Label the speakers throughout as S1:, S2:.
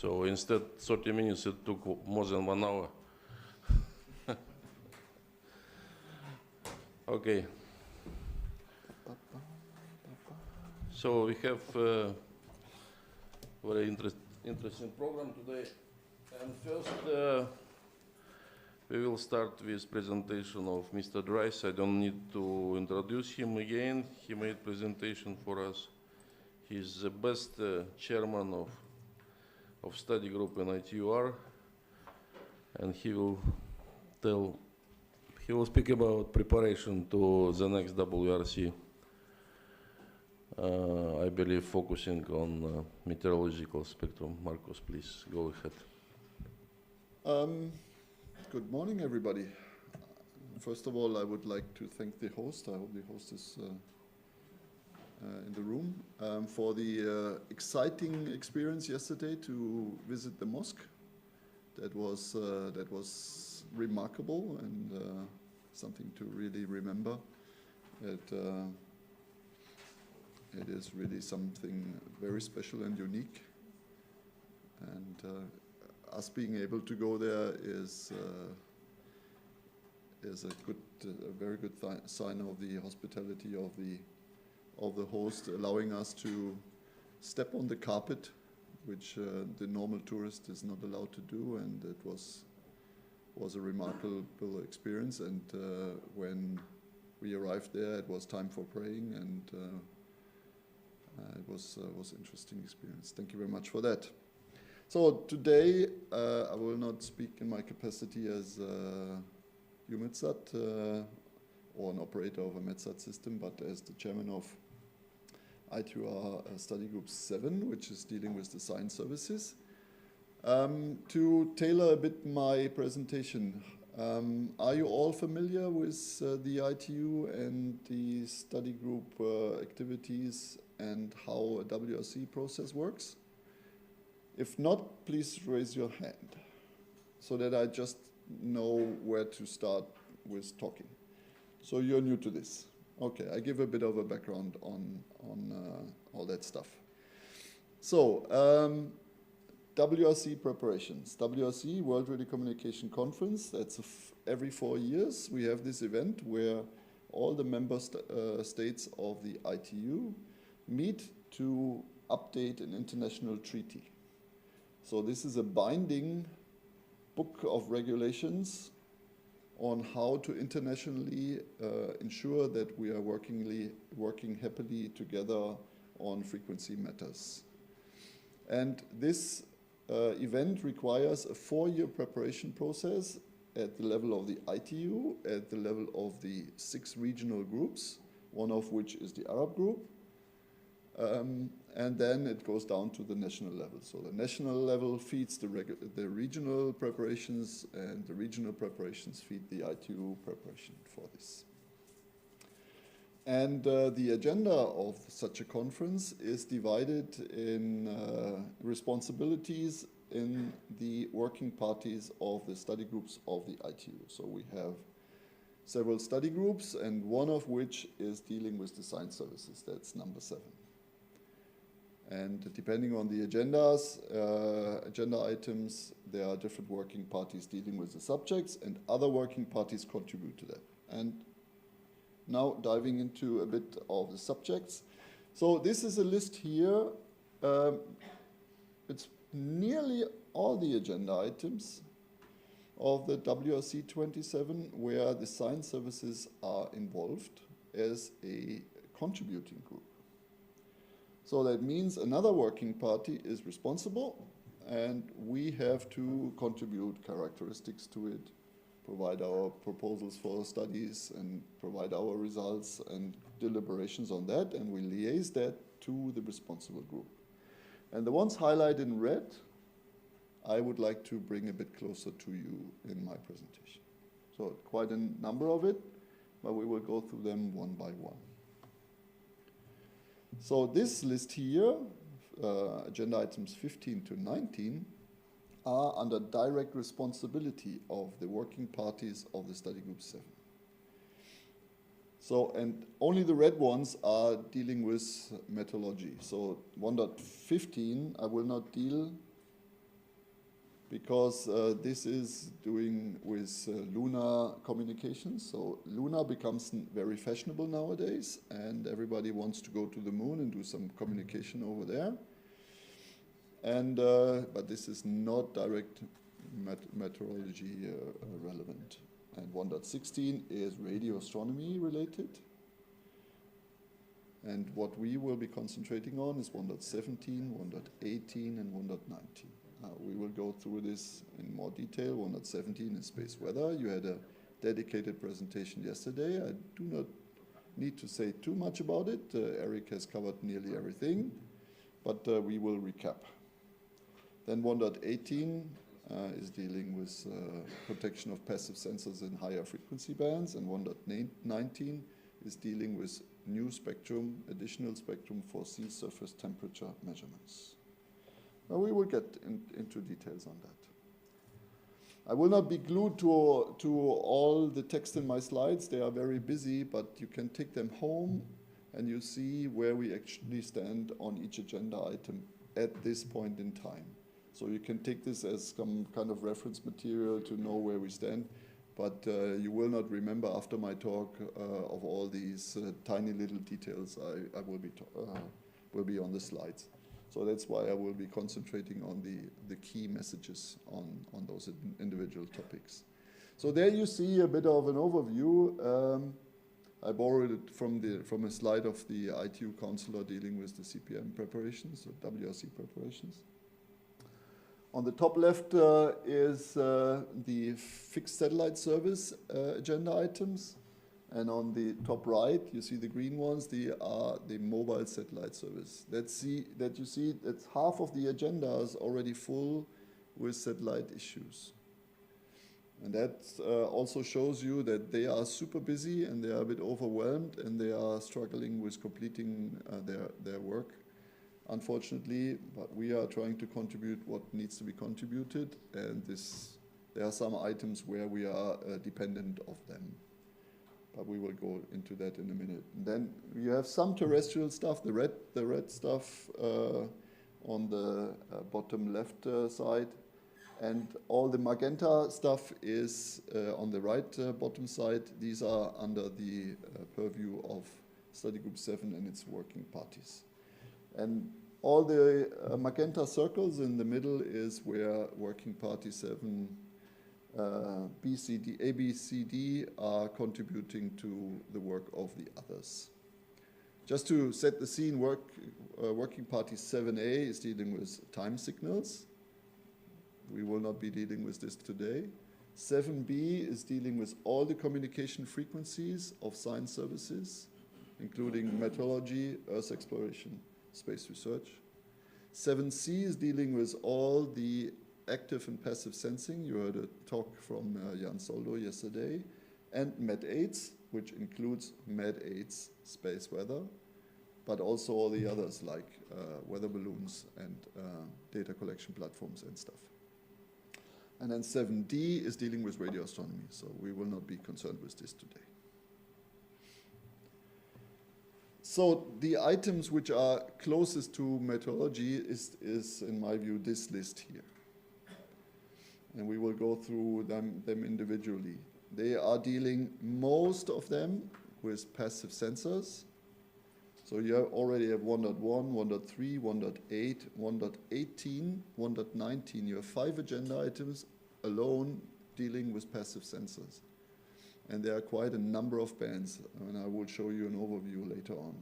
S1: So instead 30 minutes, it took more than 1 hour. Okay. So we have a very interesting program today. And first, we will start with presentation of Mr. Dries. I don't need to introduce him again. He made presentation for us. He's the best chairman of study group in ITUR, and he will speak about preparation to the next WRC. I believe focusing on meteorological spectrum. Marcos, please go ahead.
S2: Good morning, everybody. First of all, I would like to thank the host. I hope the host is in the room for the exciting experience yesterday to visit the mosque. That was remarkable and something to really remember. It is really something very special and unique. And us being able to go there is a very good sign of the hospitality of the host, allowing us to step on the carpet, which the normal tourist is not allowed to do, and it was a remarkable experience. And when we arrived there, it was time for praying, and it was interesting experience. Thank you very much for that. So today I will not speak in my capacity as EUMETSAT or an operator of a METSAT system, but as the chairman of ITUR Study Group 7, which is dealing with the science services. To tailor a bit my presentation, are you all familiar with the ITU and the study group activities and how a WRC process works? If not, please raise your hand so that I just know where to start with talking. So you're new to this. Okay, I give a bit of a background on all that stuff. So, WRC preparations. WRC, World Radio Communication Conference, that's every 4 years. We have this event where all the member states of the ITU meet to update an international treaty. So this is a binding book of regulations on how to internationally ensure that we are working happily together on frequency matters. And this event requires a 4-year preparation process at the level of the ITU, at the level of the 6 regional groups, one of which is the Arab group. And then it goes down to the national level. So the national level feeds the regional preparations, and the regional preparations feed the ITU preparation for this. And the agenda of such a conference is divided in responsibilities in the working parties of the study groups of the ITU. So we have several study groups, and one of which is dealing with the science services. That's number 7. And depending on the agendas, agenda items, there are different working parties dealing with the subjects, and other working parties contribute to that. And now diving into a bit of the subjects. So this is a list here. It's nearly all the agenda items of the WRC 27 where the science services are involved as a contributing group. So that means another working party is responsible, and we have to contribute characteristics to it, provide our proposals for studies, and provide our results and deliberations on that, and we liaise that to the responsible group. And the ones highlighted in red, I would like to bring a bit closer to you in my presentation. So quite a number of it, but we will go through them one by one. So this list here, agenda items 15 to 19, are under direct responsibility of the working parties of the study group 7. So, and only the red ones are dealing with meteorology. So 1.15, I will not deal because this is doing with lunar communications. So lunar becomes very fashionable nowadays, and everybody wants to go to the moon and do some communication over there. And but this is not direct meteorology relevant. And 1.16 is radio astronomy related. And what we will be concentrating on is 1.17, 1.18, and 1.19. We will go through this in more detail. 1.17 is space weather. You had a dedicated presentation yesterday. I do not need to say too much about it. Eric has covered nearly everything, but we will recap. Then 1.18 is dealing with protection of passive sensors in higher frequency bands, and 1.19 is dealing with new spectrum, additional spectrum for sea surface temperature measurements. Now we will get into details on that. I will not be glued to all the text in my slides. They are very busy, but you can take them home and you see where we actually stand on each agenda item at this point in time. So you can take this as some kind of reference material to know where we stand, but you will not remember after my talk of all these tiny little details I will be on the slides. So that's why I will be concentrating on the key messages on those individual topics. So there you see a bit of an overview. I borrowed it from a slide of the ITU counselor dealing with the CPM preparations, or WRC preparations. On the top left is the fixed satellite service agenda items. And on the top right, you see the green ones, they are the mobile satellite service. That you see that half of the agenda is already full with satellite issues. And that also shows you that they are super busy and they are a bit overwhelmed and they are struggling with completing their work, unfortunately. But we are trying to contribute what needs to be contributed, and there are some items where we are dependent of them. But we will go into that in a minute. And then you have some terrestrial stuff, the red stuff on the bottom left side, and all the magenta stuff is on the right bottom side. These are under the purview of Study Group 7 and its working parties. And all the magenta circles in the middle is where Working Party 7 A, B, C, D are contributing to the work of the others. Just to set the scene, Working Party 7A is dealing with time signals. We will not be dealing with this today. 7B is dealing with all the communication frequencies of science services, including meteorology, Earth exploration, space research. 7C is dealing with all the active and passive sensing. You heard a talk from Jan Soldo yesterday. And MED8s, which includes MED8s space weather, but also all the others like weather balloons and data collection platforms and stuff. And then 7D is dealing with radio astronomy, so we will not be concerned with this today. So the items which are closest to meteorology is in my view, this list here. And we will go through them individually. They are dealing, most of them, with passive sensors. So you already have 1.1, 1.3, 1.8, 1.18, 1.19. You have 5 agenda items alone dealing with passive sensors. And there are quite a number of bands, and I will show you an overview later on.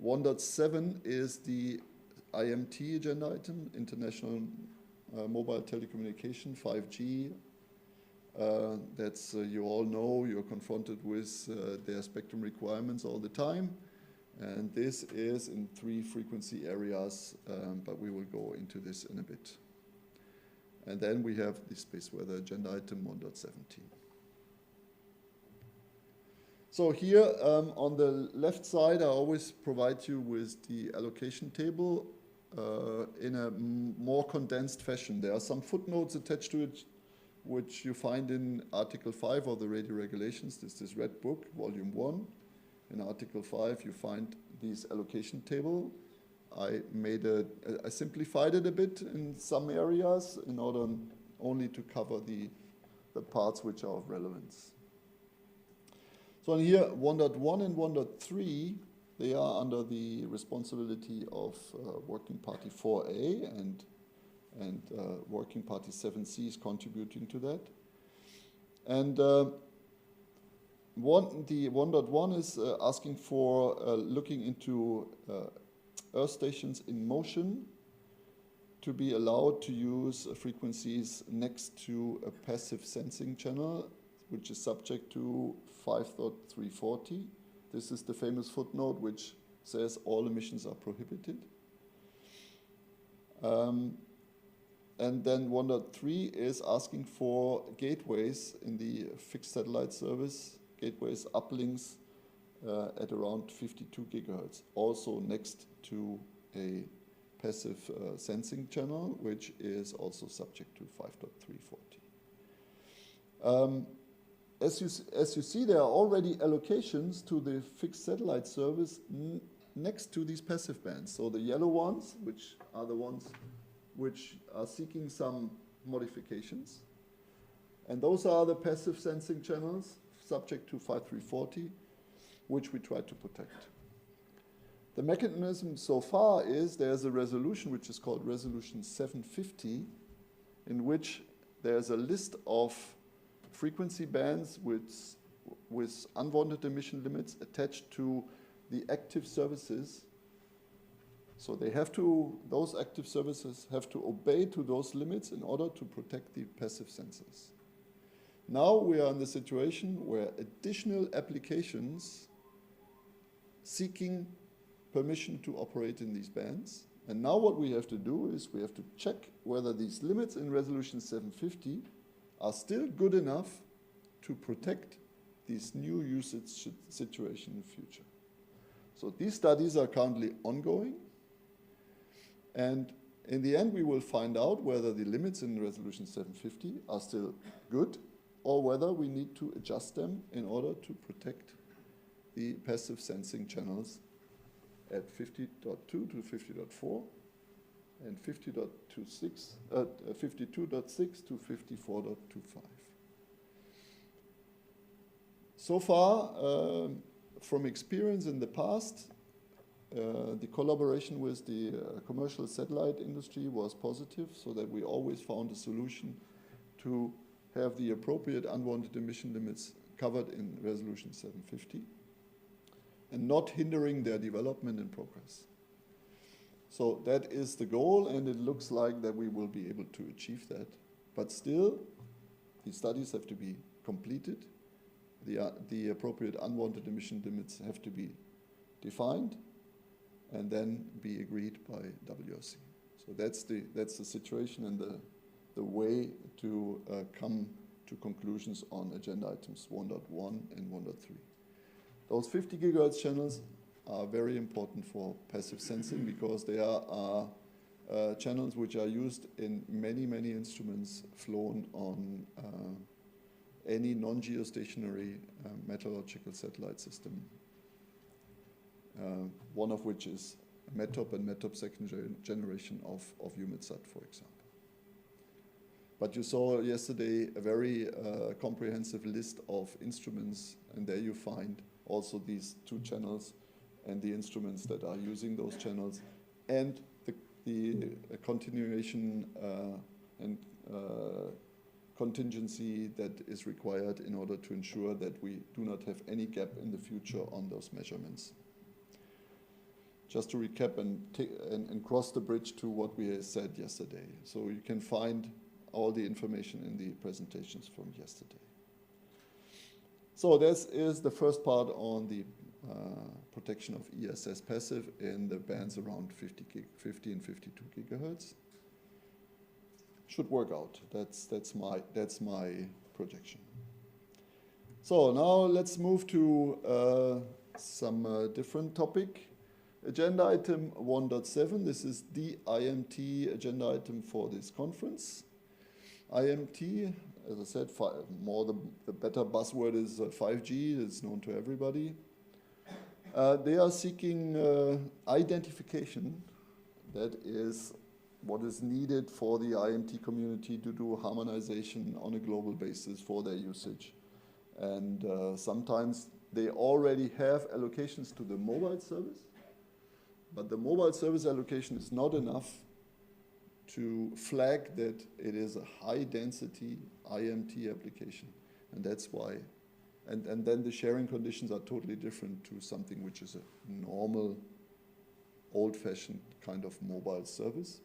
S2: 1.7 is the IMT agenda item, International Mobile Telecommunication, 5G. That's, you all know, you're confronted with their spectrum requirements all the time. And this is in 3 frequency areas, but we will go into this in a bit. And then we have the space weather agenda item 1.17. So here on the left side, I always provide you with the allocation table in a more condensed fashion. There are some footnotes attached to it, which you find in Article 5 of the Radio Regulations. This is Red Book, Volume 1. In Article 5, you find this allocation table. I simplified it a bit in some areas in order only to cover the parts which are of relevance. So in here, 1.1 and 1.3, they are under the responsibility of Working Party 4A, and Working Party 7C is contributing to that. And the 1.1 is asking for looking into Earth stations in motion to be allowed to use frequencies next to a passive sensing channel, which is subject to 5.340. This is the famous footnote which says all emissions are prohibited. And then 1.3 is asking for gateways in the fixed satellite service, gateways uplinks at around 52 gigahertz, also next to a passive sensing channel, which is also subject to 5.340. As you see, there are already allocations to the fixed satellite service next to these passive bands. So the yellow ones, which are the ones which are seeking some modifications. And those are the passive sensing channels subject to 5.340, which we try to protect. The mechanism so far is there's a resolution which is called resolution 750, in which there's a list of frequency bands with unwanted emission limits attached to the active services. So they have to, those active services have to obey to those limits in order to protect the passive sensors. Now we are in the situation where additional applications seeking permission to operate in these bands. And now what we have to do is we have to check whether these limits in resolution 750 are still good enough to protect this new usage situation in the future. So these studies are currently ongoing. And in the end, we will find out whether the limits in resolution 750 are still good or whether we need to adjust them in order to protect the passive sensing channels at 50.2 to 50.4 and 52.6 to 54.25. So far, from experience in the past, the collaboration with the commercial satellite industry was positive, so that we always found a solution to have the appropriate unwanted emission limits covered in resolution 750 and not hindering their development and progress. So that is the goal, and it looks like that we will be able to achieve that. But still, the studies have to be completed. The appropriate unwanted emission limits have to be defined and then be agreed by WRC. So that's the situation and the way to come to conclusions on agenda items 1.1 and 1.3. Those 50 gigahertz channels are very important for passive sensing because they are channels which are used in many, many instruments flown on any non-geostationary meteorological satellite system. One of which is METOP and METOP second generation of EUMETSAT, for example. But you saw yesterday a very comprehensive list of instruments, and there you find also these two channels and the instruments that are using those channels, and the continuation and contingency that is required in order to ensure that we do not have any gap in the future on those measurements. Just to recap and cross the bridge to what we said yesterday. So you can find all the information in the presentations from yesterday. So this is the first part on the protection of ESS passive in the bands around 50 and 52 gigahertz. Should work out. That's my projection. So now let's move to some different topic. Agenda item 1.7. This is the IMT agenda item for this conference. IMT, as I said, the better buzzword is 5G. It's known to everybody. They are seeking identification That is what is needed for the IMT community to do harmonization on a global basis for their usage. And sometimes they already have allocations to the mobile service, but the mobile service allocation is not enough to flag that it is a high density IMT application. And that's why, and then the sharing conditions are totally different to something which is a normal, old-fashioned kind of mobile service.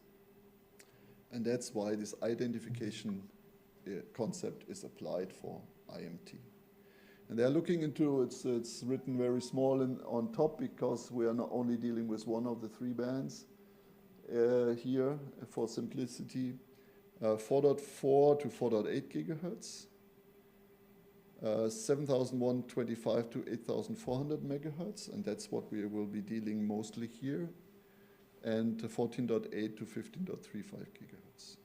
S2: And that's why this identification concept is applied for IMT. And they're looking into, it's written very small on top because we are not only dealing with one of the 3 bands here for simplicity, 4.4 to 4.8 gigahertz, 7,125 to 8,400 megahertz, and that's what we will be dealing mostly here, and 14.8 to 15.35 gigahertz.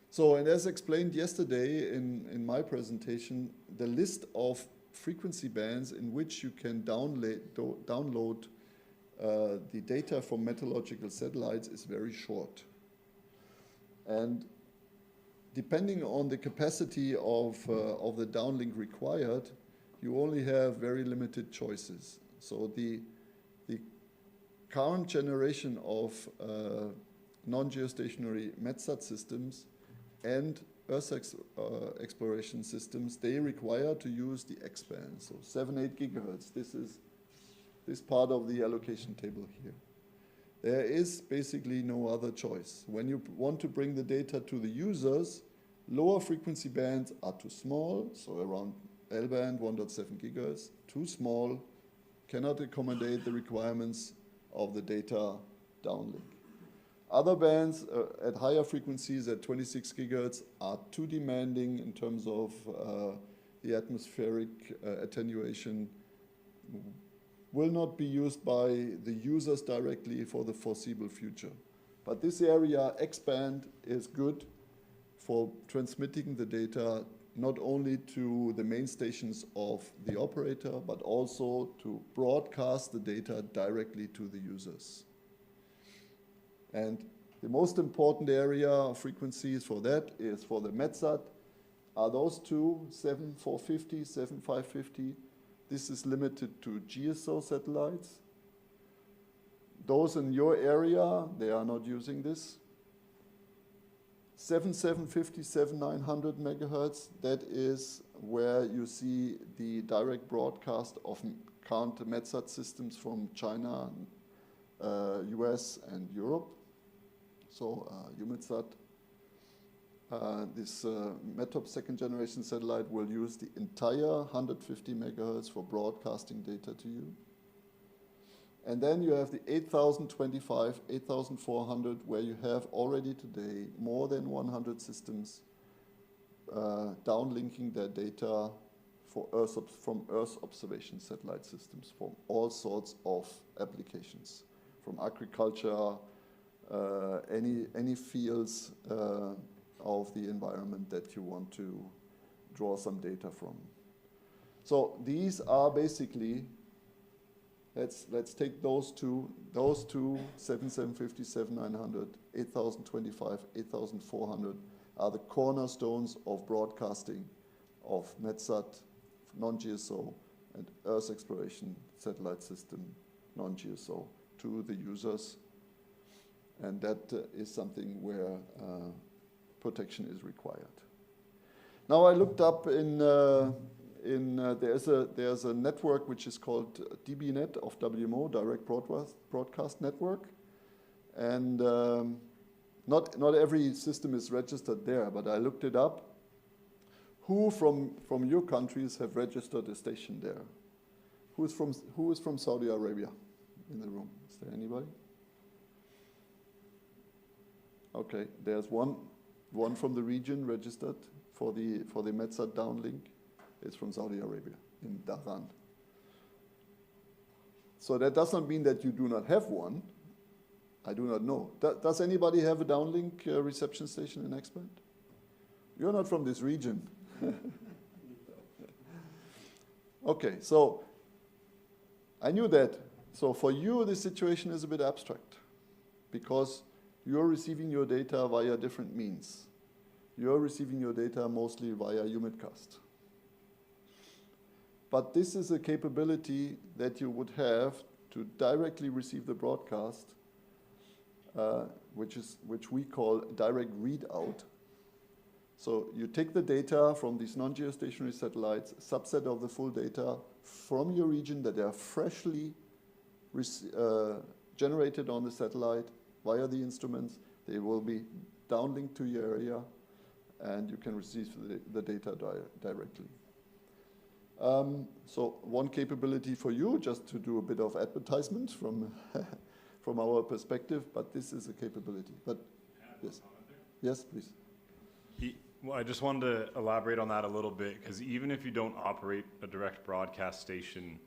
S2: So, and as explained yesterday in my presentation, the list of frequency bands in which you can download the data from meteorological satellites is very short. And depending on the capacity of the downlink required, you only have very limited choices. So the current generation of non-geostationary METSAT systems and Earth exploration systems, they require to use the X-band, so 7-8 gigahertz. This is this part of the allocation table here. There is basically no other choice. When you want to bring the data to the users, lower frequency bands are too small, so around L-band, 1.7 gigahertz, too small, cannot accommodate the requirements of the data downlink. Other bands at higher frequencies at 26 gigahertz are too demanding in terms of the atmospheric attenuation, will not be used by the users directly for the foreseeable future. But this area, X-band, is good for transmitting the data not only to the main stations of the operator, but also to broadcast the data directly to the users. And the most important area of frequencies for that is for the METSAT, are those two, 7450, 7550. This is limited to GSO satellites. Those in your area, they are not using this. 7750, 7900 megahertz, that is where you see the direct broadcast of current METSAT systems from China, US, and Europe. So EUMETSAT, this METOP second generation satellite will use the entire 150 megahertz for broadcasting data to you. And then you have the 8025, 8400, where you have already today more than 100 systems downlinking their data for from Earth observation satellite systems from all sorts of applications, from agriculture, any fields of the environment that you want to draw some data from. So these are basically, let's take those two, 7750, 7900, 8025, 8400 are the cornerstones of broadcasting of METSAT, non-GSO, and Earth exploration satellite system, non-GSO, to the users. And that is something where protection is required. Now I looked up there's a network which is called DBNet of WMO, Direct Broadcast Network, and not every system is registered there, but I looked it up. Who from your countries have registered a station there? Who is from Saudi Arabia in the room? Is there anybody? Okay, there's one from the region registered for the METSAT downlink. It's from Saudi Arabia in Dhahran. So that does not mean that you do not have one. I do not know. Does anybody have a downlink reception station in X-band? You're not from this region. Okay, so I knew that. So for you, the situation is a bit abstract. because you're receiving your data via different means. You're receiving your data mostly via UMIDcast. But this is a capability that you would have to directly receive the broadcast, which we call direct readout. So you take the data from these non-geostationary satellites, a subset of the full data from your region that are freshly generated on the satellite via the instruments. They will be downlinked to your area, and you can receive the data directly. So one capability for you, just to do a bit of advertisement from from our perspective, but this is a capability. But yes, yes, please.
S3: Well, I just wanted to elaborate on that a little bit, because even if you don't operate a direct broadcast station,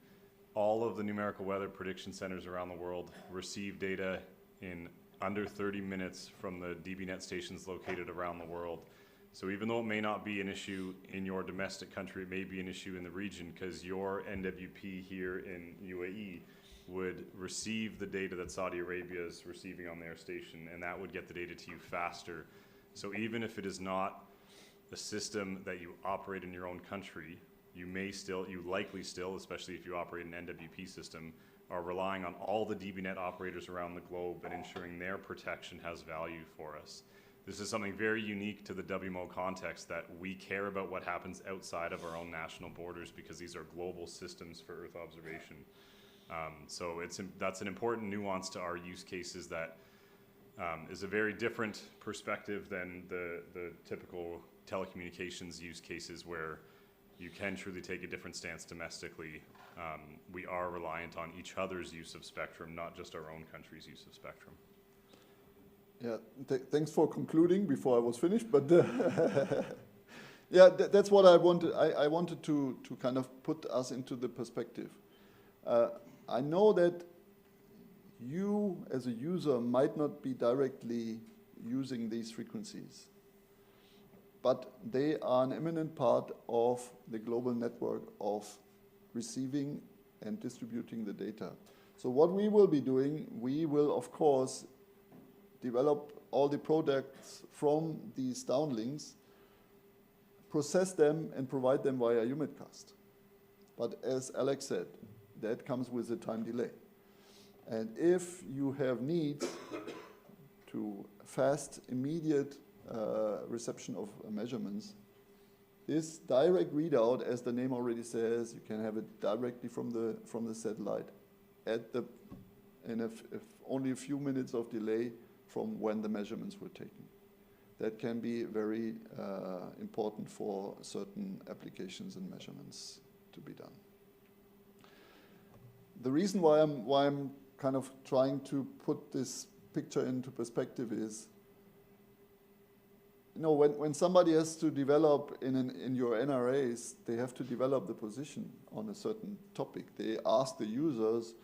S3: all of the numerical weather prediction centers around the world receive data in under 30 minutes from the DBNet stations located around the world. So even though it may not be an issue in your domestic country, it may be an issue in the region, because your NWP here in UAE would receive the data that Saudi Arabia is receiving on their station, and that would get the data to you faster. So even if it is not a system that you operate in your own country, you likely still, especially if you operate an NWP system, are relying on all the DBNet operators around the globe and ensuring their protection has value for us. This is something very unique to the WMO context, that we care about what happens outside of our own national borders, because these are global systems for Earth observation. So that's an important nuance to our use cases that is a very different perspective than the typical telecommunications use cases, where you can truly take a different stance domestically. We are reliant on each other's use of spectrum, not just our own country's use of spectrum.
S2: Yeah, thanks for concluding before I was finished, but yeah, that's what I wanted. I wanted to kind of put us into the perspective. I know that you as a user might not be directly using these frequencies, but they are an eminent part of the global network of receiving and distributing the data. So what we will be doing, we will of course develop all the products from these downlinks, process them and provide them via UMIDcast. But as Alex said, that comes with a time delay. And if you have needs to fast, immediate reception of measurements, this direct readout, as the name already says, you can have it directly from the satellite in only a few minutes of delay from when the measurements were taken. That can be very important for certain applications and measurements to be done. The reason why I'm kind of trying to put this picture into perspective is, you know, when somebody has to develop in your NRAs, they have to develop the position on a certain topic. They ask the users,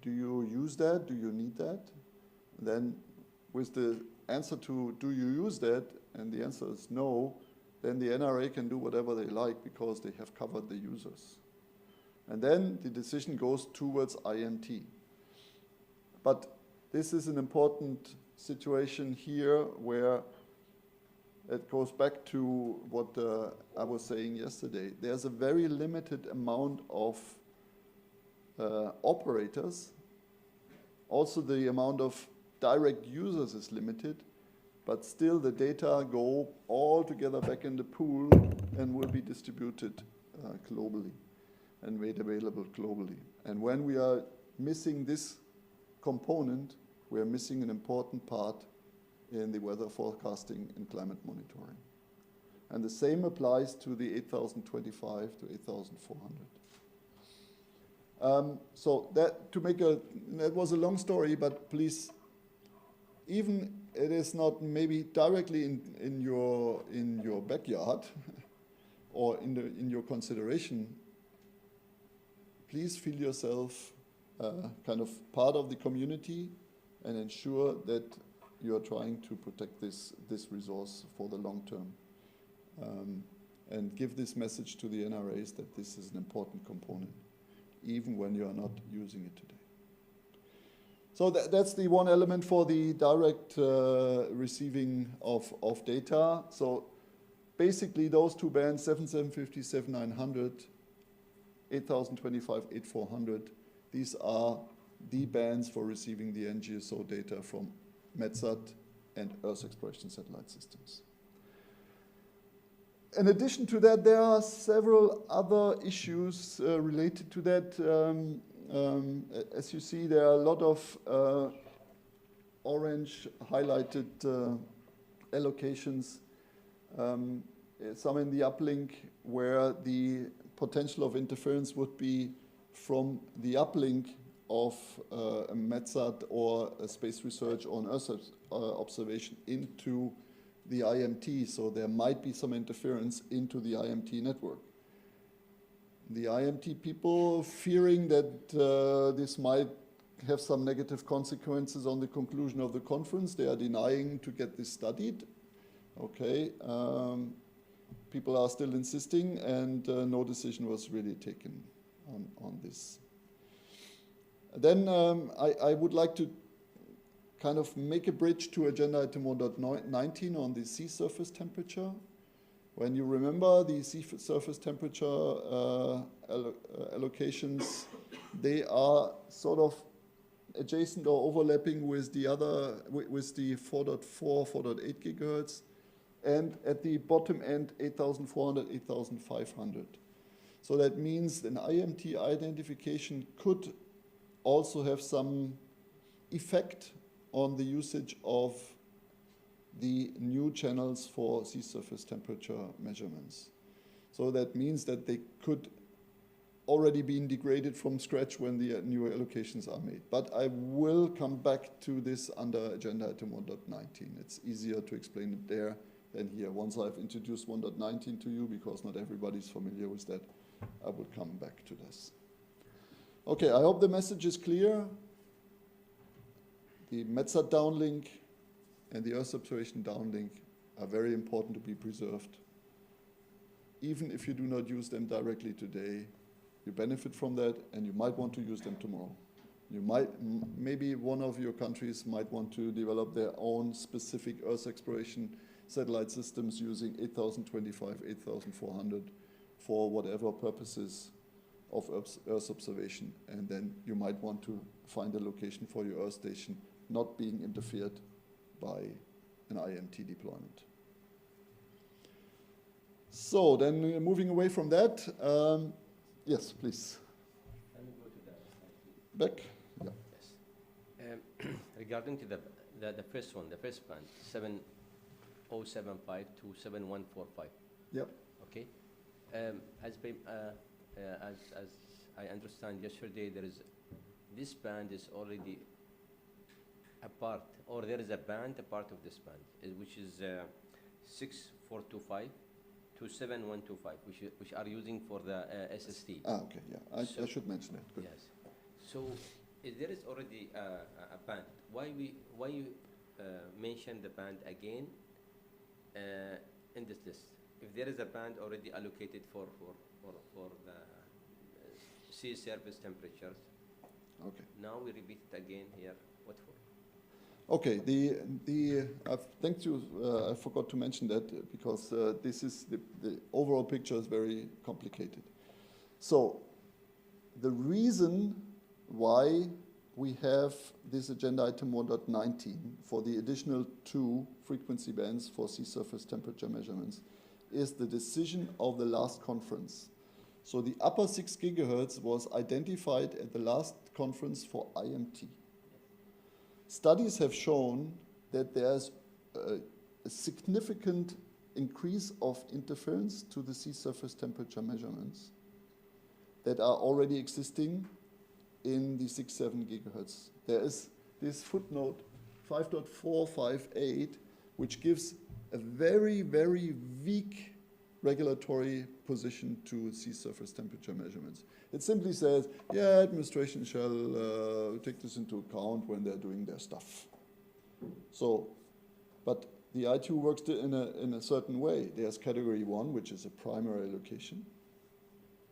S2: do you use that? Do you need that? Then with the answer to, do you use that? And the answer is no, then the NRA can do whatever they like because they have covered the users. And then the decision goes towards INT. But this is an important situation here where it goes back to what I was saying yesterday. There's a very limited amount of operators. Also, the amount of direct users is limited, but still the data go all together back in the pool and will be distributed globally and made available globally. And when we are missing this component, we are missing an important part in the weather forecasting and climate monitoring. And the same applies to the 8025 to 8400. So that was a long story, but please, even it is not maybe directly in your backyard or in your consideration, please feel yourself kind of part of the community and ensure that you are trying to protect this resource for the long term. And give this message to the NRAs that this is an important component, even when you are not using it today. So that's the one element for the direct receiving of data. So basically those two bands, 7750, 7900, 8025, 8400, these are the bands for receiving the NGSO data from METSAT and Earth exploration satellite systems. In addition to that, there are several other issues related to that. As you see, there are a lot of orange highlighted allocations, some in the uplink where the potential of interference would be from the uplink of a METSAT or a space research or an Earth observation into the IMT, so there might be some interference into the IMT network. The IMT people, fearing that this might have some negative consequences on the conclusion of the conference, they are denying to get this studied. Okay, people are still insisting, and no decision was really taken on this. Then I would like to kind of make a bridge to agenda item 1.19 on the sea surface temperature. When you remember the sea surface temperature allocations, they are sort of adjacent or overlapping with the other, with the 4.4, 4.8 gigahertz, and at the bottom end, 8,400, 8,500. So that means an IMT identification could also have some effect on the usage of the new channels for sea surface temperature measurements. So that means that they could already be degraded from scratch when the new allocations are made. But I will come back to this under agenda item 1.19. It's easier to explain it there than here. Once I've introduced 1.19 to you, because not everybody's familiar with that, I will come back to this. Okay, I hope the message is clear. The METSAT downlink and the Earth observation downlink are very important to be preserved. Even if you do not use them directly today, you benefit from that, and you might want to use them tomorrow. You might, maybe one of your countries might want to develop their own specific Earth exploration satellite systems using 8025, 8400 for whatever purposes of Earth observation, and then you might want to find a location for your Earth station not being interfered by an IMT deployment. So then moving away from that, yes, please.
S4: Can we go to the
S2: Back? Yeah.
S4: Yes. Regarding to the first one, the first band, 7075 to 7145.
S2: Yep.
S4: Okay. As I understand yesterday, this band is already a part, or there is a band, a part of this band, which is 6425 to 7125, which are using for the SST.
S2: Okay, yeah, I should mention that. Good.
S4: Yes. So there is already a band. Why you mention the band again in this list? If there is a band already allocated for the sea surface temperatures,
S2: Okay.
S4: now we repeat it again here. What for?
S2: Okay, thank you. I forgot to mention that because this is the overall picture is very complicated. So the reason why we have this agenda item 1.19 for the additional 2 frequency bands for sea surface temperature measurements is the decision of the last conference. So the upper 6 gigahertz was identified at the last conference for IMT. Studies have shown that there's a significant increase of interference to the sea surface temperature measurements that are already existing in the 6-7 gigahertz. There is this footnote 5.458, which gives a very, very weak regulatory position to sea surface temperature measurements. It simply says, yeah, administration shall take this into account when they're doing their stuff. So, but the ITU works in a certain way. There's category 1, which is a primary allocation.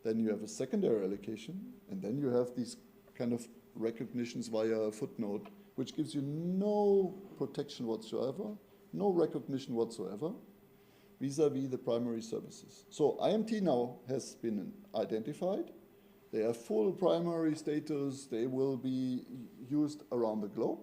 S2: Then you have a secondary allocation, and then you have these kind of recognitions via a footnote, which gives you no protection whatsoever, no recognition whatsoever, vis-a-vis the primary services. So IMT now has been identified. They have full primary status. They will be used around the globe.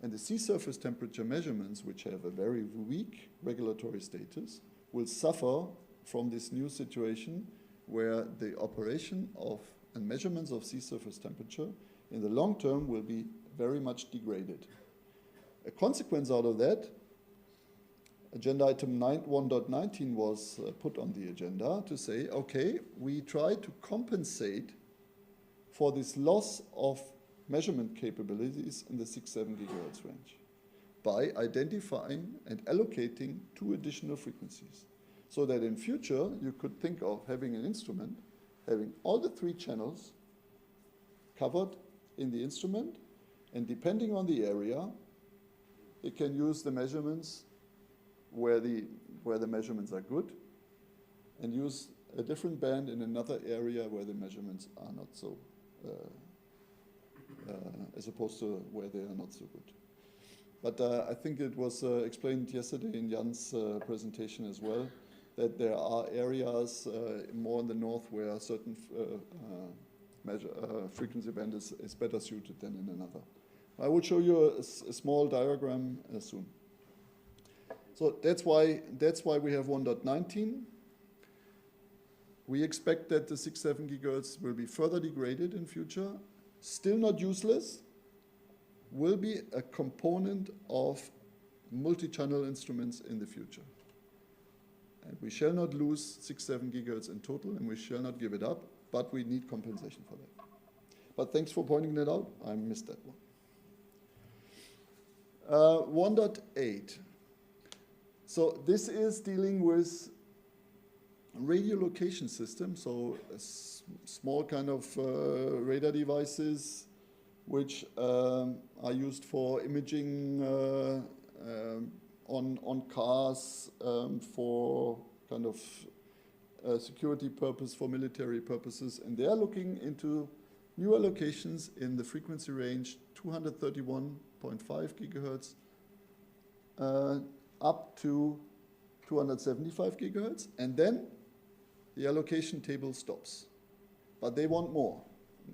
S2: And the sea surface temperature measurements, which have a very weak regulatory status, will suffer from this new situation where the operation of and measurements of sea surface temperature in the long term will be very much degraded. A consequence out of that, agenda item 1.19 was put on the agenda to say, okay, we try to compensate for this loss of measurement capabilities in the 6-7 gigahertz range by identifying and allocating 2 additional frequencies. So that in future, you could think of having an instrument, having all the 3 channels covered in the instrument, and depending on the area, it can use the measurements where the measurements are good, and use a different band in another area where the measurements are not so, as opposed to where they are not so good. But I think it was explained yesterday in Jan's presentation as well, that there are areas more in the north where a certain frequency band is better suited than in another. I will show you a small diagram soon. So that's why we have 1.19. We expect that the 6-7 gigahertz will be further degraded in future. Still not useless, will be a component of multi-channel instruments in the future. And we shall not lose 6-7 gigahertz in total, and we shall not give it up, but we need compensation for that. But thanks for pointing that out. I missed that one. 1.8. So this is dealing with radio location system, so a small kind of radar devices which are used for imaging on cars for kind of security purpose, for military purposes, and they are looking into new allocations in the frequency range 231.5 gigahertz up to 275 gigahertz, and then the allocation table stops. But they want more.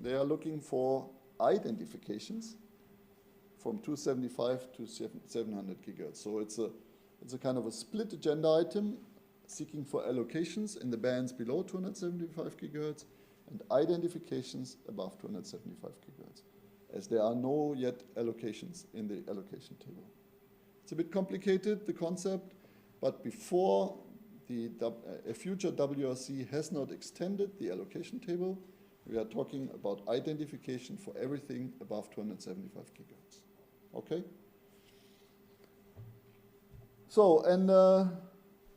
S2: They are looking for identifications from 275 to 700 gigahertz. So it's a kind of a split agenda item seeking for allocations in the bands below 275 gigahertz and identifications above 275 gigahertz, as there are no yet allocations in the allocation table. It's a bit complicated, the concept, but before a future WRC has not extended the allocation table, we are talking about identification for everything above 275 gigahertz. Okay? So, and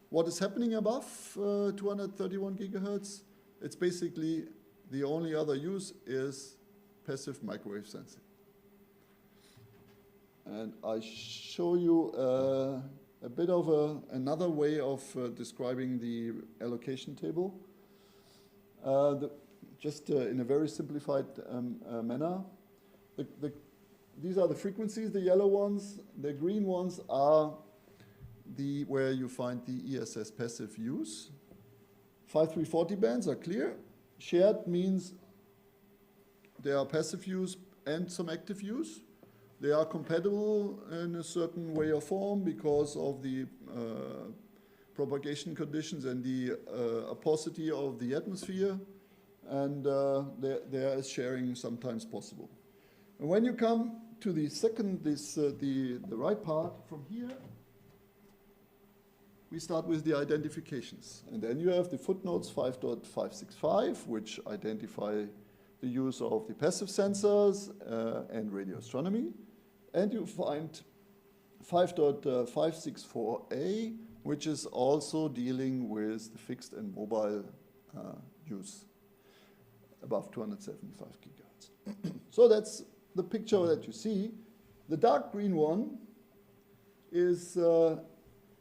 S2: what is happening above 231 gigahertz? It's basically the only other use is passive microwave sensing. And I show you a bit of another way of describing the allocation table. Just in a very simplified manner. These are the frequencies, the yellow ones. The green ones are where you find the ESS passive use. 5340 bands are clear. Shared means they are passive use and some active use. They are compatible in a certain way or form because of the propagation conditions and the aposity of the atmosphere, and there is sharing sometimes possible. And when you come to the second, the right part from here, we start with the identifications. And then you have the footnotes 5.565, which identify the use of the passive sensors and radio astronomy. And you find 5.564a, which is also dealing with the fixed and mobile use above 275 gigahertz. So that's the picture that you see. The dark green one is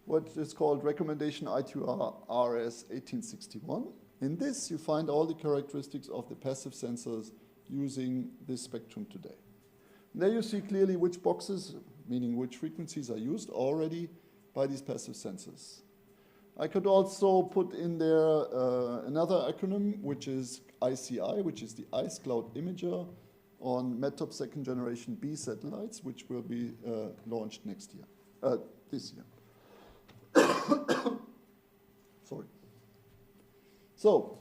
S2: what is called Recommendation ITU RS 1861. In this, you find all the characteristics of the passive sensors using this spectrum today. And there you see clearly which boxes, meaning which frequencies are used already by these passive sensors. I could also put in there another acronym, which is ICI, which is the Ice Cloud Imager on METOP second generation B satellites, which will be launched next year, this year. Sorry. So,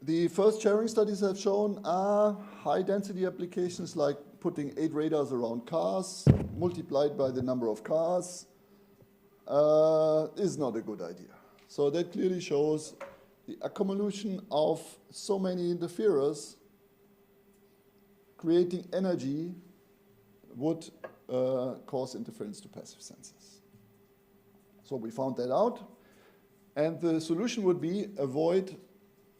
S2: the first sharing studies have shown high density applications like putting 8 radars around cars, multiplied by the number of cars, is not a good idea. So that clearly shows the accumulation of so many interferers creating energy would cause interference to passive sensors. So we found that out, and the solution would be avoid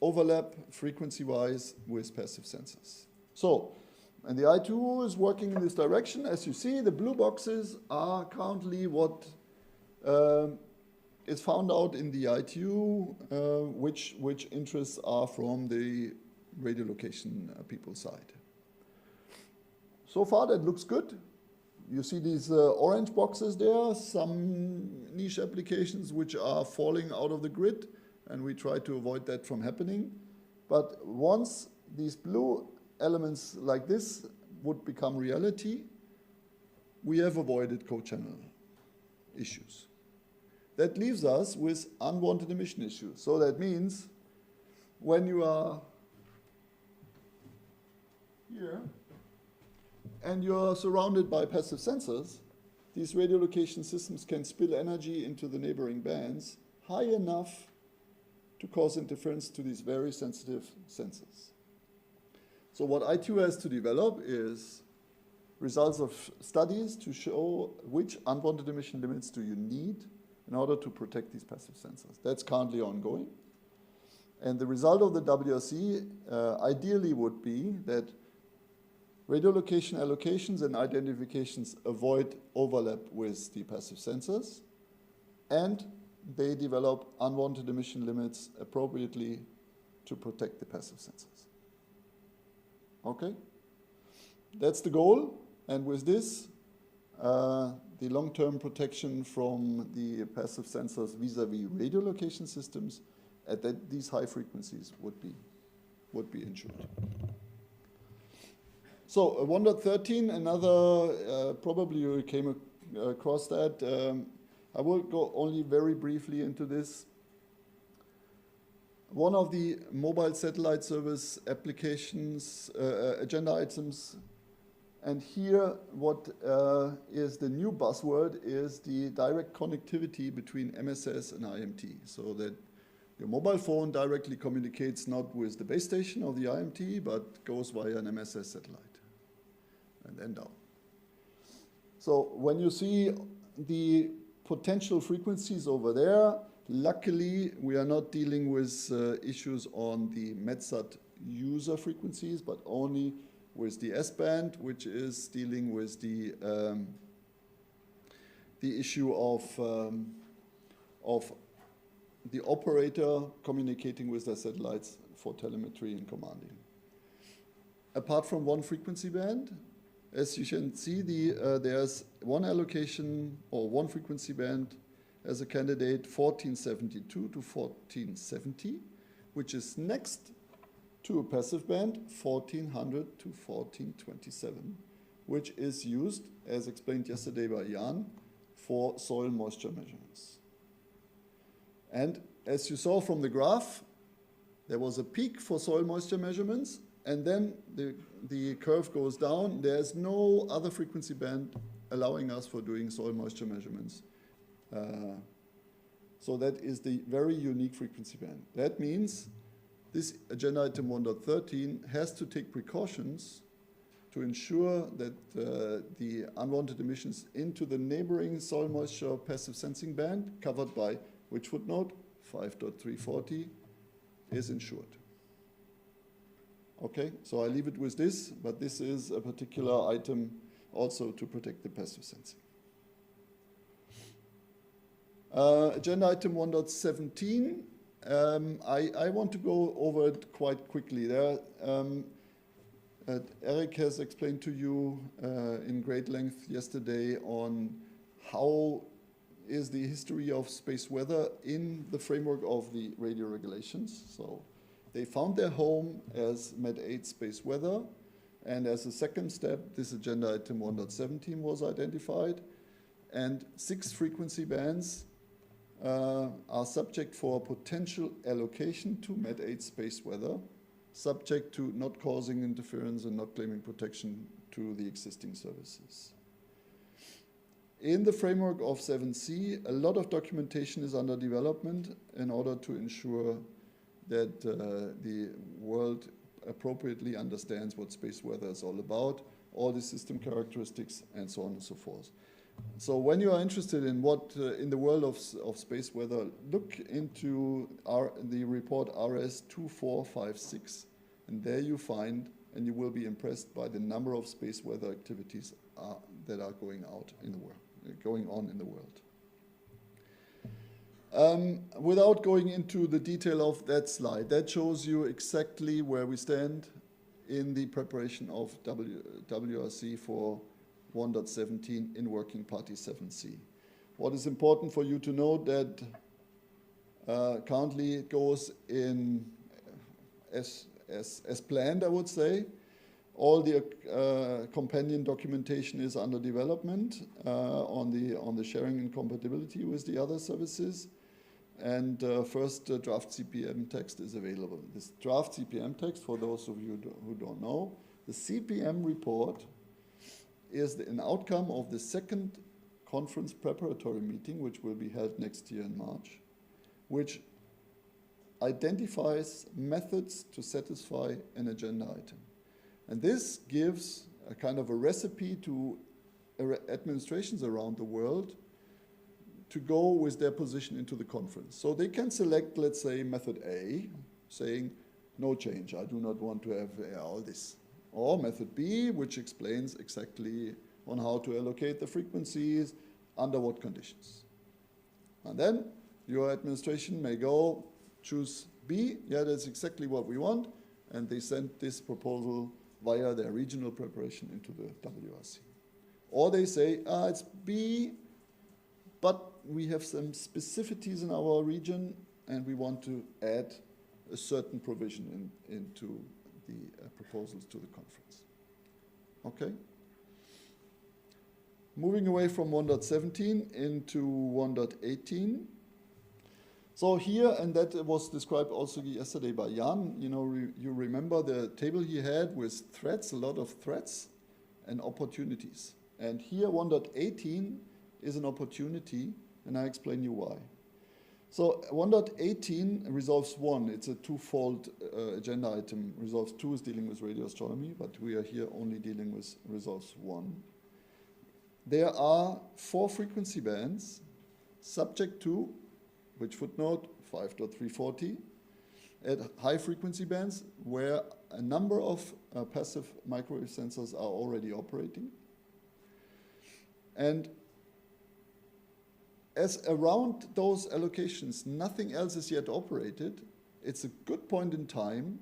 S2: overlap frequency-wise with passive sensors. So, and the I2 is working in this direction. As you see, the blue boxes are currently what is found out in the ITU, which interests are from the radio location people's side. So far, that looks good. You see these orange boxes there, some niche applications which are falling out of the grid, and we try to avoid that from happening. But once these blue elements like this would become reality, we have avoided co-channel issues. That leaves us with unwanted emission issues. So that means when you are here and you're surrounded by passive sensors, these radio location systems can spill energy into the neighboring bands high enough to cause interference to these very sensitive sensors. So what ITU has to develop is results of studies to show which unwanted emission limits do you need in order to protect these passive sensors. That's currently ongoing. And the result of the WRC ideally would be that radio location allocations and identifications avoid overlap with the passive sensors, and they develop unwanted emission limits appropriately to protect the passive sensors. Okay? That's the goal, and with this, the long-term protection from the passive sensors vis-a-vis radio location systems at these high frequencies would be ensured. So 1.13, another, probably you came across that. I will go only very briefly into this. One of the mobile satellite service applications, agenda items, and here what is the new buzzword is the direct connectivity between MSS and IMT, so that your mobile phone directly communicates not with the base station of the IMT, but goes via an MSS satellite and then down. So when you see the potential frequencies over there, luckily we are not dealing with issues on the METSAT user frequencies, but only with the S-band, which is dealing with the issue of the operator communicating with their satellites for telemetry and commanding. Apart from one frequency band, as you can see, there's one allocation or one frequency band as a candidate 1472 to 1470, which is next to a passive band 1400 to 1427, which is used, as explained yesterday by Jan, for soil moisture measurements. And as you saw from the graph, there was a peak for soil moisture measurements, and then the curve goes down. There's no other frequency band allowing us for doing soil moisture measurements. So that is the very unique frequency band. That means this agenda item 1.13 has to take precautions to ensure that the unwanted emissions into the neighboring soil moisture passive sensing band, covered by which footnote? 5.340, is ensured. Okay, so I leave it with this, but this is a particular item also to protect the passive sensing. Agenda item 1.17 I want to go over it quite quickly. Eric has explained to you in great length yesterday on how is the history of space weather in the framework of the radio regulations. So they found their home as Med 8 space weather, and as a second step, this agenda item 1.17 was identified, and 6 frequency bands are subject for potential allocation to Med 8 space weather, subject to not causing interference and not claiming protection to the existing services. In the framework of 7C, a lot of documentation is under development in order to ensure that the world appropriately understands what space weather is all about, all the system characteristics, and so on and so forth. So when you are interested in what, in the world of space weather, look into the report RS 2456, and there you find, and you will be impressed by the number of space weather activities that are going on in the world. Without going into the detail of that slide, that shows you exactly where we stand in the preparation of WRC for 1.17 in Working Party 7C. What is important for you to note that currently it goes in as planned, I would say. All the companion documentation is under development on the sharing and compatibility with the other services. And first draft CPM text is available. This draft CPM text, for those of you who don't know, the CPM report is an outcome of the second conference preparatory meeting, which will be held next year in March, which identifies methods to satisfy an agenda item. And this gives a kind of a recipe to administrations around the world to go with their position into the conference. So they can select, let's say, method A, saying, no change, I do not want to have all this. Or method B, which explains exactly on how to allocate the frequencies, under what conditions. And then your administration may go, choose B, yeah, that's exactly what we want, and they send this proposal via their regional preparation into the WRC. Or they say, it's B, but we have some specificities in our region, and we want to add a certain provision into the proposals to the conference. Okay? Moving away from 1.17 into 1.18. So here, and that was described also yesterday by Jan, you remember the table he had with threats, a lot of threats and opportunities. And here 1.18 is an opportunity, and I explain you why. So 1.18 resolves 1. It's a twofold agenda item. Resolves 2 is dealing with radio astronomy, but we are here only dealing with resolves 1. There are 4 frequency bands subject to, which footnote, 5.340, at high frequency bands where a number of passive microwave sensors are already operating. And as around those allocations, nothing else is yet operated, it's a good point in time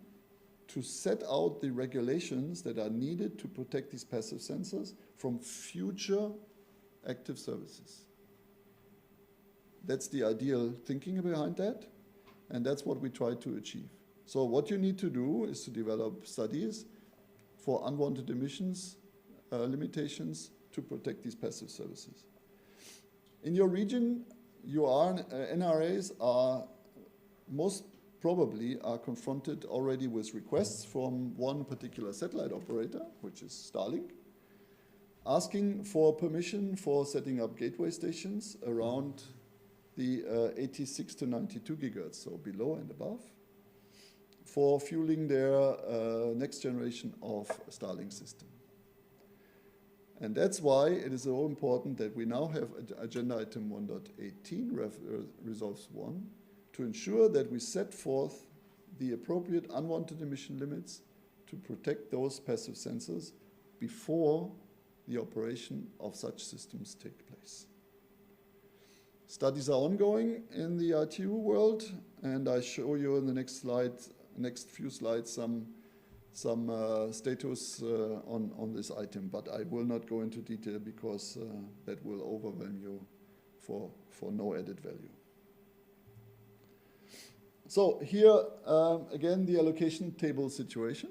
S2: to set out the regulations that are needed to protect these passive sensors from future active services. That's the ideal thinking behind that, and that's what we try to achieve. So what you need to do is to develop studies for unwanted emissions limitations to protect these passive services. In your region, your NRAs are most probably confronted already with requests from one particular satellite operator, which is Starlink, asking for permission for setting up gateway stations around the 86 to 92 gigahertz, so below and above, for fueling their next generation of Starlink system. And that's why it is so important that we now have agenda item 1.18, resolves 1, to ensure that we set forth the appropriate unwanted emission limits to protect those passive sensors before the operation of such systems take place. Studies are ongoing in the ITU world, and I show you in the next few slides, some status on this item, but I will not go into detail because that will overwhelm you for no added value. So here, again, the allocation table situation.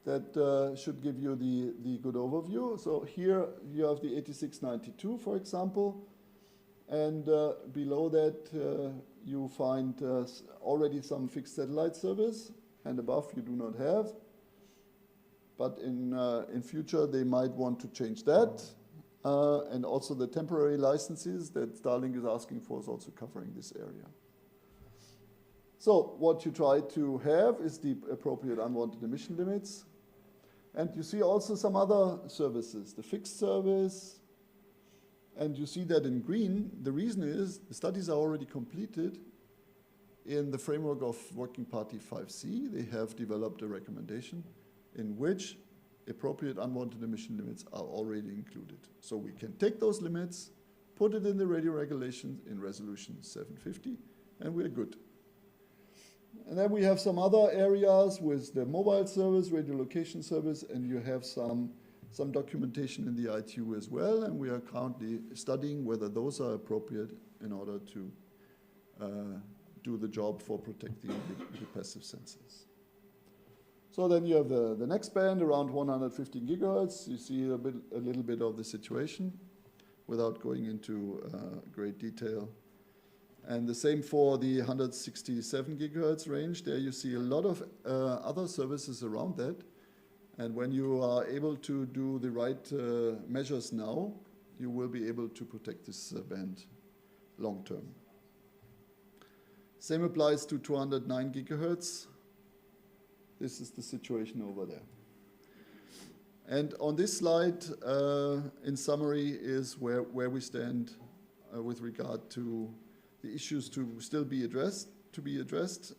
S2: That should give you the good overview. So here you have the 8692, for example, and below that you find already some fixed satellite service, and above you do not have. But in future they might want to change that, and also the temporary licenses that Starlink is asking for is also covering this area. So what you try to have is the appropriate unwanted emission limits. And you see also some other services, the fixed service, and you see that in green. The reason is the studies are already completed. In the framework of Working Party 5C, they have developed a recommendation in which appropriate unwanted emission limits are already included. So we can take those limits, put it in the radio regulations in resolution 750, and we're good. And then we have some other areas with the mobile service, radio location service, and you have some documentation in the ITU as well, and we are currently studying whether those are appropriate in order to do the job for protecting the passive sensors. So then you have the next band around 115 gigahertz. You see a little bit of the situation without going into great detail. And the same for the 167 gigahertz range. There you see a lot of other services around that. And when you are able to do the right measures now, you will be able to protect this band long term. Same applies to 209 gigahertz. This is the situation over there. And on this slide, in summary, is where we stand with regard to the issues to still be addressed,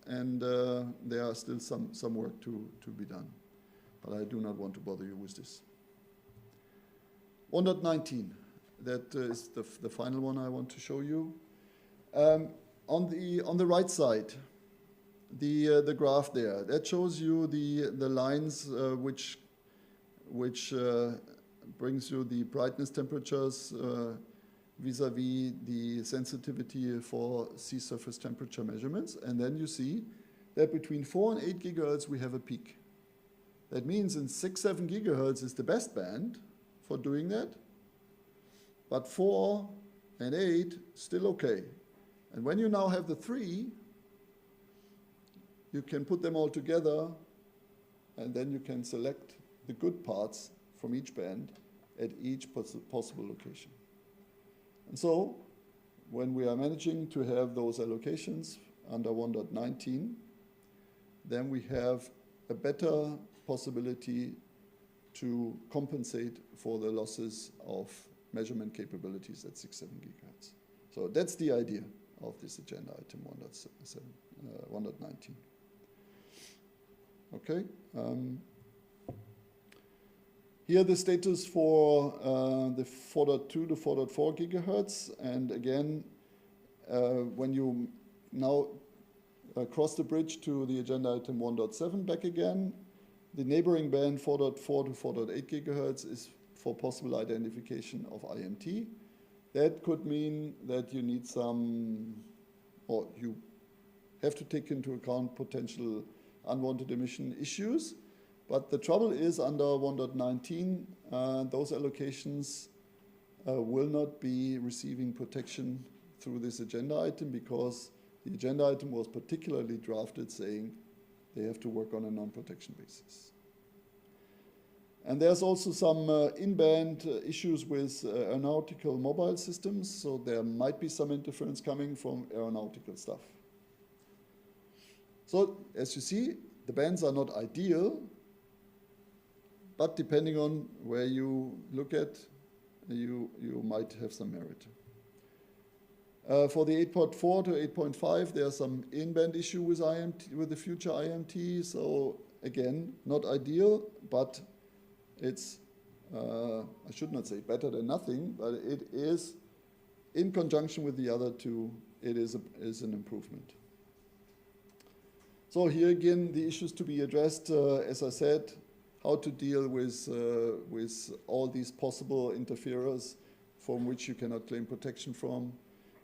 S2: and there are still some work to be done. But I do not want to bother you with this. 1.19, that is the final one I want to show you. On the right side, the graph there, that shows you the lines which brings you the brightness temperatures vis-a-vis the sensitivity for sea surface temperature measurements. And then you see that between 4 and 8 gigahertz we have a peak. That means in 6-7 gigahertz is the best band for doing that, but 4 and 8 still okay. And when you now have the 3, you can put them all together, and then you can select the good parts from each band at each possible location. And so, when we are managing to have those allocations under 1.19, then we have a better possibility to compensate for the losses of measurement capabilities at 6-7 gigahertz. So that's the idea of this agenda item 1.19. Okay. Here the status for the 4.2 to 4.4 gigahertz, and again, when you now cross the bridge to the agenda item 1.7 back again, the neighboring band 4.4 to 4.8 gigahertz is for possible identification of IMT. That could mean that you need or you have to take into account potential unwanted emission issues. But the trouble is under 1.19, those allocations will not be receiving protection through this agenda item because the agenda item was particularly drafted saying they have to work on a non-protection basis. And there's also some in-band issues with aeronautical mobile systems, so there might be some interference coming from aeronautical stuff. So as you see, the bands are not ideal, but depending on where you look at, you might have some merit. For the 8.4 to 8.5, there's some in-band issue with IMT, with the future IMT. So again, not ideal, but it's, I should not say better than nothing, but it is in conjunction with the other two, it is an improvement. So here again, the issues to be addressed, as I said, how to deal with all these possible interferers from which you cannot claim protection from.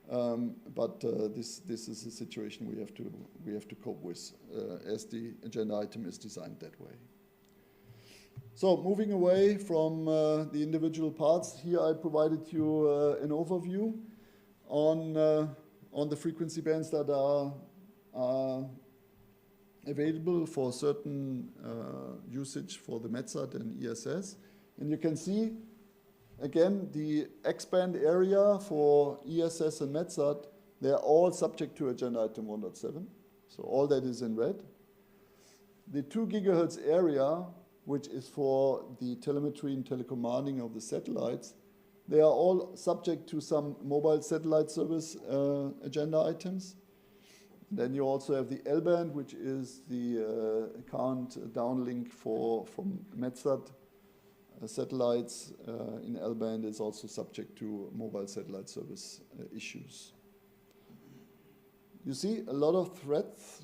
S2: But this is a situation we have to cope with as the agenda item is designed that way. So moving away from the individual parts, here I provided you an overview on the frequency bands that are available for certain usage for the METSAT and ESS. And you can see, again, the X-band area for ESS and METSAT, they're all subject to agenda item 1.7. So all that is in red. The 2 gigahertz area, which is for the telemetry and telecommanding of the satellites, they are all subject to some mobile satellite service agenda items. Then you also have the L-band, which is the current downlink from METSAT satellites in L-band is also subject to mobile satellite service issues. You see a lot of threats,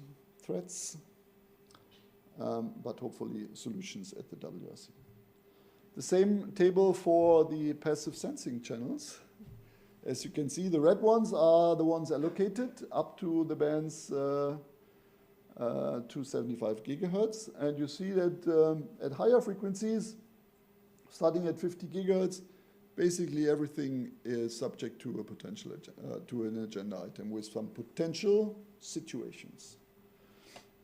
S2: but hopefully solutions at the WRC. The same table for the passive sensing channels. As you can see, the red ones are the ones allocated up to the bands 275 gigahertz. And you see that at higher frequencies, starting at 50 gigahertz, basically everything is subject to a potential to an agenda item with some potential situations.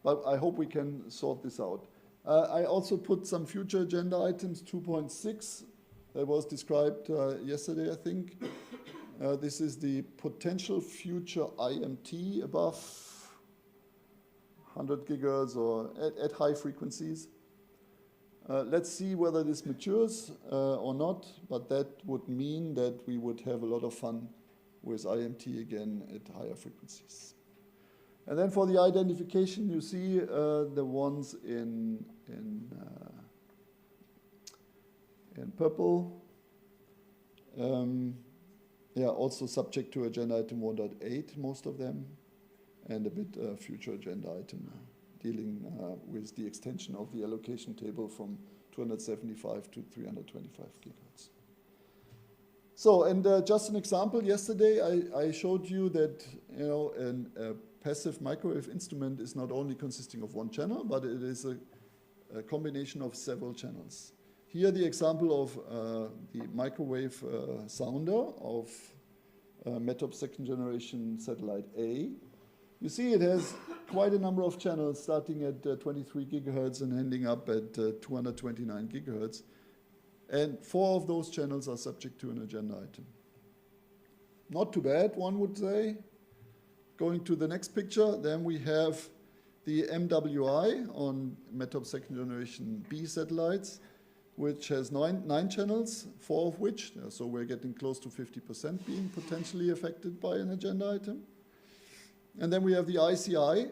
S2: But I hope we can sort this out. I also put some future agenda items, 2.6, that was described yesterday, I think. This is the potential future IMT above 100 gigahertz or at high frequencies. Let's see whether this matures or not, but that would mean that we would have a lot of fun with IMT again at higher frequencies. And then for the identification, you see the ones in purple. Yeah, also subject to agenda item 1.8, most of them, and a bit future agenda item dealing with the extension of the allocation table from 275 to 325 gigahertz. So, and just an example, yesterday I showed you that, you know, a passive microwave instrument is not only consisting of one channel, but it is a combination of several channels. Here the example of the microwave sounder of METOP second generation satellite A. You see it has quite a number of channels starting at 23 gigahertz and ending up at 229 gigahertz. And 4 of those channels are subject to an agenda item. Not too bad, one would say. Going to the next picture, then we have the MWI on METOP second generation B satellites, which has nine channels, 4 of which, so we're getting close to 50% being potentially affected by an agenda item. And then we have the ICI,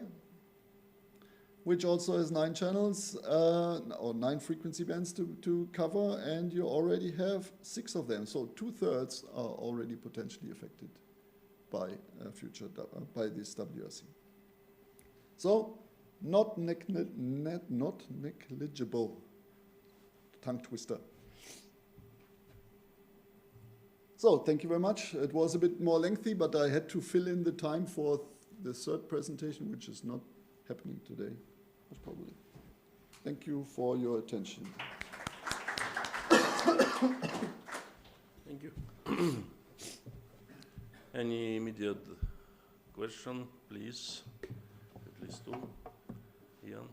S2: which also has 9 channels, or 9 frequency bands to cover, and you already have 6 of them. So 2/3 are already potentially affected by by this WRC. So not negligible. Tongue twister. So thank you very much. It was a bit more lengthy, but I had to fill in the time for the third presentation, which is not happening today, most probably. Thank you for your attention.
S1: Thank you. Any immediate question, please? At least 2. Ian?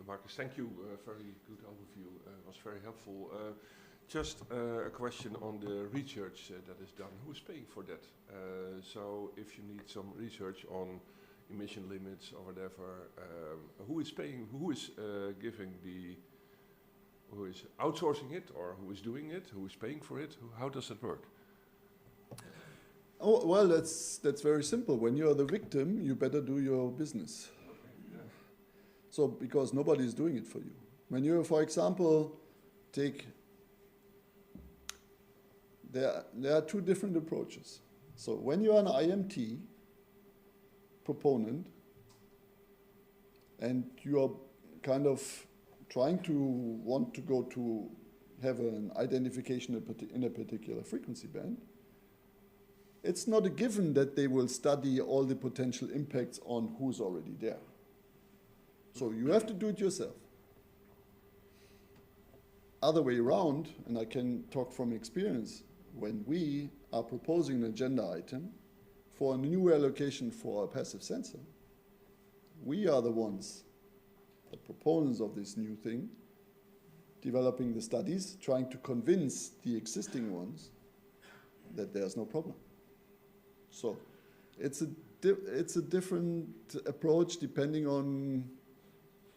S5: Marcus, thank you. Very good overview. Was very helpful. Just a question on the research that is done. Who is paying for that? So if you need some research on emission limits or whatever, who is paying? Who is who is outsourcing it, or who is doing it? Who is paying for it? How does it work?
S2: Oh, well, that's very simple. When you are the victim, you better do your business. So, because nobody is doing it for you. When you, for example, take, there are 2 different approaches. So when you're an IMT proponent and you are kind of trying to want to go to have an identification in a particular frequency band, it's not a given that they will study all the potential impacts on who's already there. So you have to do it yourself. Other way around, and I can talk from experience, when we are proposing an agenda item for a new allocation for a passive sensor, we are the ones, the proponents of this new thing, developing the studies, trying to convince the existing ones that there's no problem. So it's a different approach depending on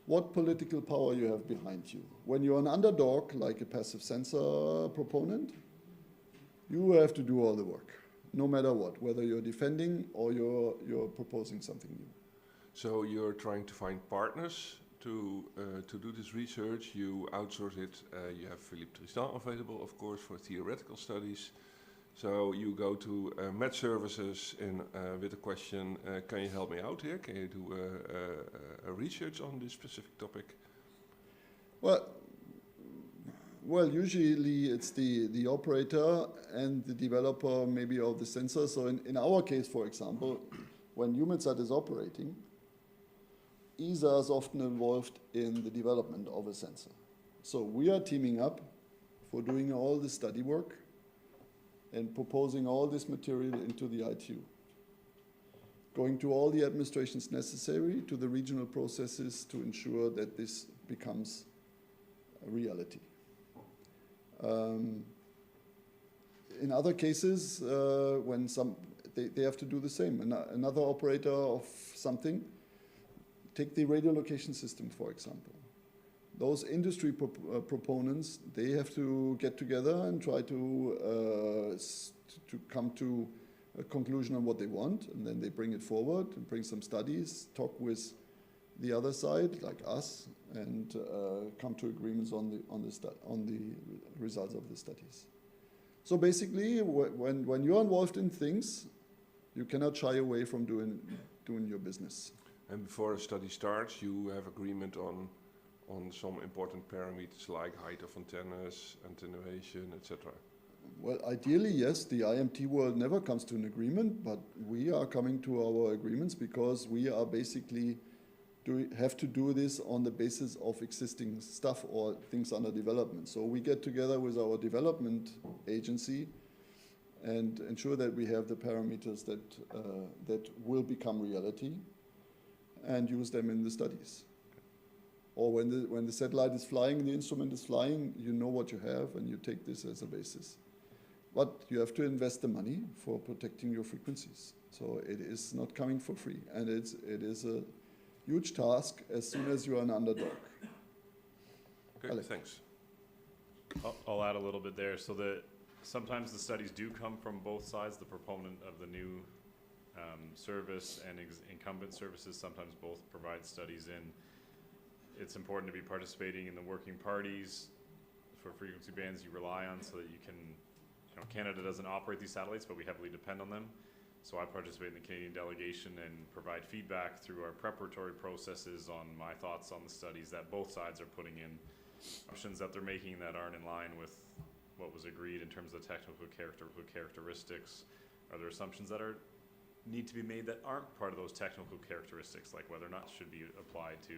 S2: what political power you have behind you. When you're an underdog, like a passive sensor proponent, you have to do all the work, no matter what, whether you're defending or you're proposing something new.
S5: So you're trying to find partners to do this research. You outsource it. You have Philippe Tristan available, of course, for theoretical studies. So you go to Met Services with a question, can you help me out here? Can you do a research on this specific topic?
S2: Well, usually it's the operator and the developer maybe of the sensor. So in our case, for example, when EUMETSAT is operating, ESA is often involved in the development of a sensor. So we are teaming up for doing all the study work and proposing all this material into the ITU. Going to all the administrations necessary to the regional processes to ensure that this becomes a reality. In other cases, when they have to do the same. Another operator of something, take the radio location system, for example. Those industry proponents, they have to get together and try to come to a conclusion on what they want, and then they bring it forward and bring some studies, talk with the other side, like us, and come to agreements on the results of the studies. So basically, when you're involved in things, you cannot shy away from doing your business.
S5: And before a study starts, you have agreement on some important parameters like height of antennas, attenuation, etc.
S2: Well, ideally, yes. The IMT world never comes to an agreement, but we are coming to our agreements because we are basically have to do this on the basis of existing stuff or things under development. So we get together with our development agency and ensure that we have the parameters that will become reality and use them in the studies. Or when the satellite is flying, the instrument is flying, you know what you have and you take this as a basis. But you have to invest the money for protecting your frequencies. So it is not coming for free. And it is a huge task as soon as you are an underdog.
S5: Okay,
S2: Alex.
S5: thanks.
S3: I'll add a little bit there. So sometimes the studies do come from both sides, the proponent of the new service and incumbent services. Sometimes both provide studies in. It's important to be participating in the working parties for frequency bands you rely on so that you can, Canada doesn't operate these satellites, but we heavily depend on them. So I participate in the Canadian delegation and provide feedback through our preparatory processes on my thoughts on the studies that both sides are putting in, options that they're making that aren't in line with what was agreed in terms of the technical characteristics. Are there assumptions that need to be made that aren't part of those technical characteristics, like whether or not it should be applied to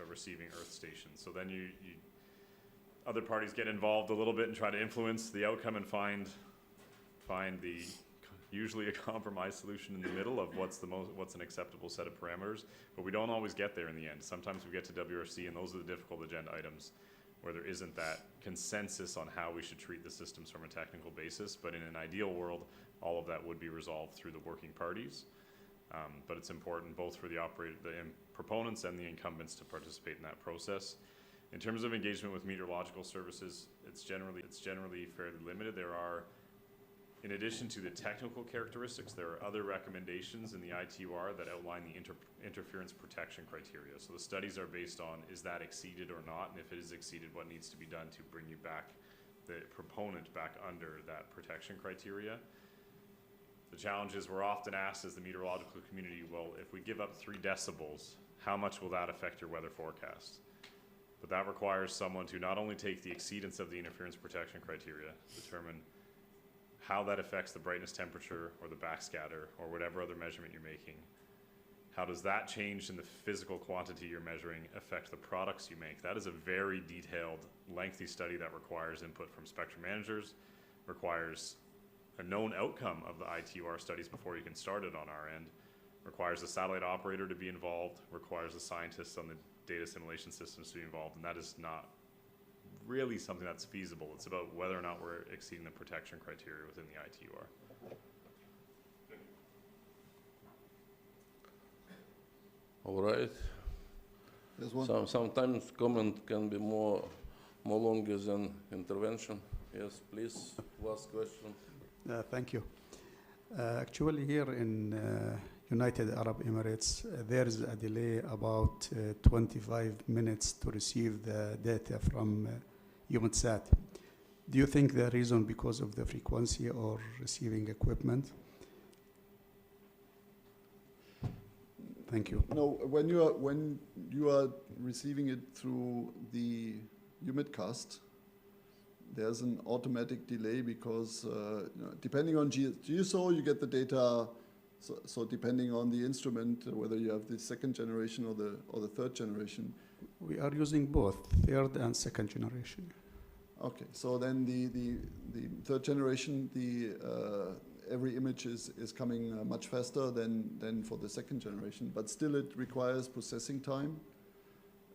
S3: a receiving Earth station? So then other parties get involved a little bit and try to influence the outcome and find the usually a compromise solution in the middle of what's an acceptable set of parameters, but we don't always get there in the end. Sometimes we get to WRC and those are the difficult agenda items where there isn't that consensus on how we should treat the systems from a technical basis, but in an ideal world, all of that would be resolved through the working parties. But it's important both for the proponents and the incumbents to participate in that process. In terms of engagement with meteorological services, it's generally fairly limited. There are, in addition to the technical characteristics, there are other recommendations in the ITUR that outline the interference protection criteria. So the studies are based on, is that exceeded or not? And if it is exceeded, what needs to be done to bring you back, the proponent back under that protection criteria? The challenge is we're often asked as the meteorological community, well, if we give up 3 decibels, how much will that affect your weather forecast? But that requires someone to not only take the exceedance of the interference protection criteria, determine how that affects the brightness, temperature, or the backscatter, or whatever other measurement you're making. How does that change in the physical quantity you're measuring affect the products you make? That is a very detailed, lengthy study that requires input from spectrum managers, requires a known outcome of the ITUR studies before you can start it on our end, requires the satellite operator to be involved, requires the scientists on the data assimilation systems to be involved, and that is not really something that's feasible. It's about whether or not we're exceeding the protection criteria within the ITUR.
S1: All right.
S2: There's one.
S1: Sometimes comment can be more longer than intervention. Yes, please, last question.
S6: Thank you. Actually, here in United Arab Emirates, there is a delay about 25 minutes to receive the data from EUMETSAT. Do you think the reason because of the frequency or receiving equipment? Thank you.
S2: No, when you are receiving it through the UMIDcast, there's an automatic delay because depending on GSO, you get the data. So depending on the instrument, whether you have the 2nd generation or the 3rd generation.
S6: We are using both 3rd and 2nd generation.
S2: Okay, so then the 3rd generation, every image is coming much faster than for the 2nd generation, but still it requires processing time,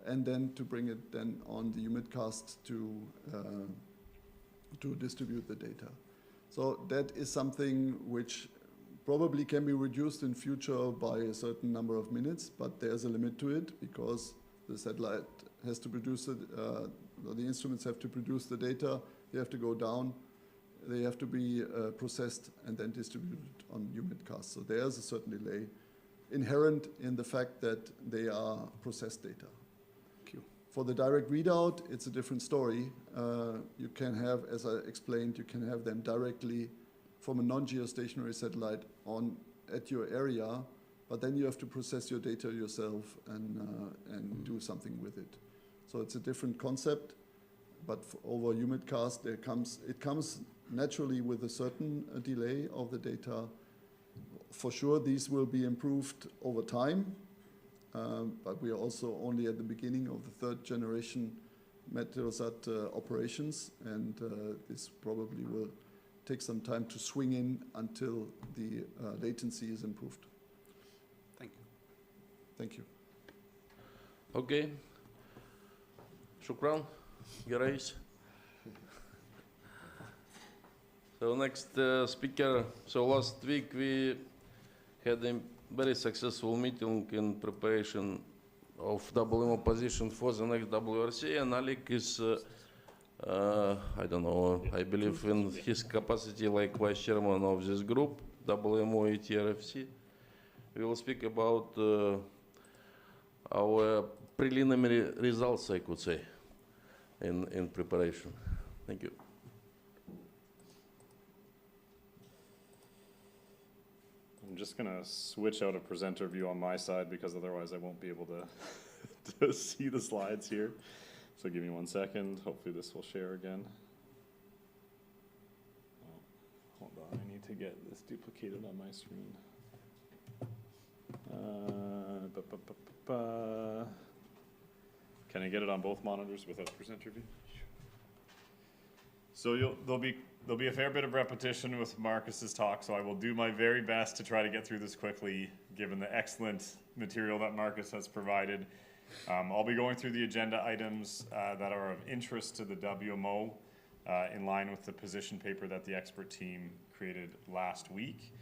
S2: and then to bring it then on the UMIDcast to distribute the data. So that is something which probably can be reduced in future by a certain number of minutes, but there's a limit to it because the satellite has to produce it, the instruments have to produce the data, they have to go down, they have to be processed and then distributed on UMIDcast. So there's a certain delay inherent in the fact that they are processed data.
S6: Thank you.
S2: For the direct readout, it's a different story. You can have, as I explained, you can have them directly from a non-geostationary satellite at your area, but then you have to process your data yourself and do something with it. So it's a different concept, but over UMIDcast, it comes naturally with a certain delay of the data. For sure, these will be improved over time, but we are also only at the beginning of the 3rd generation Meteosat operations, and this probably will take some time to swing in until the latency is improved.
S6: Thank you.
S2: Thank you.
S1: Okay. Shukran, Gerais. So next speaker. So last week we had a very successful meeting in preparation of WMO position for the next WRC, and Alec is I don't know, I believe in his capacity like vice chairman of this group, WMO ETRFC. We will speak about our preliminary results, I could say, in preparation. Thank you.
S3: I'm just going to switch out a presenter view on my side because otherwise I won't be able to see the slides here. So give me 1 second. Hopefully this will share again. Oh, hold on, I need to get this duplicated on my screen. Can I get it on both monitors without presenter view? So there'll be a fair bit of repetition with Marcus's talk, so I will do my very best to try to get through this quickly, given the excellent material that Marcus has provided. I'll be going through the agenda items that are of interest to the WMO in line with the position paper that the expert team created last week.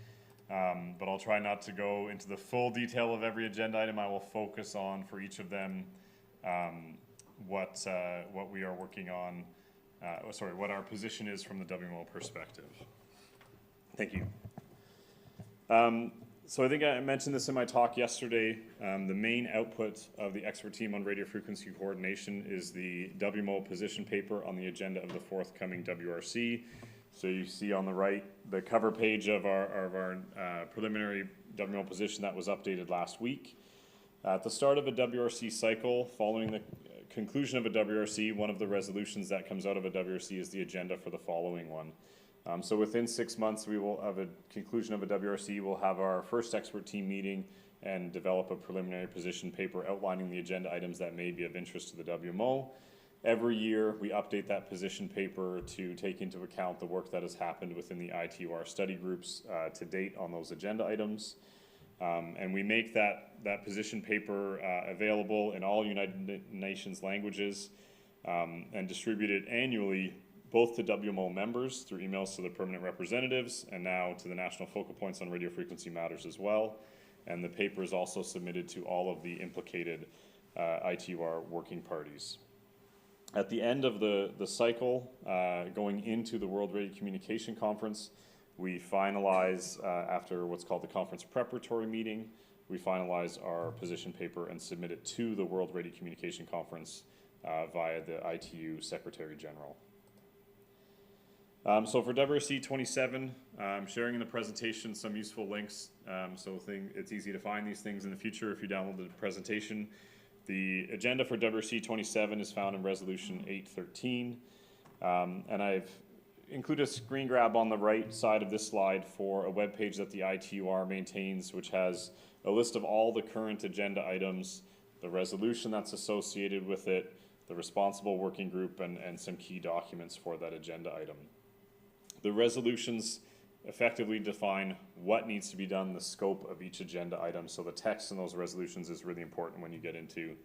S3: But I'll try not to go into the full detail of every agenda item. I will focus on, for each of them, what we are working on, what our position is from the WMO perspective. Thank you. So I think I mentioned this in my talk yesterday. The main output of the expert team on radio frequency coordination is the WMO position paper on the agenda of the forthcoming WRC. So you see on the right, the cover page of our preliminary WMO position that was updated last week. At the start of a WRC cycle, following the conclusion of a WRC, one of the resolutions that comes out of a WRC is the agenda for the following one. So within 6 months, we will have a conclusion of a WRC, we'll have our first expert team meeting and develop a preliminary position paper outlining the agenda items that may be of interest to the WMO. Every year, we update that position paper to take into account the work that has happened within the ITUR study groups to date on those agenda items. And we make that position paper available in all United Nations languages and distribute it annually both to WMO members through emails to the permanent representatives and now to the national focal points on radio frequency matters as well. And the paper is also submitted to all of the implicated ITUR working parties. At the end of the cycle, going into the World Radio Communication Conference, we finalize, after what's called the conference preparatory meeting, we finalize our position paper and submit it to the World Radio Communication Conference via the ITU Secretary General. So for WRC 27, I'm sharing in the presentation some useful links, so it's easy to find these things in the future if you download the presentation. The agenda for WRC 27 is found in Resolution 813, and I've included a screen grab on the right side of this slide for a web page that the ITUR maintains, which has a list of all the current agenda items, the resolution that's associated with it, the responsible working group, and some key documents for that agenda item. The resolutions effectively define what needs to be done, the scope of each agenda item. So the text in those resolutions is really important when you get into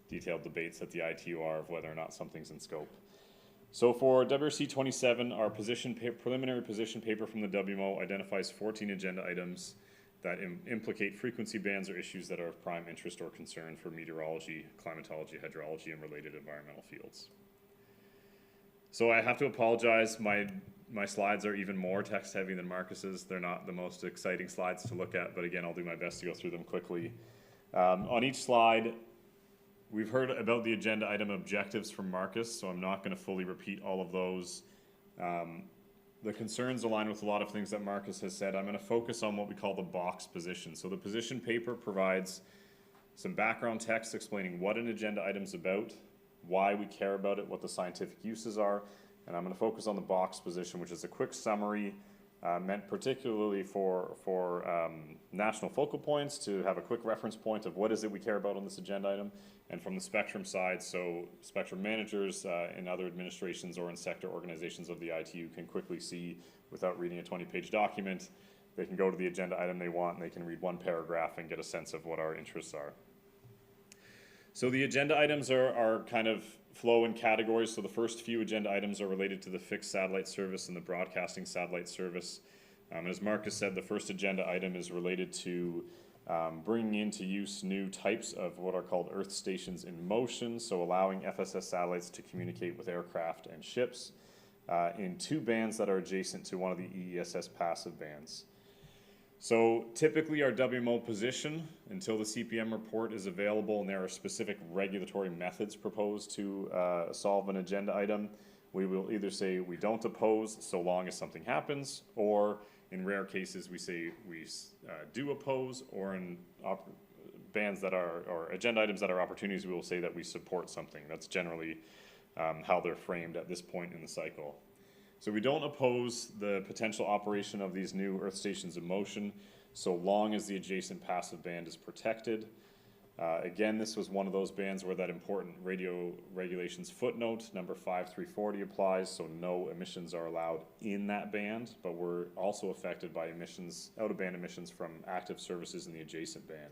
S3: detailed debates at the ITUR of whether or not something's in scope. So for WRC 27, our preliminary position paper from the WMO identifies 14 agenda items that implicate frequency bands or issues that are of prime interest or concern for meteorology, climatology, hydrology, and related environmental fields. So I have to apologize, my slides are even more text heavy than Marcus's. They're not the most exciting slides to look at, but again, I'll do my best to go through them quickly. On each slide, we've heard about the agenda item objectives from Marcus, so I'm not going to fully repeat all of those. The concerns align with a lot of things that Marcus has said. I'm going to focus on what we call the box position. So the position paper provides some background text explaining what an agenda item is about, why we care about it, what the scientific uses are, and I'm going to focus on the box position, which is a quick summary meant particularly for national focal points to have a quick reference point of what is it we care about on this agenda item, and from the spectrum side, so spectrum managers in other administrations or in sector organizations of the ITU can quickly see, without reading a 20-page document, they can go to the agenda item they want and they can read one paragraph and get a sense of what our interests are. So the agenda items are kind of flow in categories. So the first few agenda items are related to the fixed satellite service and the broadcasting satellite service. As Marcus said, the first agenda item is related to bringing into use new types of what are called earth stations in motion, so allowing FSS satellites to communicate with aircraft and ships in two bands that are adjacent to one of the EESS passive bands. So typically our WMO position, until the CPM report is available and there are specific regulatory methods proposed to solve an agenda item, we will either say we don't oppose so long as something happens, or in rare cases we say we do oppose, or in bands that are, or agenda items that are opportunities, we will say that we support something. That's generally how they're framed at this point in the cycle. So we don't oppose the potential operation of these new earth stations in motion so long as the adjacent passive band is protected. Again, this was one of those bands where that important radio regulations footnote number 5340 applies, so no emissions are allowed in that band, but we're also affected by emissions, out-of-band emissions from active services in the adjacent band.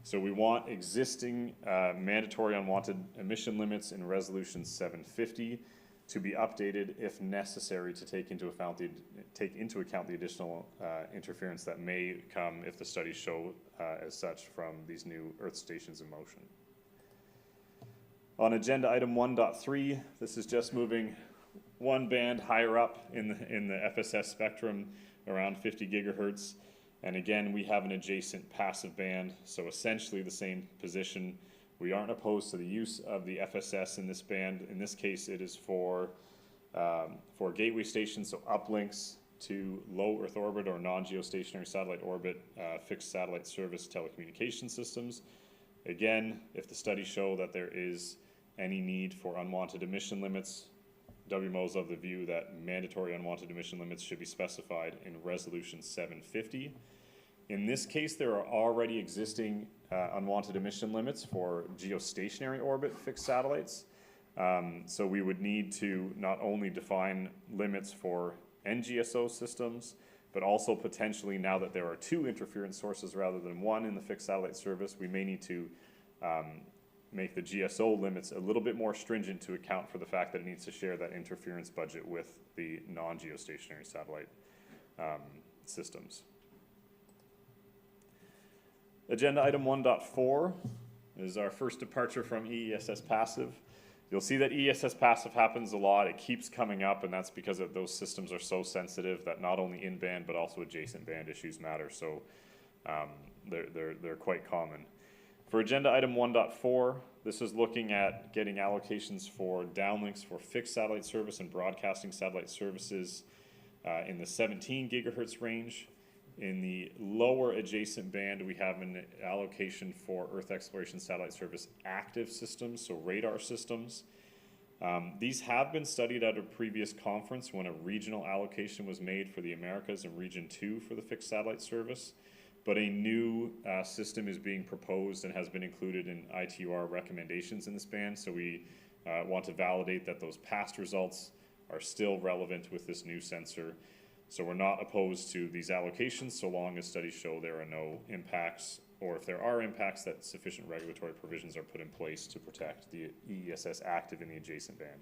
S3: So we want existing mandatory unwanted emission limits in resolution 750 to be updated if necessary to take into account the additional interference that may come if the studies show as such from these new earth stations in motion. On agenda item 1.3, this is just moving one band higher up in the FSS spectrum around 50 gigahertz. And again, we have an adjacent passive band, so essentially the same position. We aren't opposed to the use of the FSS in this band. In this case, it is for for gateway stations, so uplinks to low Earth orbit or non-geostationary satellite orbit fixed satellite service telecommunication systems. Again, if the studies show that there is any need for unwanted emission limits, WMO is of the view that mandatory unwanted emission limits should be specified in Resolution 750. In this case, there are already existing unwanted emission limits for geostationary orbit fixed satellites. So we would need to not only define limits for NGSO systems, but also potentially, now that there are two interference sources rather than one in the fixed satellite service, we may need to make the GSO limits a little bit more stringent to account for the fact that it needs to share that interference budget with the non-geostationary satellite systems. Agenda item 1.4 is our first departure from EESS passive. You'll see that EESS passive happens a lot. It keeps coming up, and that's because of those systems are so sensitive that not only in-band but also adjacent band issues matter. So they're quite common. For agenda item 1.4, this is looking at getting allocations for downlinks for fixed satellite service and broadcasting satellite services in the 17 gigahertz range. In the lower adjacent band, we have an allocation for Earth exploration satellite service active systems, so radar systems. These have been studied at a previous conference when a regional allocation was made for the Americas and Region 2 for the fixed satellite service. But a new system is being proposed and has been included in ITUR recommendations in this band. So we want to validate that those past results are still relevant with this new sensor. So we're not opposed to these allocations so long as studies show there are no impacts, or if there are impacts, that sufficient regulatory provisions are put in place to protect the EESS active in the adjacent band.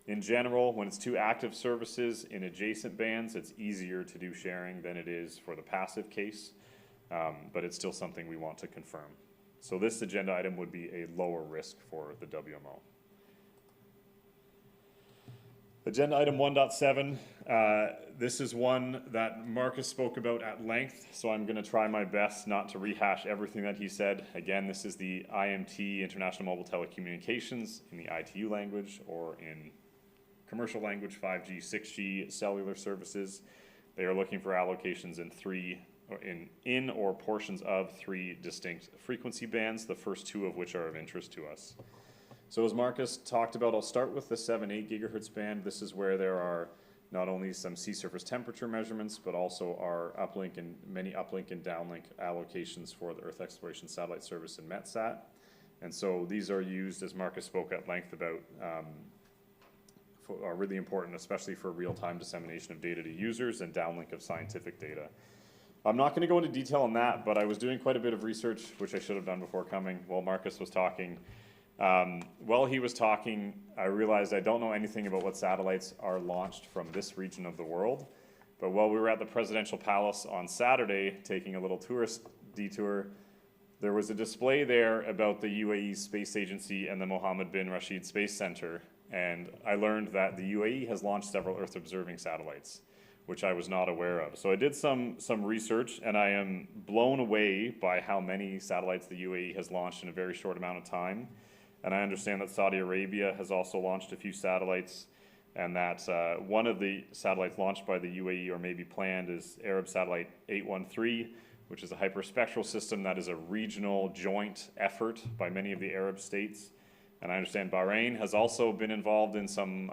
S3: In general, when it's two active services in adjacent bands, it's easier to do sharing than it is for the passive case, but it's still something we want to confirm. So this agenda item would be a lower risk for the WMO. Agenda item 1.7, this is one that Marcus spoke about at length, so I'm going to try my best not to rehash everything that he said. Again, this is the IMT, International Mobile Telecommunications, in the ITU language, or in commercial language, 5G, 6G cellular services. They are looking for allocations in or portions of three distinct frequency bands, the first two of which are of interest to us. So as Marcus talked about, I'll start with the 7-8 gigahertz band. This is where there are not only some sea surface temperature measurements, but also our uplink and many uplink and downlink allocations for the Earth Exploration Satellite Service and METSAT. And so these are used, as Marcus spoke at length about, are really important, especially for real-time dissemination of data to users and downlink of scientific data. I'm not going to go into detail on that, but I was doing quite a bit of research, which I should have done before coming, while Marcus was talking. While he was talking, I realized I don't know anything about what satellites are launched from this region of the world. But while we were at the Presidential Palace on Saturday, taking a little tourist detour, there was a display there about the UAE Space Agency and the Mohammed bin Rashid Space Center. And I learned that the UAE has launched several Earth-observing satellites, which I was not aware of. So I did some research, and I am blown away by how many satellites the UAE has launched in a very short amount of time. And I understand that Saudi Arabia has also launched a few satellites, and that one of the satellites launched by the UAE, or maybe planned, is Arab Satellite 813, which is a hyperspectral system that is a regional joint effort by many of the Arab states. And I understand Bahrain has also been involved in some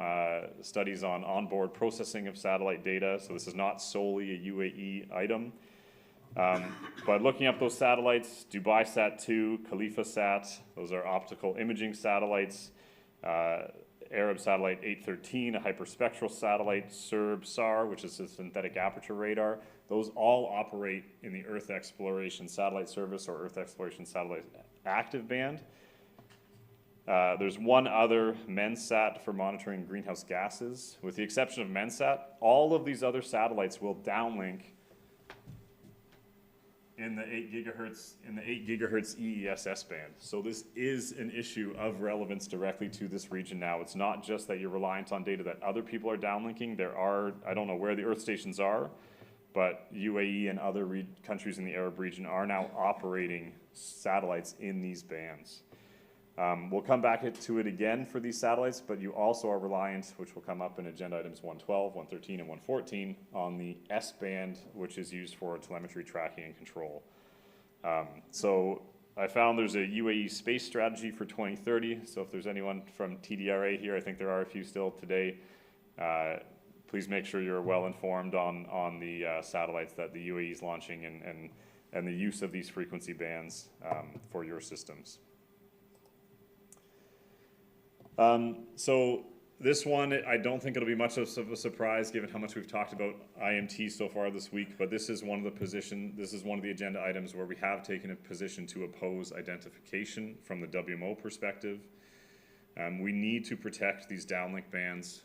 S3: studies on onboard processing of satellite data, so this is not solely a UAE item. But looking up those satellites, Dubai Sat-2, Khalifa Sat, those are optical imaging satellites, Arab Satellite 813, a hyperspectral satellite, SERB-SAR, which is a synthetic aperture radar, those all operate in the Earth Exploration Satellite Service or Earth Exploration Satellite Active Band. There's one other MENSAT for monitoring greenhouse gases. With the exception of MENSAT, all of these other satellites will downlink in the 8 gigahertz EESS band. So this is an issue of relevance directly to this region now. It's not just that you're reliant on data that other people are downlinking. There are, I don't know where the Earth stations are, but UAE and other countries in the Arab region are now operating satellites in these bands. We'll come back to it again for these satellites, but you also are reliant, which will come up in agenda items 112, 113, and 114, on the S-band, which is used for telemetry tracking and control. So I found there's a UAE space strategy for 2030, so if there's anyone from TDRA here, I think there are a few still today, please make sure you're well informed on the satellites that the UAE is launching and the use of these frequency bands for your systems. So this one, I don't think it'll be much of a surprise given how much we've talked about IMT so far this week, but this is one of the agenda items where we have taken a position to oppose identification from the WMO perspective. We need to protect these downlink bands.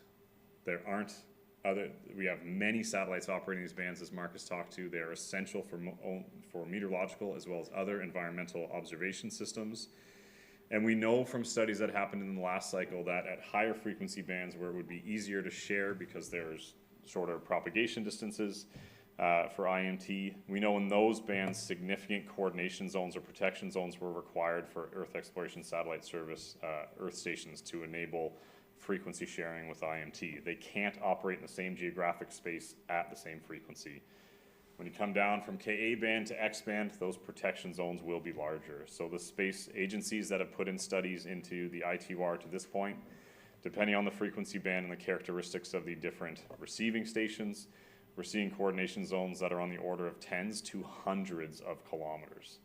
S3: We have many satellites operating these bands, as Marcus talked to. They are essential for meteorological as well as other environmental observation systems. And we know from studies that happened in the last cycle that at higher frequency bands where it would be easier to share because there's shorter propagation distances for IMT, we know in those bands significant coordination zones or protection zones were required for Earth exploration satellite service Earth stations to enable frequency sharing with IMT. They can't operate in the same geographic space at the same frequency. When you come down from Ka band to X band, those protection zones will be larger. So the space agencies that have put in studies into the ITUR to this point, depending on the frequency band and the characteristics of the different receiving stations, we're seeing coordination zones that are on the order of tens to hundreds of kilometers.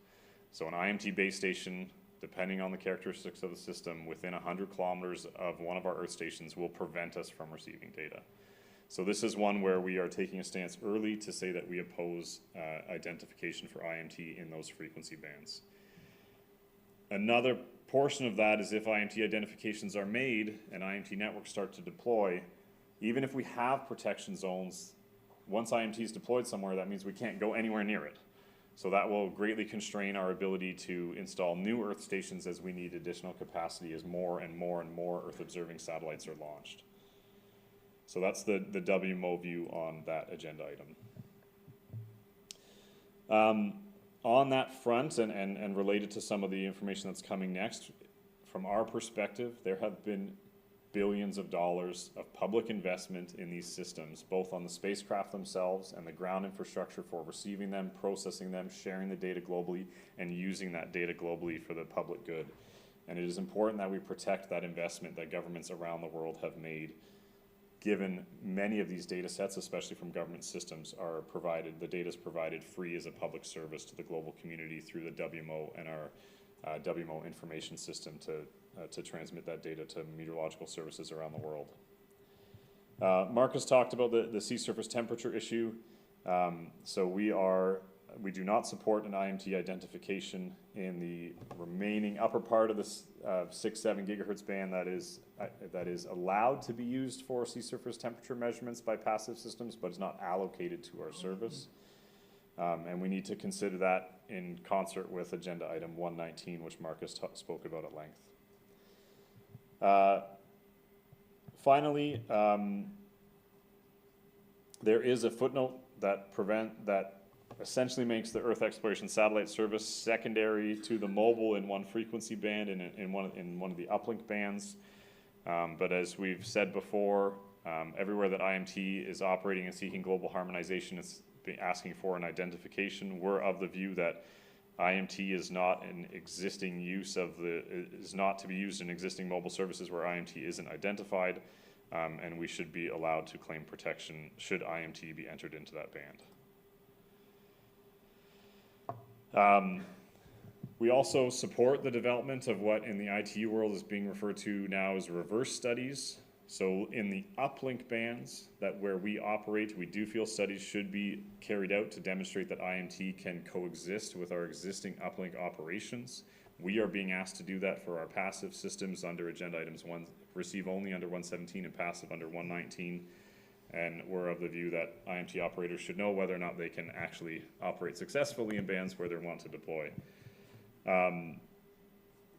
S3: So an IMT base station, depending on the characteristics of the system, within 100 kilometers of one of our Earth stations will prevent us from receiving data. So this is one where we are taking a stance early to say that we oppose identification for IMT in those frequency bands. Another portion of that is if IMT identifications are made and IMT networks start to deploy, even if we have protection zones, once IMT is deployed somewhere, that means we can't go anywhere near it. So that will greatly constrain our ability to install new Earth stations as we need additional capacity as more and more and more Earth observing satellites are launched. So that's the WMO view on that agenda item. On that front and related to some of the information that's coming next, from our perspective, there have been billions of dollars of public investment in these systems, both on the spacecraft themselves and the ground infrastructure for receiving them, processing them, sharing the data globally, and using that data globally for the public good. And it is important that we protect that investment that governments around the world have made, given many of these data sets, especially from government systems, are provided, the data is provided free as a public service to the global community through the WMO and our WMO information system to transmit that data to meteorological services around the world. Marcus talked about the sea surface temperature issue. So we do not support an IMT identification in the remaining upper part of this 6-7 gigahertz band that is allowed to be used for sea surface temperature measurements by passive systems, but is not allocated to our service. And we need to consider that in concert with agenda item 119, which Marcus spoke about at length. Finally, there is a footnote that essentially makes the Earth exploration satellite service secondary to the mobile in one frequency band and in one of the uplink bands. But as we've said before, everywhere that IMT is operating and seeking global harmonization, it's asking for an identification. We're of the view that IMT is not an existing use is not to be used in existing mobile services where IMT isn't identified, and we should be allowed to claim protection should IMT be entered into that band. We also support the development of what in the ITU world is being referred to now as reverse studies. So in the uplink bands where we operate, we do feel studies should be carried out to demonstrate that IMT can coexist with our existing uplink operations. We are being asked to do that for our passive systems under agenda items receive only under 117 and passive under 119. And we're of the view that IMT operators should know whether or not they can actually operate successfully in bands where they want to deploy.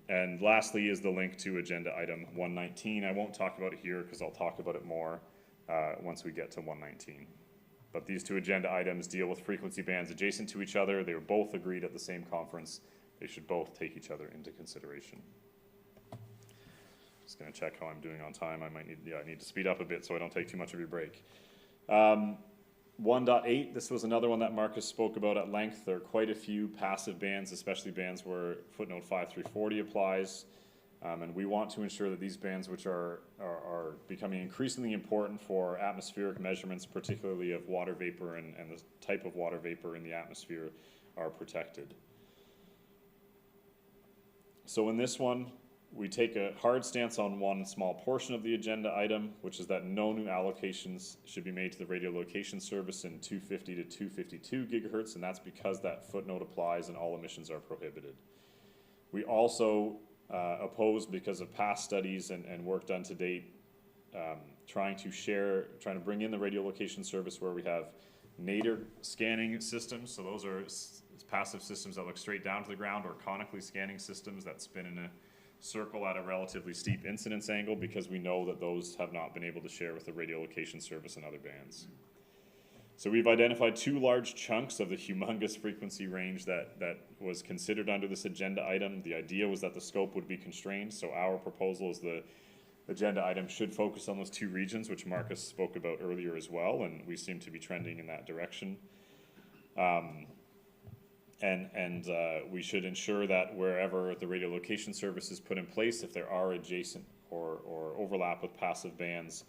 S3: And lastly is the link to agenda item 119. I won't talk about it here because I'll talk about it more once we get to 119. But these two agenda items deal with frequency bands adjacent to each other. They were both agreed at the same conference. They should both take each other into consideration. Just gonna check how I'm doing on time. I need to speed up a bit so I don't take too much of your break. 1.8, this was another one that Marcus spoke about at length. There are quite a few passive bands, especially bands where footnote 5340 applies. And we want to ensure that these bands, which are becoming increasingly important for atmospheric measurements, particularly of water vapor and the type of water vapor in the atmosphere, are protected. So in this one, we take a hard stance on one small portion of the agenda item, which is that no new allocations should be made to the radio location service in 250 to 252 gigahertz, and that's because that footnote applies and all emissions are prohibited. We also oppose, because of past studies and work done to date, trying to bring in the radio location service where we have nadir scanning systems. So those are passive systems that look straight down to the ground, or conically scanning systems that spin in a circle at a relatively steep incidence angle, because we know that those have not been able to share with the radio location service and other bands. So we've identified two large chunks of the humongous frequency range that was considered under this agenda item. The idea was that the scope would be constrained, so our proposal is the agenda item should focus on those two regions, which Marcus spoke about earlier as well, and we seem to be trending in that direction. We should ensure that wherever the radio location service is put in place, if there are adjacent or overlap with passive bands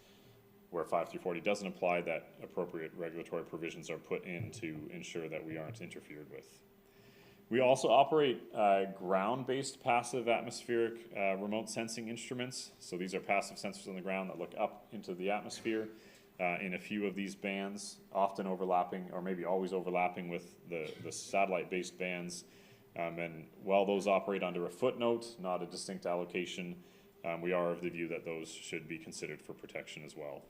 S3: where 5340 doesn't apply, that appropriate regulatory provisions are put in to ensure that we aren't interfered with. We also operate ground-based passive atmospheric remote sensing instruments. So these are passive sensors on the ground that look up into the atmosphere in a few of these bands, often overlapping, or maybe always overlapping, with the satellite-based bands. And while those operate under a footnote, not a distinct allocation, we are of the view that those should be considered for protection as well.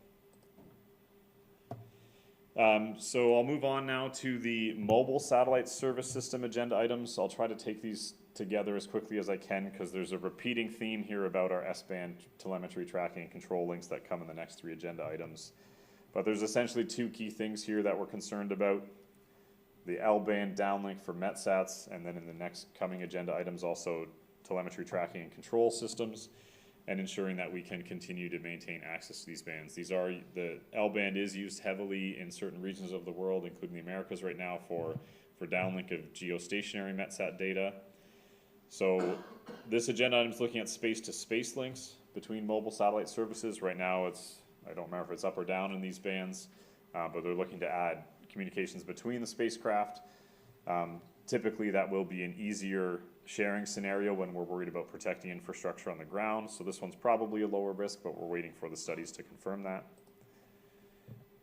S3: So I'll move on now to the mobile satellite service system agenda items. I'll try to take these together as quickly as I can, because there's a repeating theme here about our S-band telemetry tracking and control links that come in the next three agenda items. But there's essentially two key things here that we're concerned about: the L-band downlink for METSATs, and then in the next coming agenda items also telemetry tracking and control systems, and ensuring that we can continue to maintain access to these bands. The L-band is used heavily in certain regions of the world, including the Americas right now, for downlink of geostationary METSAT data. So this agenda item is looking at space-to-space links between mobile satellite services. Right now I don't remember if it's up or down in these bands, but they're looking to add communications between the spacecraft. Typically that will be an easier sharing scenario when we're worried about protecting infrastructure on the ground. So this one's probably a lower risk, but we're waiting for the studies to confirm that.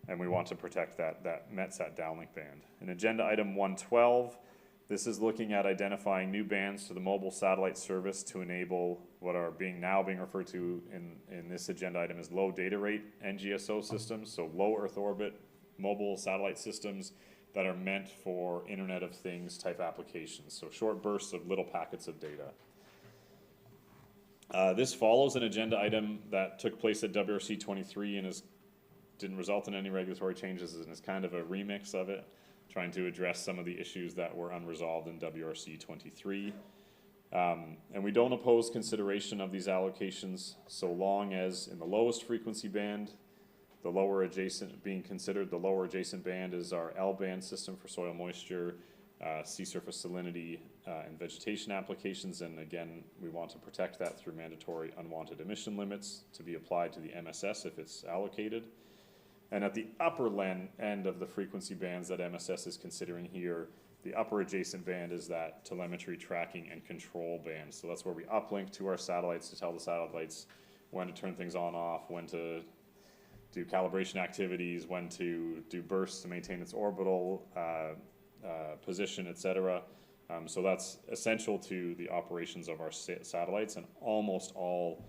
S3: And we want to protect that METSAT downlink band. In agenda item 112, this is looking at identifying new bands to the mobile satellite service to enable what are now being referred to in this agenda item as low data rate NGSO systems, so low Earth orbit mobile satellite systems that are meant for Internet of Things type applications, so short bursts of little packets of data. This follows an agenda item that took place at WRC 23 and didn't result in any regulatory changes, and is kind of a remix of it, trying to address some of the issues that were unresolved in WRC 23. And we don't oppose consideration of these allocations so long as in the lowest frequency band, the lower adjacent band is our L-band system for soil moisture, sea surface salinity, and vegetation applications. And again, we want to protect that through mandatory unwanted emission limits to be applied to the MSS if it's allocated. And at the upper end of the frequency bands that MSS is considering here, the upper adjacent band is that telemetry tracking and control band. So that's where we uplink to our satellites to tell the satellites when to turn things on, off, when to do calibration activities, when to do bursts to maintain its orbital position, etc. So that's essential to the operations of our satellites, and almost all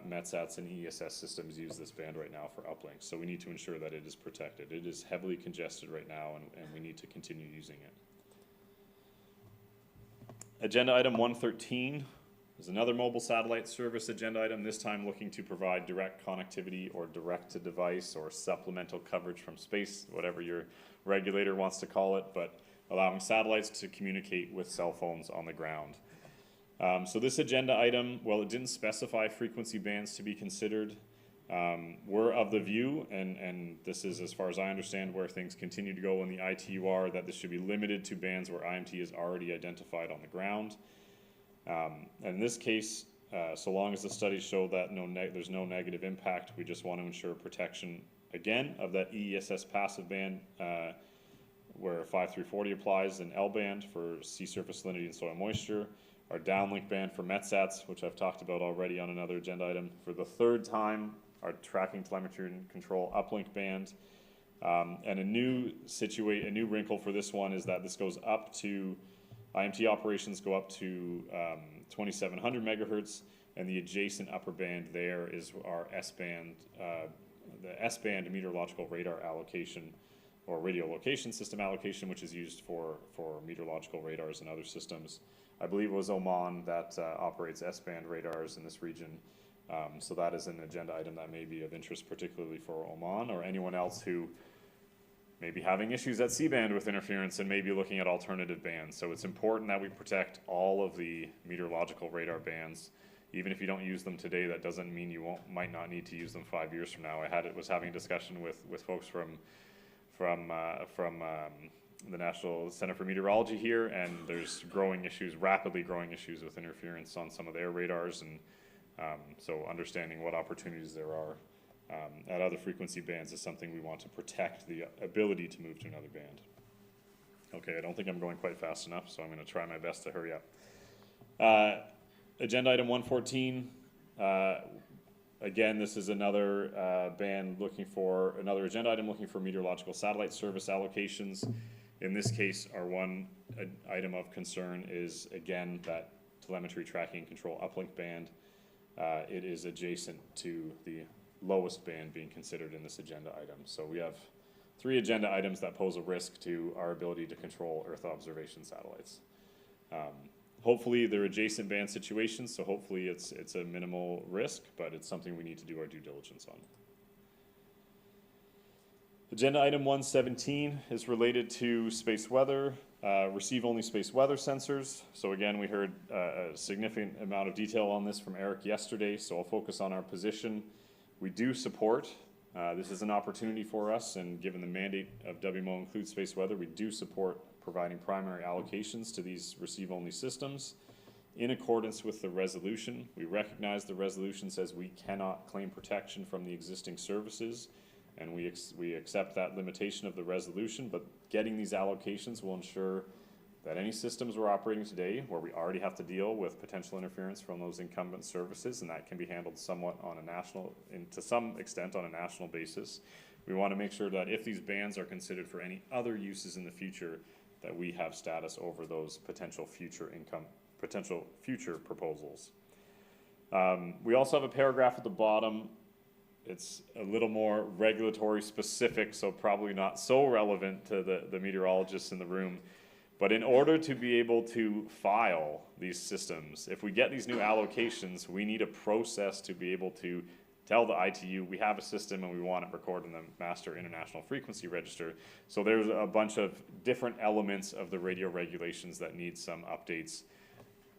S3: METSATs and ESS systems use this band right now for uplink. So we need to ensure that it is protected. It is heavily congested right now, and we need to continue using it. Agenda item 113 is another mobile satellite service agenda item, this time looking to provide direct connectivity or direct-to-device or supplemental coverage from space, whatever your regulator wants to call it, but allowing satellites to communicate with cell phones on the ground. So this agenda item, well, it didn't specify frequency bands to be considered. We're of the view, and this is as far as I understand where things continue to go in the ITUR, that this should be limited to bands where IMT is already identified on the ground. And in this case, so long as the studies show that there's no negative impact, we just want to ensure protection, again, of that EESS passive band, where 5340 applies, an L band for sea surface salinity and soil moisture, our downlink band for METSATs, which I've talked about already on another agenda item. For the third time, our tracking telemetry and control uplink band. And a new wrinkle for this one is that this goes up to, IMT operations go up to 2700 megahertz, and the adjacent upper band there is our S-band, the S-band meteorological radar allocation, or radio location system allocation, which is used for meteorological radars and other systems. I believe it was Oman that operates S-band radars in this region. So that is an agenda item that may be of interest, particularly for Oman or anyone else who may be having issues at C-band with interference and may be looking at alternative bands. So it's important that we protect all of the meteorological radar bands. Even if you don't use them today, that doesn't mean you might not need to use them 5 years from now. Was having a discussion with folks from the National Center for Meteorology here, and there's rapidly growing issues with interference on some of their radars, and so understanding what opportunities there are at other frequency bands is something we want to protect the ability to move to another band. Okay, I don't think I'm going quite fast enough, so I'm going to try my best to hurry up. Agenda item 114. Again, this is another band another agenda item looking for meteorological satellite service allocations. In this case, our one item of concern is, again, that telemetry tracking and control uplink band. It is adjacent to the lowest band being considered in this agenda item. So we have 3 agenda items that pose a risk to our ability to control Earth observation satellites. Hopefully they're adjacent band situations, so hopefully it's a minimal risk, but it's something we need to do our due diligence on. Agenda item 117 is related to space weather, receive-only space weather sensors. So again, we heard a significant amount of detail on this from Eric yesterday, so I'll focus on our position. We do support, this is an opportunity for us, and given the mandate of WMO includes space weather, we do support providing primary allocations to these receive-only systems in accordance with the resolution. We recognize the resolution says we cannot claim protection from the existing services, and we accept that limitation of the resolution, but getting these allocations will ensure that any systems we're operating today where we already have to deal with potential interference from those incumbent services, and that can be handled somewhat on a national, and to some extent on a national basis, we want to make sure that if these bands are considered for any other uses in the future, that we have status over those potential future proposals. We also have a paragraph at the bottom. It's a little more regulatory specific, so probably not so relevant to the meteorologists in the room. But in order to be able to file these systems, if we get these new allocations, we need a process to be able to tell the ITU we have a system and we want it recorded in the Master International Frequency Register. So there's a bunch of different elements of the radio regulations that need some updates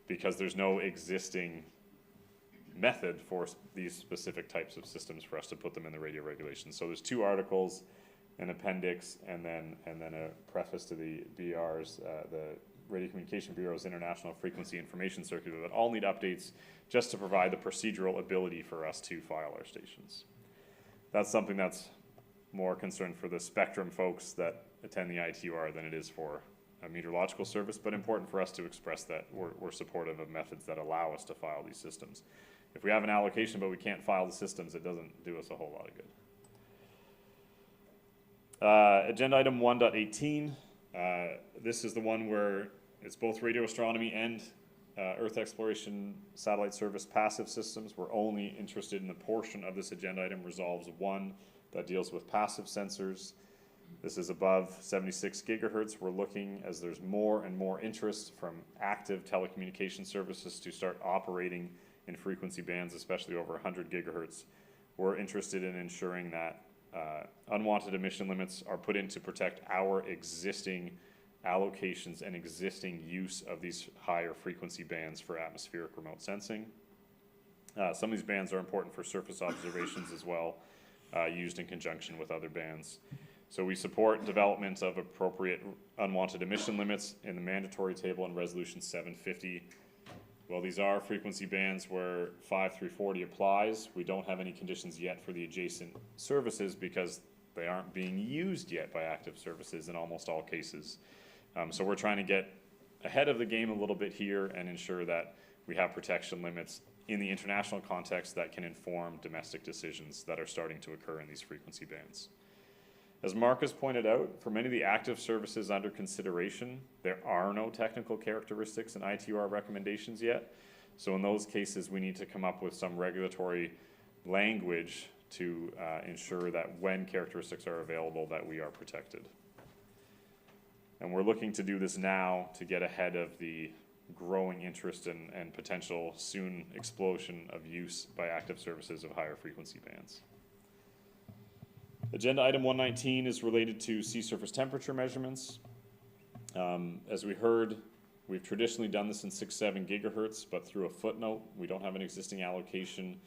S3: because there's no existing method for these specific types of systems for us to put them in the radio regulations. So there's 2 articles, an appendix, and then a preface to the BR's, the Radio Communication Bureau's International Frequency Information Circular that all need updates just to provide the procedural ability for us to file our stations. That's something that's more concern for the spectrum folks that attend the ITUR than it is for a meteorological service, but important for us to express that we're supportive of methods that allow us to file these systems. If we have an allocation but we can't file the systems, it doesn't do us a whole lot of good. Agenda item 1.18. This is the one where it's both radio astronomy and Earth exploration satellite service passive systems. We're only interested in the portion of this agenda item resolves 1 that deals with passive sensors. This is above 76 gigahertz. We're looking, as there's more and more interest from active telecommunication services to start operating in frequency bands, especially over 100 gigahertz. We're interested in ensuring that unwanted emission limits are put in to protect our existing allocations and existing use of these higher frequency bands for atmospheric remote sensing. Some of these bands are important for surface observations as well, used in conjunction with other bands. So we support development of appropriate unwanted emission limits in the mandatory table in Resolution 750. Well, these are frequency bands where 5340 applies. We don't have any conditions yet for the adjacent services because they aren't being used yet by active services in almost all cases. So we're trying to get ahead of the game a little bit here and ensure that we have protection limits in the international context that can inform domestic decisions that are starting to occur in these frequency bands. As Mark has pointed out, for many of the active services under consideration, there are no technical characteristics in ITUR recommendations yet. So in those cases, we need to come up with some regulatory language to ensure that when characteristics are available, that we are protected. And we're looking to do this now to get ahead of the growing interest and potential soon explosion of use by active services of higher frequency bands. Agenda item 119 is related to sea surface temperature measurements. As we heard, we've traditionally done this in 6-7 gigahertz, but through a footnote, we don't have an existing allocation.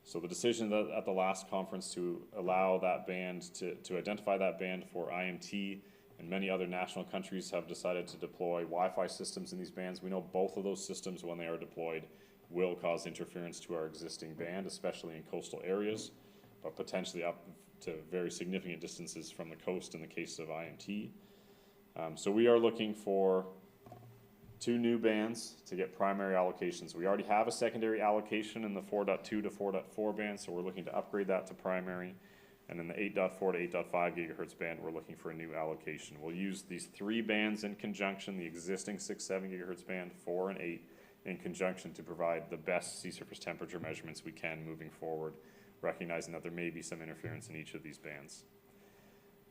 S3: So the decision at the last conference to allow that band, to identify that band for IMT, and many other national countries have decided to deploy Wi-Fi systems in these bands. We know both of those systems, when they are deployed, will cause interference to our existing band, especially in coastal areas, but potentially up to very significant distances from the coast in the case of IMT. So we are looking for 2 new bands to get primary allocations. We already have a secondary allocation in the 4.2 to 4.4 band, so we're looking to upgrade that to primary. And in the 8.4 to 8.5 gigahertz band, we're looking for a new allocation. We'll use these 3 bands in conjunction, the existing 6-7 gigahertz band, 4 and 8, in conjunction to provide the best sea surface temperature measurements we can moving forward, recognizing that there may be some interference in each of these bands.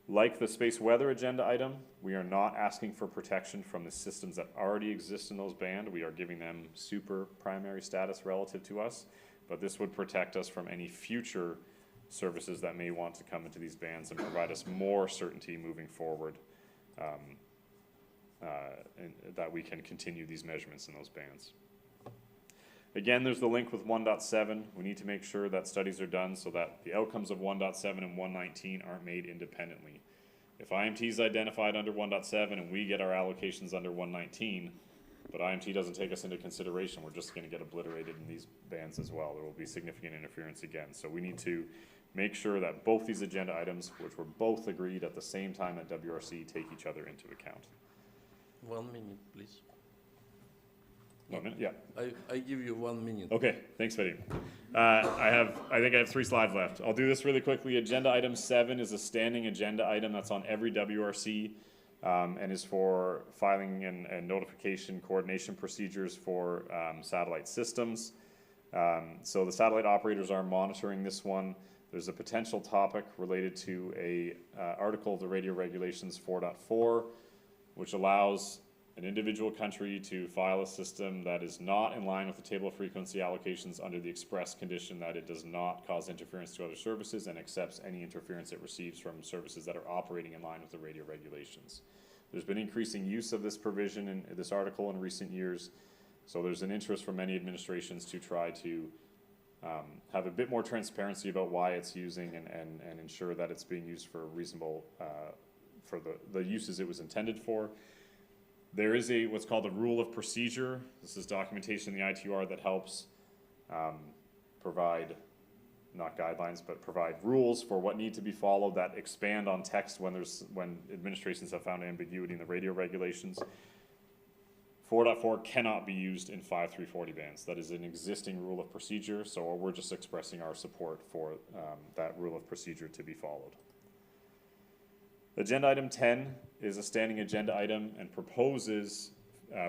S3: Like the space weather agenda item, we are not asking for protection from the systems that already exist in those bands. We are giving them super primary status relative to us, but this would protect us from any future services that may want to come into these bands and provide us more certainty moving forward, and that we can continue these measurements in those bands. Again, there's the link with 1.7. We need to make sure that studies are done so that the outcomes of 1.7 and 119 aren't made independently. If IMT is identified under 1.7 and we get our allocations under 119, but IMT doesn't take us into consideration, we're just going to get obliterated in these bands as well. There will be significant interference again. So we need to make sure that both these agenda items, which were both agreed at the same time at WRC, take each other into account.
S1: 1 minute, please.
S3: 1 minute? Yeah.
S1: I give you 1 minute.
S3: Okay, thanks, Vadim. I think I have 3 slides left. I'll do this really quickly. Agenda item 7 is a standing agenda item that's on every WRC and is for filing and notification coordination procedures for satellite systems. So the satellite operators are monitoring this one. There's a potential topic related to a article of the radio regulations 4.4, which allows an individual country to file a system that is not in line with the table of frequency allocations under the express condition that it does not cause interference to other services and accepts any interference it receives from services that are operating in line with the radio regulations. There's been increasing use of this provision in this article in recent years, so there's an interest from many administrations to try to have a bit more transparency about why it's using and ensure that it's being used for reasonable, for the uses it was intended for. There is what's called a rule of procedure. This is documentation in the ITUR that helps provide, not guidelines, but provide rules for what need to be followed that expand on text when administrations have found ambiguity in the radio regulations. 4.4 cannot be used in 5340 bands. That is an existing rule of procedure, so we're just expressing our support for that rule of procedure to be followed. Agenda item 10 is a standing agenda item and proposes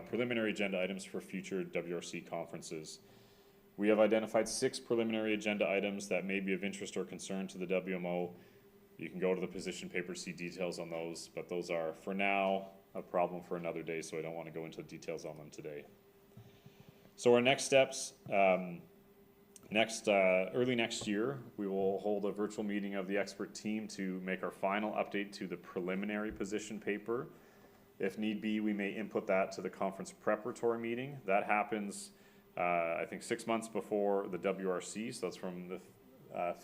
S3: preliminary agenda items for future WRC conferences. We have identified 6 preliminary agenda items that may be of interest or concern to the WMO. You can go to the position paper to see details on those, but those are, for now, a problem for another day, so I don't want to go into details on them today. So our next steps, early next year, we will hold a virtual meeting of the expert team to make our final update to the preliminary position paper. If need be, we may input that to the conference preparatory meeting. That happens, I think, 6 months before the WRC, so that's from the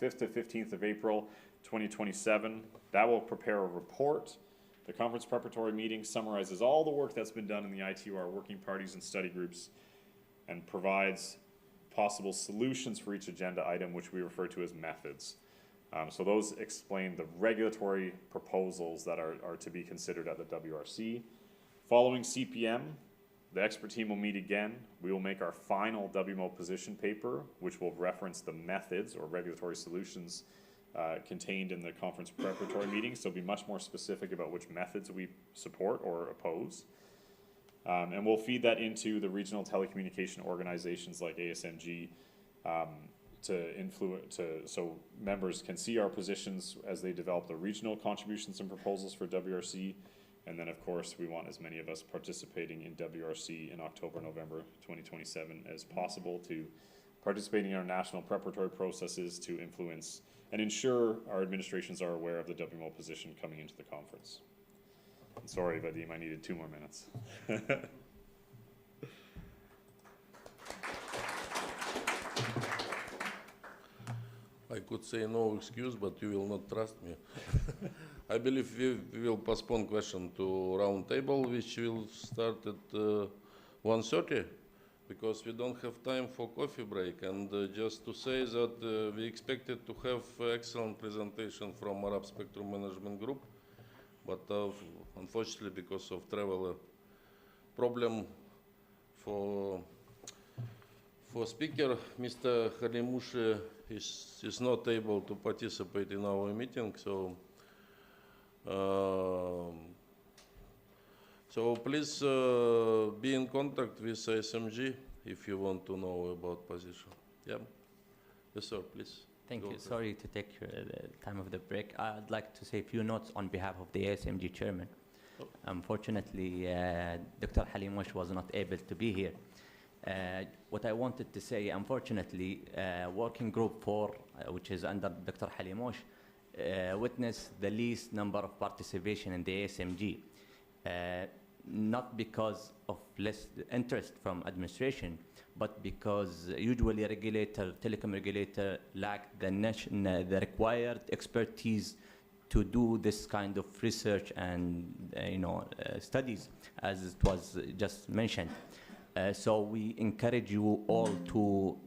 S3: 5th to 15th of April, 2027. That will prepare a report. The conference preparatory meeting summarizes all the work that's been done in the ITUR working parties and study groups and provides possible solutions for each agenda item, which we refer to as methods. So those explain the regulatory proposals that are to be considered at the WRC. Following CPM, the expert team will meet again. We will make our final WMO position paper, which will reference the methods or regulatory solutions contained in the conference preparatory meeting. So be much more specific about which methods we support or oppose. And we'll feed that into the regional telecommunication organizations like ASMG so members can see our positions as they develop the regional contributions and proposals for WRC. And then, of course, we want as many of us participating in WRC in October, November 2027 as possible to participating in our national preparatory processes to influence and ensure our administrations are aware of the WMO position coming into the conference. Sorry, Vadim, I needed 2 more minutes.
S1: I could say no excuse, but you will not trust me. I believe we will postpone question to round table, which will start at 1:30, because we don't have time for coffee break. And just to say that we expected to have excellent presentation from Arab Spectrum Management Group, but unfortunately, because of travel problem for speaker, Mr. Halimouche is not able to participate in our meeting, so please be in contact with SMG if you want to know about position. Yeah. Yes, sir, please.
S7: Thank
S1: Go
S7: you.
S1: ahead.
S7: Sorry to take the time of the break. I'd like to say a few notes on behalf of the ASMG chairman. Unfortunately, Dr. Halimouche was not able to be here. What I wanted to say, unfortunately, Working Group 4, which is under Dr. Halimouche, witnessed the least number of participation in the ASMG. Not because of less interest from administration, but because usually telecom regulator lack the required expertise to do this kind of research and studies, as it was just mentioned. So we encourage you all to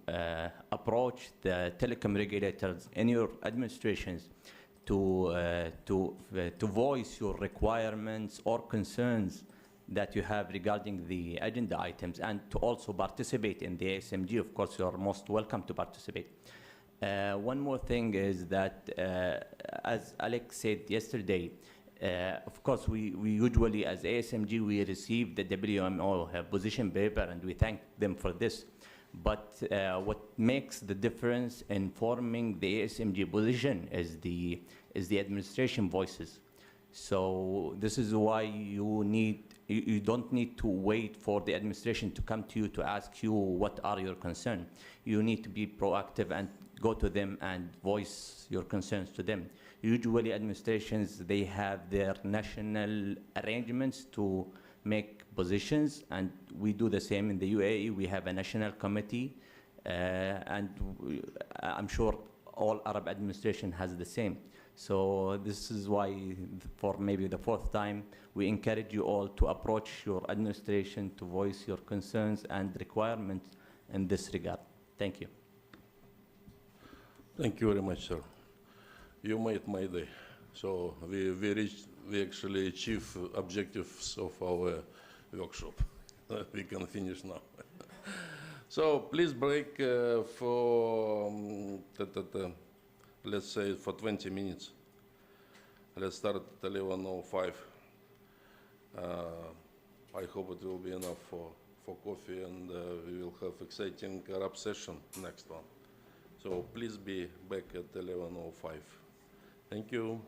S7: approach the telecom regulators in your administrations to voice your requirements or concerns that you have regarding the agenda items, and to also participate in the ASMG. Of course, you are most welcome to participate. One more thing is that, as Alex said yesterday, of course, we usually, as ASMG, we receive the WMO position paper, and we thank them for this. But what makes the difference in forming the ASMG position is the administration voices. So this is why you don't need to wait for the administration to come to you to ask you what are your concerns. You need to be proactive and go to them and voice your concerns to them. Usually administrations, they have their national arrangements to make positions, and we do the same in the UAE. We have a national committee, and I'm sure all Arab administration has the same. So this is why, for maybe the 4th time, we encourage you all to approach your administration to voice your concerns and requirements in this regard. Thank you.
S1: Thank you very much, sir. You made my day. So we actually achieve objectives of our workshop. We can finish now. So please break for, let's say, for 20 minutes. Let's start at 11:05. I hope it will be enough for coffee, and we will have exciting Arab session next one. So please be back at 11:05. Thank you.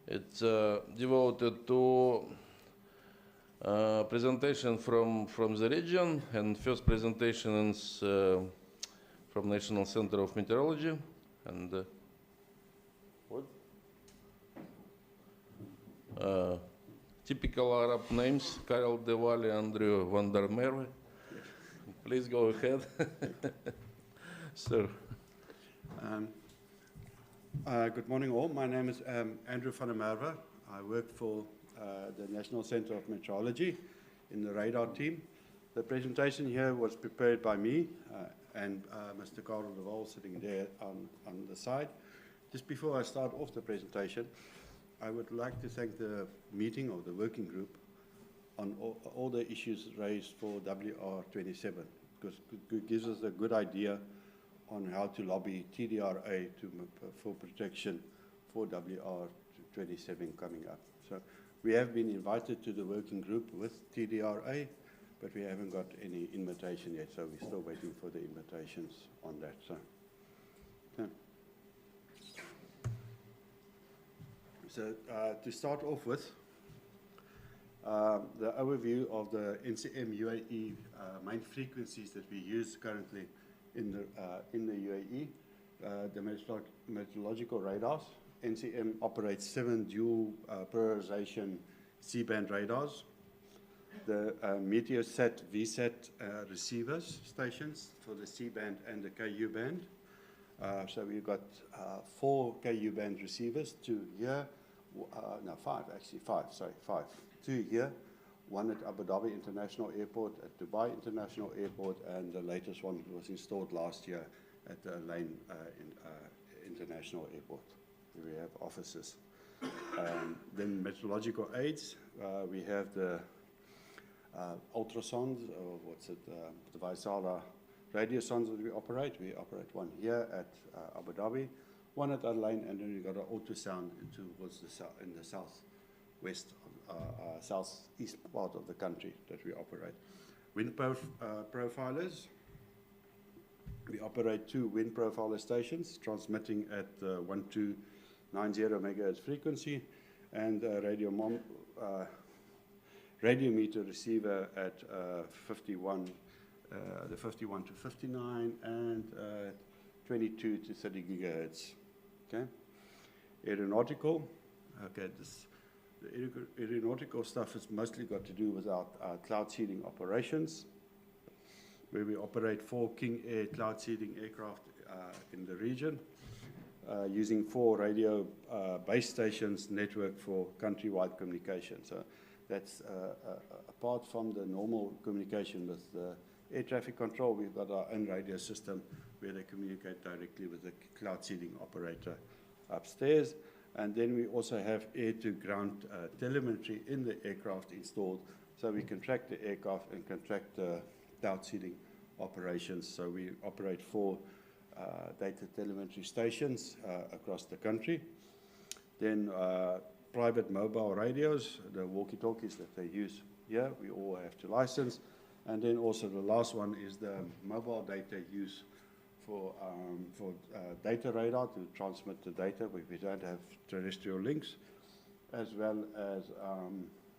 S1: It's devoted to presentation from the region, and first presentation is from National Center of Meteorology, and typical Arab names: Karel De Walle, Andrew van der Merwe. Please go ahead, sir.
S8: Good morning, all. My name is Andrew van der Merwe. I work for the National Center of Meteorology in the radar team. The presentation here was prepared by me and Mr. Karel de Walle sitting there on the side. Just before I start off the presentation, I would like to thank the meeting or the working group on all the issues raised for WR27, because it gives us a good idea on how to lobby TDRA for protection for WR27 coming up. So we have been invited to the working group with TDRA, but we haven't got any invitation yet, so we're still waiting for the invitations on that. So to start off with, the overview of the NCM UAE main frequencies that we use currently in the UAE, the meteorological radars. NCM operates 7 dual polarization C-band radars. The Meteosat VSAT receivers stations for the C-band and the KU band. So we've got 4 KU band receivers, 2 here, no, 5 actually, 5. 2 here, 1 at Abu Dhabi International Airport, at Dubai International Airport, and the latest one was installed last year at the Lane International Airport, where we have offices. Then meteorological aids, we have the ultrasonds, or the Vaisala radiosonds that we operate. We operate one here at Abu Dhabi, one at Lane, and then we got an ultrasound towards in the southwest, southeast part of the country that we operate. Wind profilers. We operate 2 wind profiler stations transmitting at 1290 megahertz frequency, and a radiometer receiver at 51 to 59 and 22 to 30 gigahertz. Okay. Aeronautical. Okay. The aeronautical stuff has mostly got to do with our cloud seeding operations, where we operate 4 King Air cloud seeding aircraft in the region, using 4 radio base stations network for countrywide communication. So that's apart from the normal communication with the air traffic control, we've got our own radio system where they communicate directly with the cloud seeding operator upstairs. And then we also have air-to-ground telemetry in the aircraft installed, so we can track the aircraft and can track the cloud seeding operations. So we operate 4 data telemetry stations across the country. Then private mobile radios, the walkie-talkies that they use here, we all have to license. And then also the last one is the mobile data use for data radar to transmit the data if we don't have terrestrial links, as well as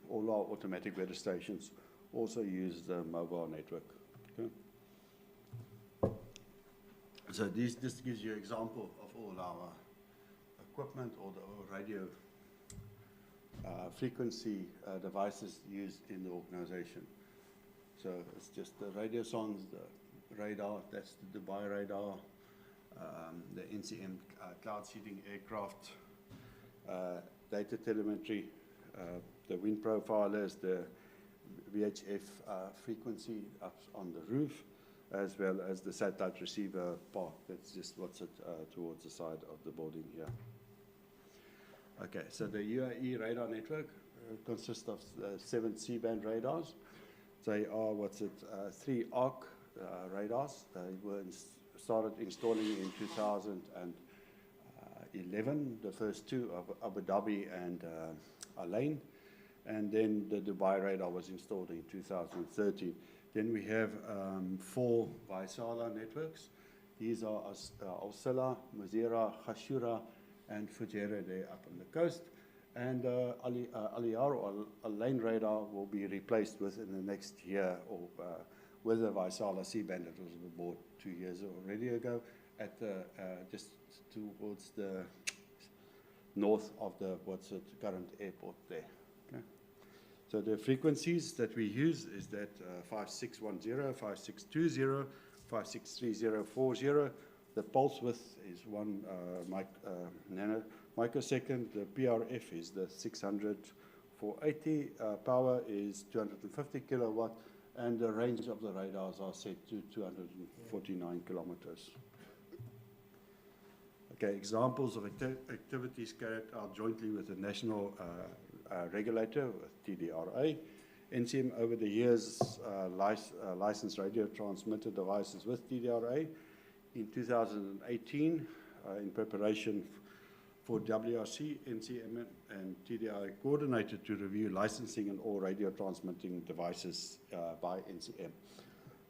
S8: all our automatic weather stations also use the mobile network. Okay. So this gives you an example of all our equipment or the radio frequency devices used in the organization. So it's just the radiosonds, the radar, that's the Dubai radar, the NCM cloud seeding aircraft, data telemetry, the wind profilers, the VHF frequency up on the roof, as well as the satellite receiver part. That's just what's towards the side of the building here. Okay, so the UAE radar network consists of 7 C-band radars. They are 3 ARC radars. They were started installing in 2011, the first 2 of Abu Dhabi and Al Ain, and then the Dubai radar was installed in 2013. Then we have 4 Vaisala networks. These are Al Sala, Mazira, Khashura, and Fujairah there up on the coast. And Aliyar or Lane radar will be replaced within the next year, or with the Vaisala C-band that was bought 2 years already ago, at the just towards the north of the current airport there. Okay. So the frequencies that we use is that 5610, 5620, 563040. The pulse width is 1 microsecond. The PRF is the 600 480. Power is 250 kilowatt, and the range of the radars are set to 249 kilometers. Okay, examples of activities carried out jointly with the national regulator, with TDRA. NCM over the years licensed radio transmitter devices with TDRA. In 2018, in preparation for WRC, NCM and TDRA coordinated to review licensing and all radio transmitting devices by NCM.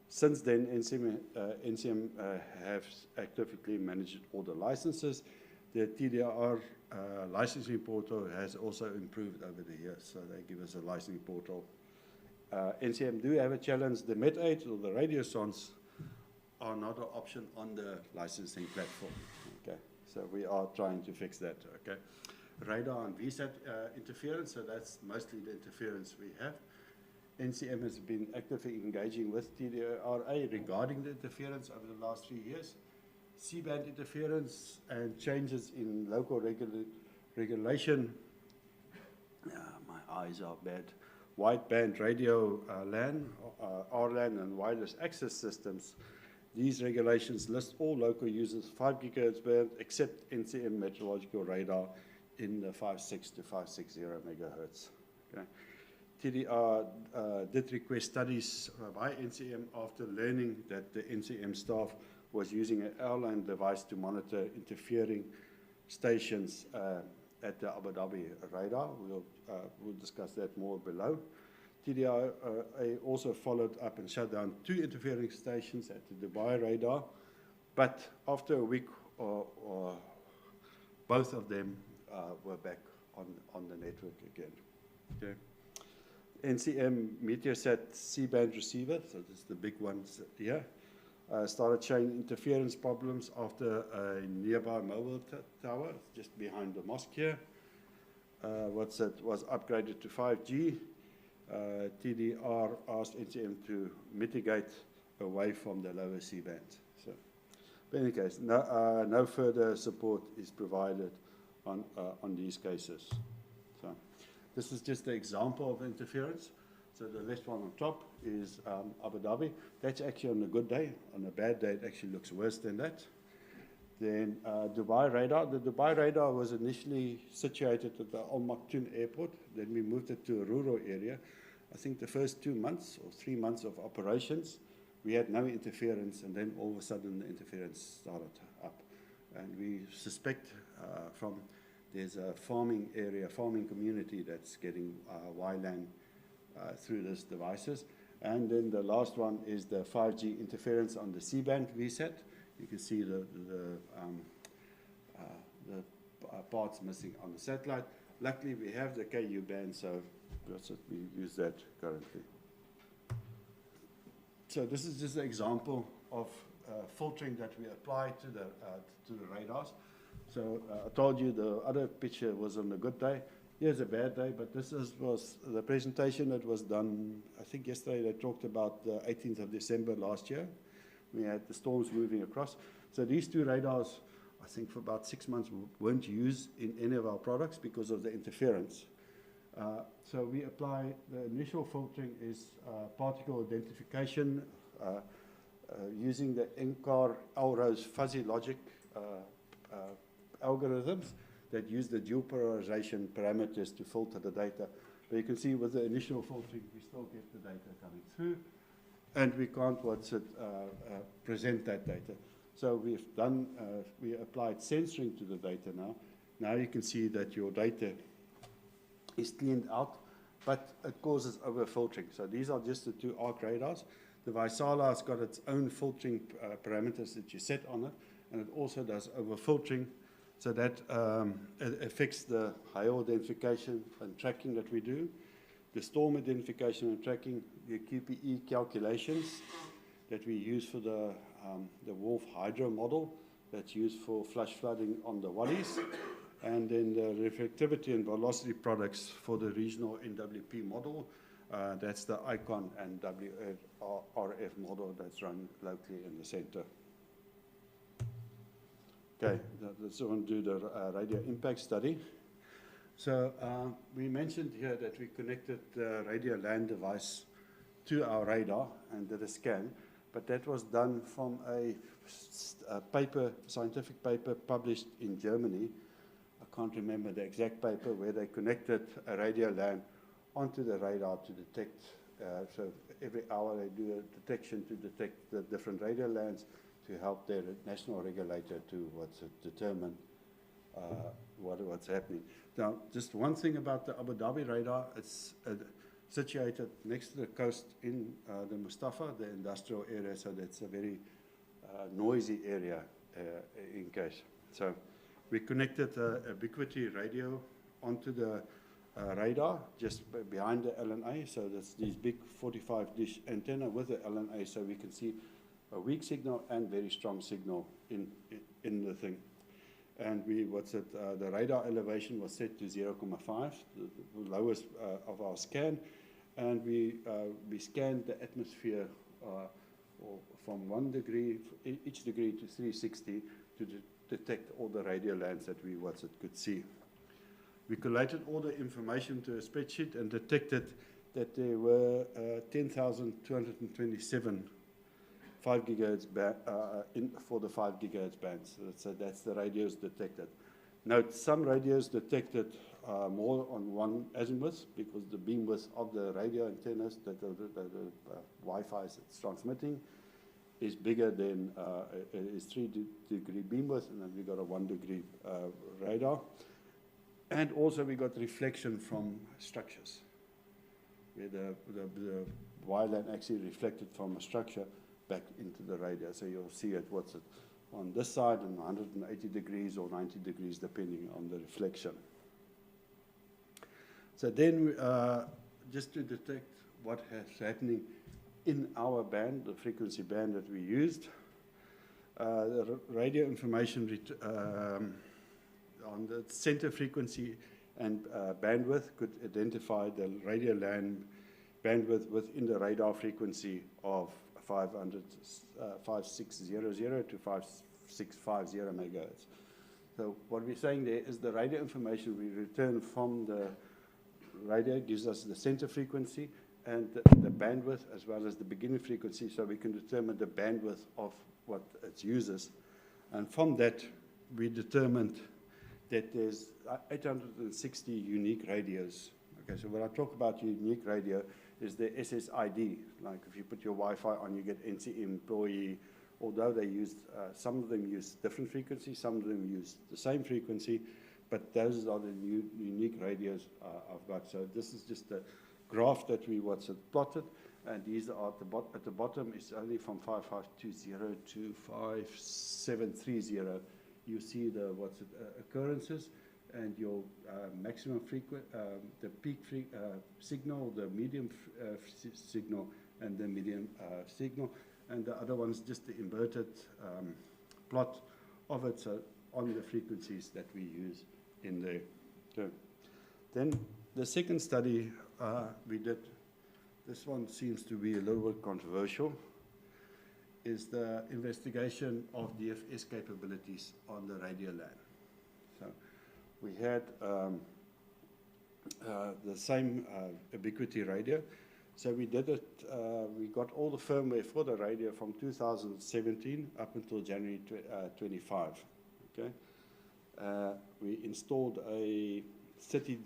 S8: Since then, NCM has actively managed all the licenses. The TDR licensing portal has also improved over the years, so they give us a licensing portal. NCM do have a challenge. The Met8 or the radio sons are not an option on the licensing platform. Okay, so we are trying to fix that. Okay, radar and VSAT interference. So that's mostly the interference we have. NCM has been actively engaging with TDRA regarding the interference over the last 3 years. C-band interference and changes in local regulation. My eyes are bad. Wideband radio LAN, RLAN, and wireless access systems. These regulations list all local users 5 GHz band except NCM meteorological radar in the 56 to 560 megahertz. Okay. TDR did request studies by NCM after learning that the NCM staff was using an airline device to monitor interfering stations at the Abu Dhabi radar. We'll discuss that more below. TDR also followed up and shut down 2 interfering stations at the Dubai radar, but after a week or both of them were back on the network again. Okay. NCM Meteosat C-band receiver, so this is the big ones here, started showing interference problems after a nearby mobile tower just behind the mosque here. Was upgraded to 5G. TDR asked NCM to mitigate away from the lower C-band. So, but in any case, no further support is provided on these cases. So, this is just an example of interference. So the left one on top is Abu Dhabi. That's actually on a good day. On a bad day, it actually looks worse than that. Then Dubai radar. The Dubai radar was initially situated at the Al Maktoum airport. Then we moved it to a rural area. I think the first 2 months or 3 months of operations, we had no interference, and then all of a sudden the interference started up. And we suspect there's a farming area, farming community that's getting WLAN through these devices. And then the last one is the 5G interference on the C-band VSAT. You can see the parts missing on the satellite. Luckily, we have the KU band, so we use that currently. So this is just an example of filtering that we apply to the radars. So I told you the other picture was on a good day. Here's a bad day, but this was the presentation that was done, I think yesterday they talked about the 18th of December last year. We had the storms moving across. So these 2 radars, I think for about 6 months, weren't used in any of our products because of the interference. So we apply, the initial filtering is particle identification using the NCAR LROS fuzzy logic algorithms that use the dual polarization parameters to filter the data. But you can see with the initial filtering, we still get the data coming through, and we can't present that data. So we've done, we applied censoring to the data now. Now you can see that your data is cleaned out, but it causes over-filtering. So these are just the 2 ARC radars. The Vaisala has got its own filtering parameters that you set on it, and it also does over-filtering. So that affects the hail identification and tracking that we do, the storm identification and tracking, the QPE calculations that we use for the Wolf Hydro model that's used for flash flooding on the waddies, and then the reflectivity and velocity products for the regional NWP model. That's the ICON and WRF model that's run locally in the center. Okay, let's go and do the radio impact study. So we mentioned here that we connected the radio land device to our radar and did a scan, but that was done from a scientific paper published in Germany. I can't remember the exact paper, where they connected a radio LAN onto the radar to detect. So every hour they do a detection to detect the different radio LANs to help their national regulator to determine what's happening. Now, just one thing about the Abu Dhabi radar, it's situated next to the coast in the Mustafa, the industrial area, so that's a very noisy area in case. So we connected a ubiquity radio onto the radar just behind the LNA, so that's these big 45 dish antenna with the LNA, so we can see a weak signal and very strong signal in the thing. And the radar elevation was set to 0.5, the lowest of our scan, and we scanned the atmosphere from 1 degree, each degree to 360 to detect all the radio lands that we could see. We collated all the information to a spreadsheet and detected that there were 10,227 5 gigahertz for the 5 gigahertz bands. So that's the radios detected. Note, some radios detected more on one azimuth because the beam width of the radio antennas that the Wi-Fi is transmitting is bigger than is 3 degree beam width, and then we got a 1 degree radar. And also we got reflection from structures, where the wireline actually reflected from a structure back into the radio. So you'll see it, on this side, and 180 degrees or 90 degrees, depending on the reflection. So then, just to detect what is happening in our band, the frequency band that we used, the radio information on the center frequency and bandwidth could identify the radio LAN bandwidth within the radar frequency of 5600 to 5650 megahertz. So what we're saying there is the radio information we return from the radio gives us the center frequency and the bandwidth as well as the beginning frequency, so we can determine the bandwidth of what it uses. And from that, we determined that there's 860 unique radios. Okay, so when I talk about unique radio, is the SSID. Like if you put your Wi-Fi on, you get NCM employee. Although they use, some of them use different frequencies, some of them use the same frequency, but those are the unique radios I've got. So this is just a graph that we plotted, and these are at the bottom is only from 5520 to 5730. You see the occurrences and your maximum the peak signal, the medium signal, and the medium signal, and the other one's just the inverted plot of it, so on the frequencies that we use in there. So then the second study we did, this one seems to be a little bit controversial, is the investigation of DFS capabilities on the radio LAN. So we had the same ubiquity radio. So we did it, we got all the firmware for the radio from 2017 up until January 25, okay? We installed a 30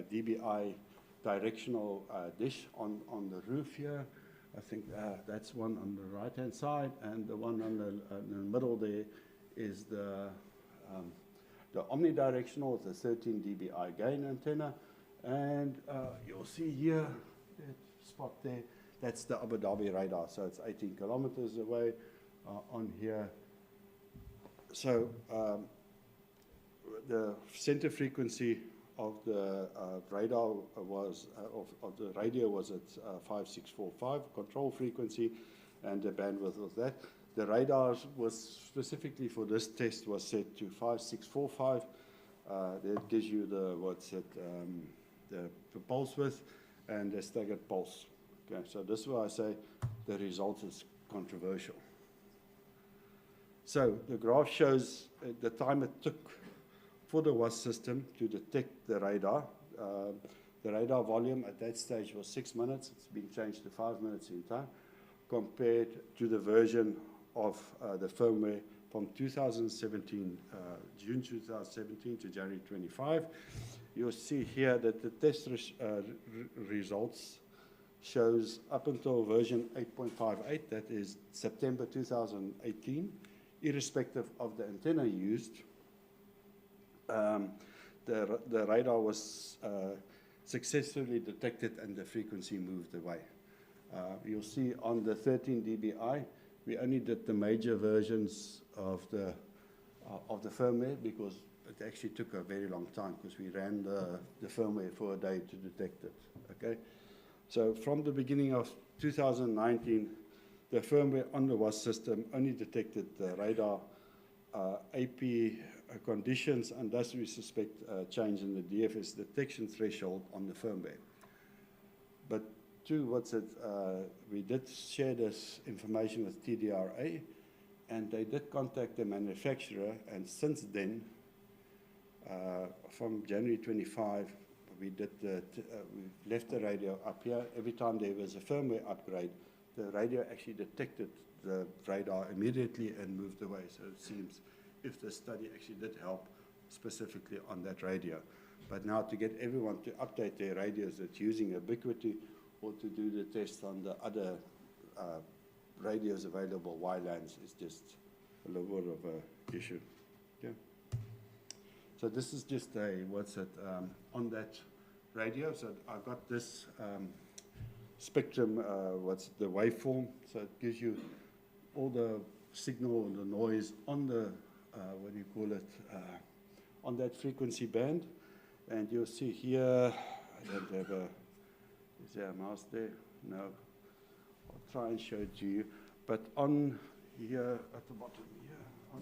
S8: dBi directional dish on the roof here. I think that's one on the right-hand side, and the one on in the middle there is the omnidirectional, the 13 dBi gain antenna, and you'll see here, that spot there, that's the Abu Dhabi radar, so it's 18 kilometers away on here. So the center frequency of the radar was, of the radio was at 5645, control frequency, and the bandwidth of that. The radars was specifically for this test was set to 5645. That gives you the, the pulse width and the staggered pulse. Okay, so this is why I say the result is controversial. So the graph shows the time it took for the WAS system to detect the radar. The radar volume at that stage was 6 minutes. It's been changed to 5 minutes in time, compared to the version of the firmware from 2017, June 2017 to January 25. You'll see here that the test results shows up until version 8.58, that is September 2018, irrespective of the antenna used, the radar was successfully detected and the frequency moved away. You'll see on the 13 dBi, we only did the major versions of the firmware because it actually took a very long time because we ran the firmware for a day to detect it. Okay, so from the beginning of 2019, the firmware on the WAS system only detected the radar AP conditions, and thus we suspect a change in the DFS detection threshold on the firmware. But we did share this information with TDRA, and they did contact the manufacturer, and since then, from January 25, we left the radio up here. Every time there was a firmware upgrade, the radio actually detected the radar immediately and moved away. So it seems if the study actually did help specifically on that radio. But now to get everyone to update their radios that's using Ubiquity or to do the test on the other radios available, WLANs, is just a little bit of an issue. Okay. So this is just on that radio. So I got this spectrum, the waveform. So it gives you all the signal and the noise on the, on that frequency band. And you'll see here, I don't have is there a mouse there? No. I'll try and show it to you. But on here, at the bottom here,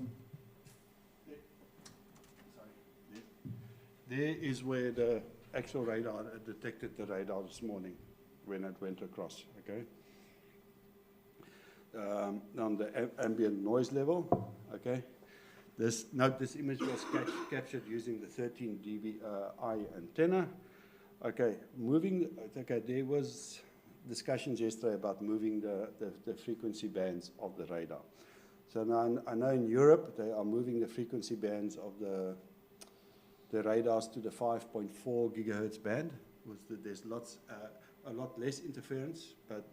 S8: there is where the actual radar detected the radar this morning when it went across, okay? On the ambient noise level, okay? Note this image was captured using the 13 dBi antenna. Okay, there was discussions yesterday about moving the frequency bands of the radar. So now I know in Europe they are moving the frequency bands of the radars to the 5.4 gigahertz band. There's a lot less interference, but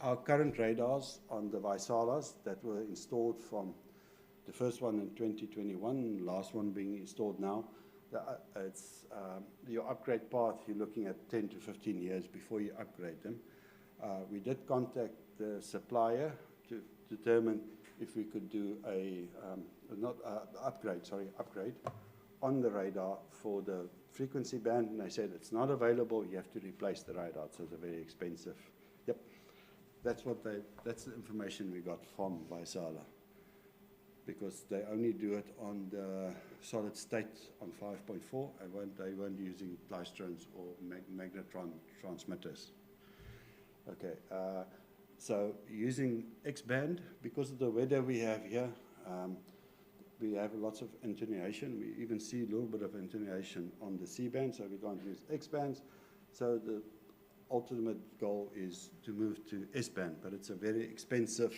S8: our current radars on the Visalas that were installed from the first one in 2021, last one being installed now, your upgrade path, you're looking at 10 to 15 years before you upgrade them. We did contact the supplier to determine if we could do upgrade on the radar for the frequency band, and they said it's not available, you have to replace the radar, so it's very expensive. Yep, that's the information we got from Vaisala, because they only do it on the solid state on 5.4, and they weren't using Lystrons or magnetron transmitters. Okay, so using X-band, because of the weather we have here, we have lots of attenuation. We even see a little bit of attenuation on the C-band, so we can't use X-bands. So the ultimate goal is to move to S-band, but it's a very expensive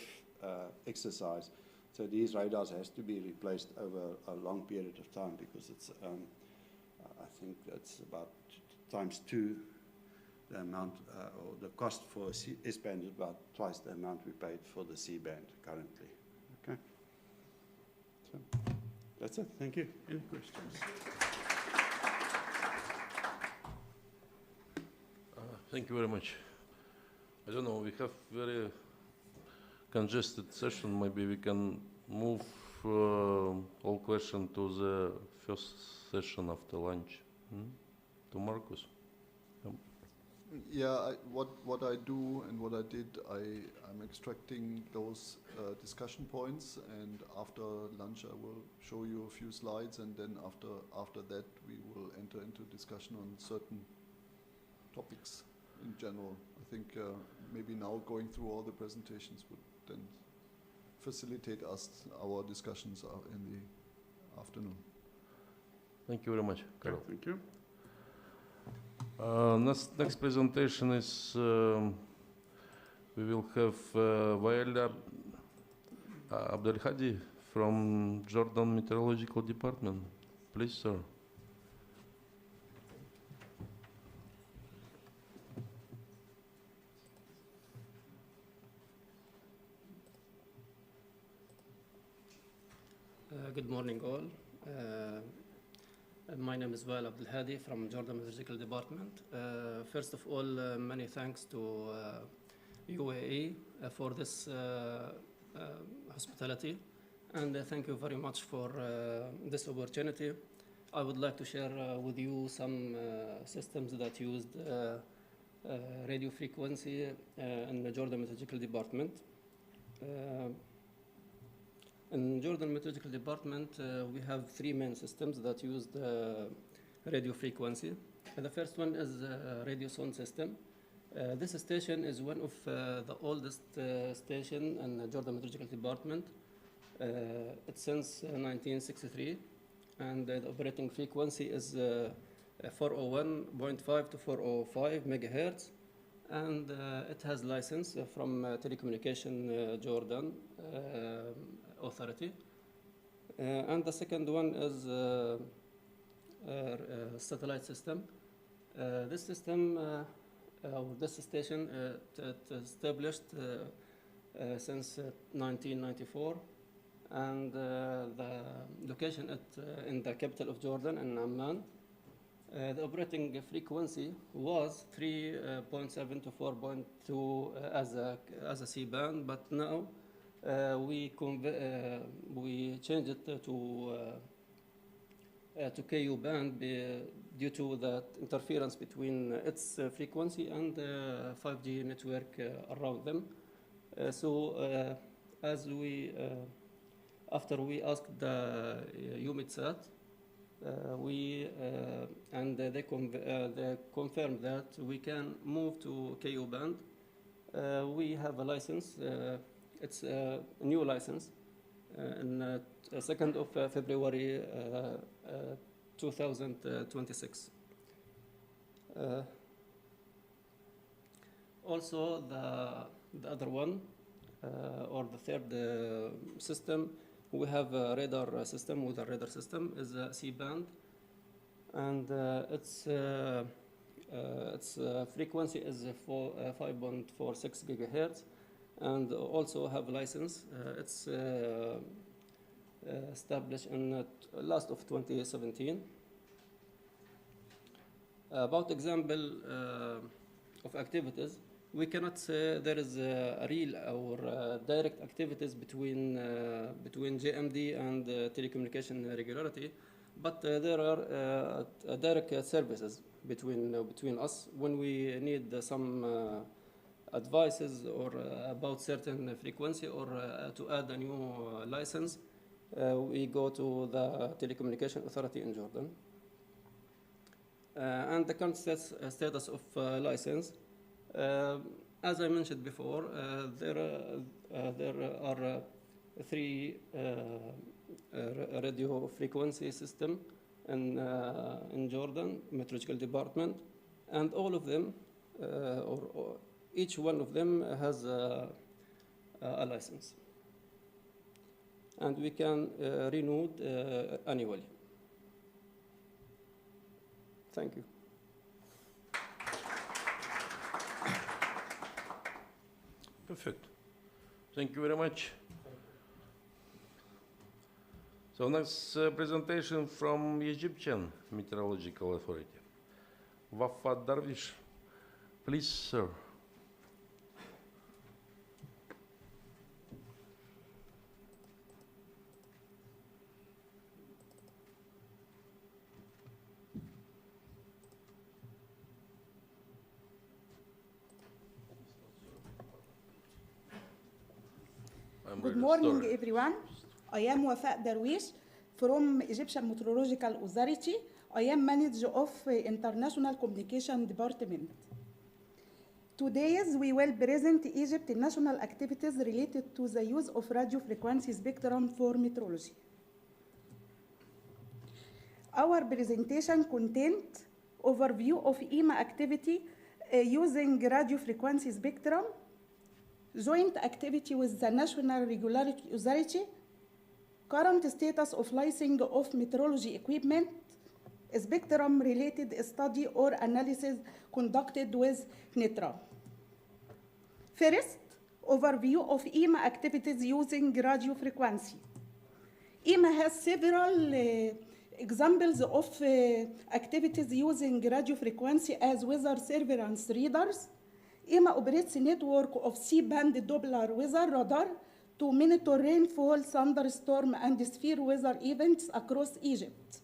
S8: exercise. So these radars has to be replaced over a long period of time because it's, I think that's about ×2 the amount, or the cost for S-band is about twice the amount we paid for the C-band currently. Okay. So that's it. Thank you. Any questions?
S1: Thank you very much. I don't know, we have very congested session. Maybe we can move all questions to the first session after lunch. To Marcus.
S2: Yeah, what I do and what I did, I'm extracting those discussion points, and after lunch I will show you a few slides, and then after that we will enter into discussion on certain topics in general. I think maybe now going through all the presentations would then facilitate our discussions in the afternoon.
S1: Thank you very much, Carol.
S8: Thank you.
S1: Next presentation is we will have Wael Abdelhadi from Jordan Meteorological Department. Please, sir.
S9: Good morning, all. My name is Wael Abdelhadi from Jordan Meteorological Department. First of all, many thanks to UAE for this hospitality, and thank you very much for this opportunity. I would like to share with you some systems that used radio frequency in the Jordan Meteorological Department. In Jordan Meteorological Department, we have three main systems that use radio frequency. The first one is the radio sound system. This station is one of the oldest station in the Jordan Meteorological Department. It's since 1963, and the operating frequency is 401.5 to 405 megahertz, and it has license from Telecommunication Jordan Authority. And the second one is satellite system. This system, this station, it established since 1994, and the location in the capital of Jordan, in Amman. The operating frequency was 3.7 to 4.2 as a C-band, but now we changed it to KU band due to the interference between its frequency and 5G network around them. After we asked the UMITSAT, they confirmed that we can move to KU band. We have a license. It's a new license on 2nd of February 2026. Also, the other one, or the third system, we have a radar system. With a radar system is a C-band, and its frequency is 5.46 gigahertz, and also have a license. It's established in last of 2017. About example of activities, we cannot say there is a real or direct activities between JMD and telecommunication regularity, but there are direct services between us when we need some advices or about certain frequency or to add a new license. We go to the Telecommunication Authority in Jordan. And the current status of license. As I mentioned before, there are three radio frequency system in Jordan Meteorological Department, and all of them, or each one of them has a license, and we can renew annually. Thank you.
S1: Perfect. Thank you very much. So next presentation from Egyptian Meteorological Authority. Wafat Darwish, please, sir. I'm
S10: Good
S1: ready to
S10: morning,
S1: start.
S10: everyone. I am Wafaa Darwish from Egyptian Meteorological Authority. I am manager of International Communication Department. Today, we will present Egypt's national activities related to the use of radio frequency spectrum for meteorology. Our presentation content overview of EMA activity using radio frequency spectrum, joint activity with the National Regulatory Authority, current status of licensing of meteorology equipment, spectrum-related study or analysis conducted with NETRA. First, overview of EMA activities using radio frequency. EMA has several examples of activities using radio frequency as weather surveillance radars. EMA operates a network of C-band Doppler weather radar to monitor rainfall, thunderstorm, and severe weather events across Egypt.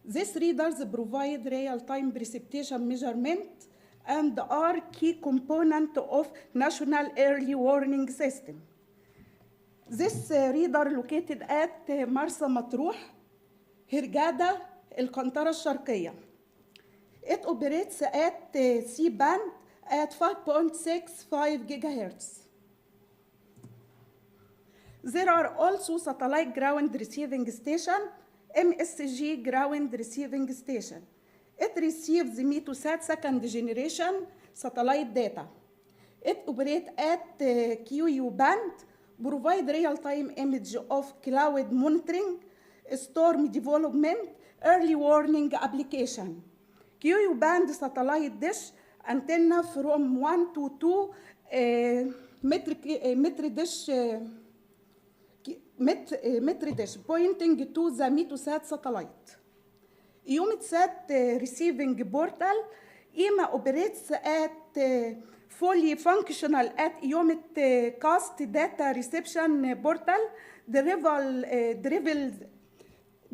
S10: These radars provide real-time precipitation measurement and are key component of national early warning system. This radar located at مرسى مطروح, هرجادة, القنطرة الشرقية. It operates at C-band at 5.65 gigahertz. There are also satellite ground receiving station, MSG ground receiving station. It receives the Meteosat second generation satellite data. It operates at QU band, provide real-time image of cloud monitoring, storm development, early warning application. QU band satellite dish antenna from 1 to 2 metri dish pointing to the Meteosat satellite. EUMETSAT receiving portal. EMA operates at fully functional at EUMETcast data reception portal.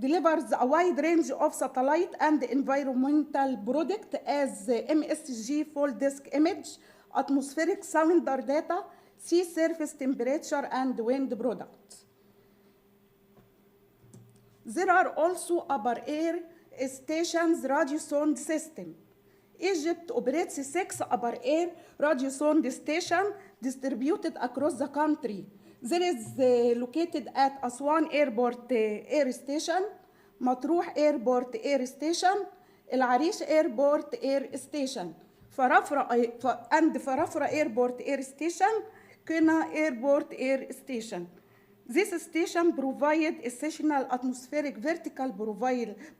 S10: Delivers a wide range of satellite and environmental product as MSG full disk image, atmospheric sounder data, sea surface temperature, and wind products. There are also upper air stations radio sound system. Egypt operates 6 upper air radio sound stations distributed across the country. There is located at Aswan Airport Air Station, Matruh Airport Air Station, El Arish Airport Air Station, Farafra Airport Air Station, Kena Airport Air Station. This station provides essential atmospheric vertical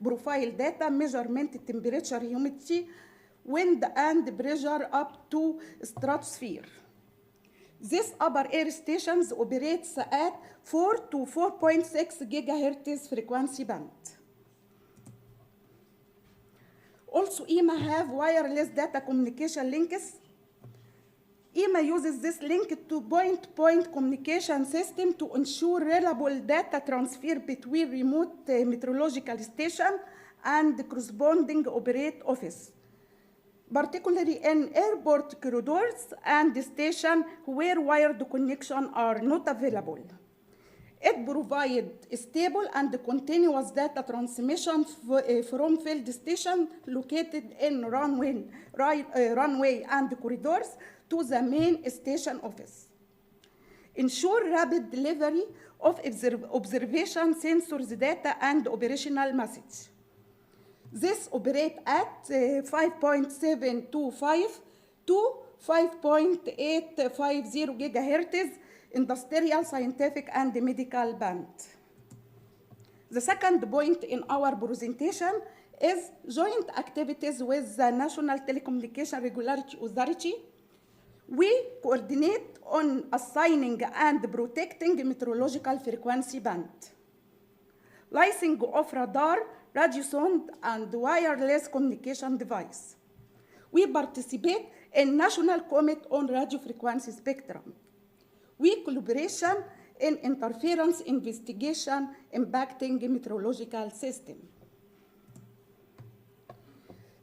S10: profile data, measurement temperature, humidity, wind, and pressure up to stratosphere. These upper air stations operates at 4 to 4.6 gigahertz frequency band. Also, EMA have wireless data communication links. EMA uses this link to point-to-point communication system to ensure reliable data transfer between remote meteorological station and the corresponding operate office, particularly in airport corridors and stations where wired connection are not available. It provides stable and continuous data transmission from field stations located in runway and corridors to the main station office. Ensure rapid delivery of observation sensors data and operational message. This operates at 5.725 to 5.850 gigahertz industrial, scientific, and medical band. The second point in our presentation is joint activities with the National Telecommunication Regulatory Authority. We coordinate on assigning and protecting meteorological frequency band, licensing of radar, radio sound, and wireless communication device. We participate in National Commit on Radio Frequency Spectrum. We collaboration in interference investigation impacting meteorological system.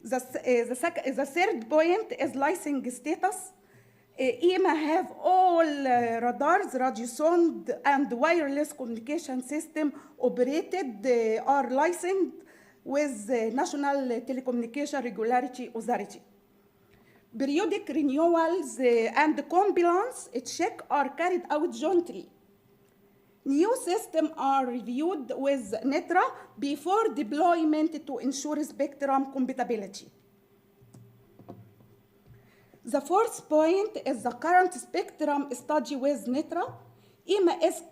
S10: The third point is licensing status. EMA have all radars, radiosonde, and wireless communication system operated are licensed with the National Telecommunication Regulatory Authority. Periodic renewals and compliance check are carried out jointly. New systems are reviewed with NETRA before deployment to ensure spectrum compatibility. The fourth point is the current spectrum study with NETRA. EMA is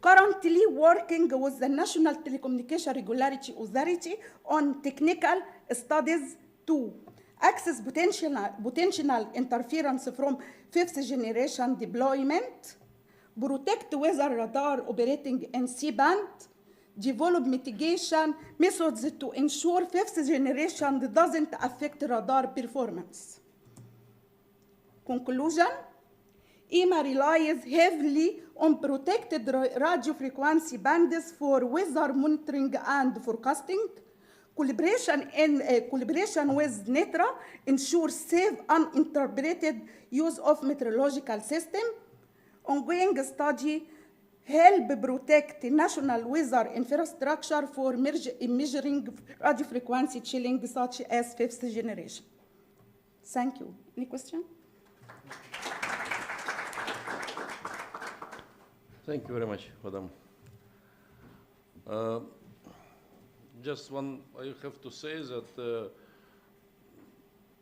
S10: currently working with the National Telecommunication Regulatory Authority on technical studies to access potential interference from fifth generation deployment, protect weather radar operating in C-band, develop mitigation methods to ensure fifth generation doesn't affect radar performance. Conclusion, EMA relies heavily on protected radio frequency bands for weather monitoring and forecasting. Collaboration with NETRA ensures safe, uninterrupted use of meteorological system. Ongoing study help protect national weather infrastructure for measuring radio frequency chilling such as fifth generation. Thank you. Any question?
S1: Thank you very much, Madam. Just one, I have to say that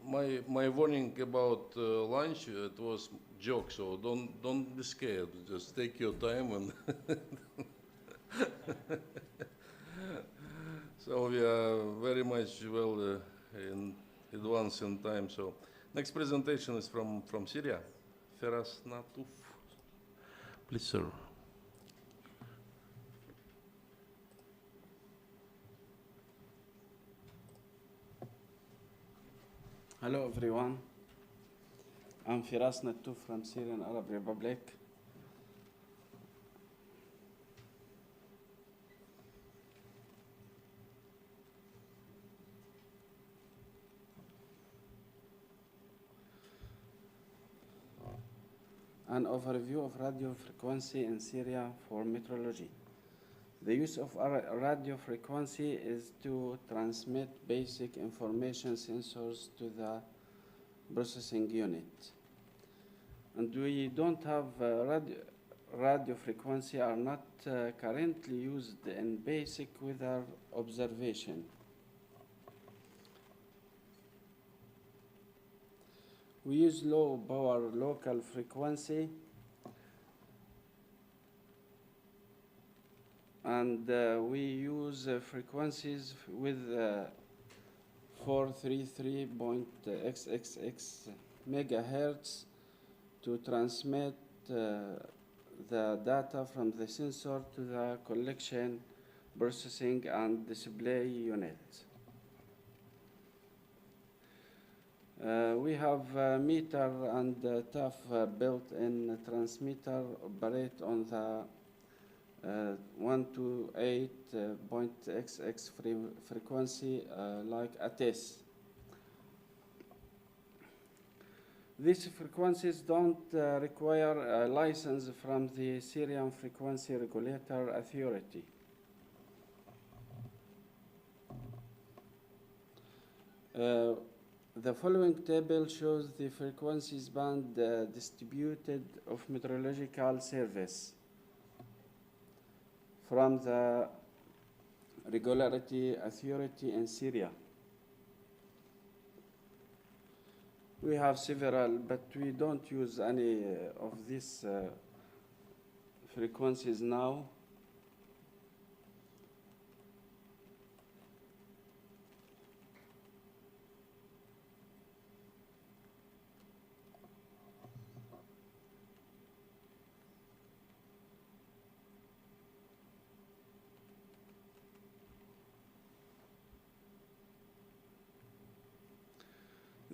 S1: my warning about lunch, it was joke, so don't be scared. Just take your time and so we are very much well in advance in time. So next presentation is from Syria. Feras Natuf. Please, sir.
S11: Hello everyone, I'm Firas Nattouf from Syrian Arab Republic. An overview of radio frequency in Syria for meteorology. The use of radio frequency is to transmit basic information sensors to the processing unit. And we don't have radio frequency are not currently used in basic weather observation. We use low power local frequency and we use frequencies with 433.xxx megahertz to transmit the data from the sensor to the collection, processing, and display unit. We have meter and TAF built-in transmitter operate on the 128.xx frequency like ATES. These frequencies don't require a license from the Syrian Frequency Regulator Authority. The following table shows the frequencies band distributed of meteorological service from the Regulatory Authority in Syria. We have several, but we don't use any of these frequencies now.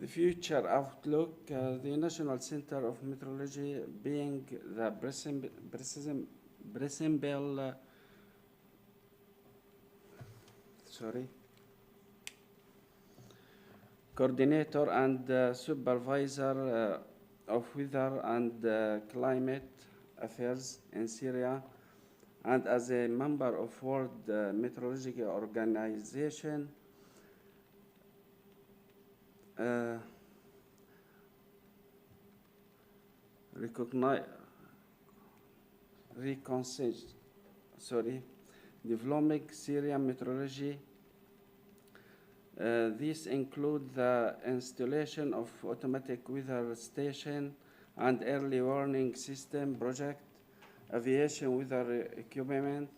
S11: The future outlook, the National Center of Meteorology being the coordinator and supervisor of weather and climate affairs in Syria, and as a member of World Meteorology Organization, developing Syrian meteorology. These include the installation of automatic weather station and early warning system project, aviation weather equipment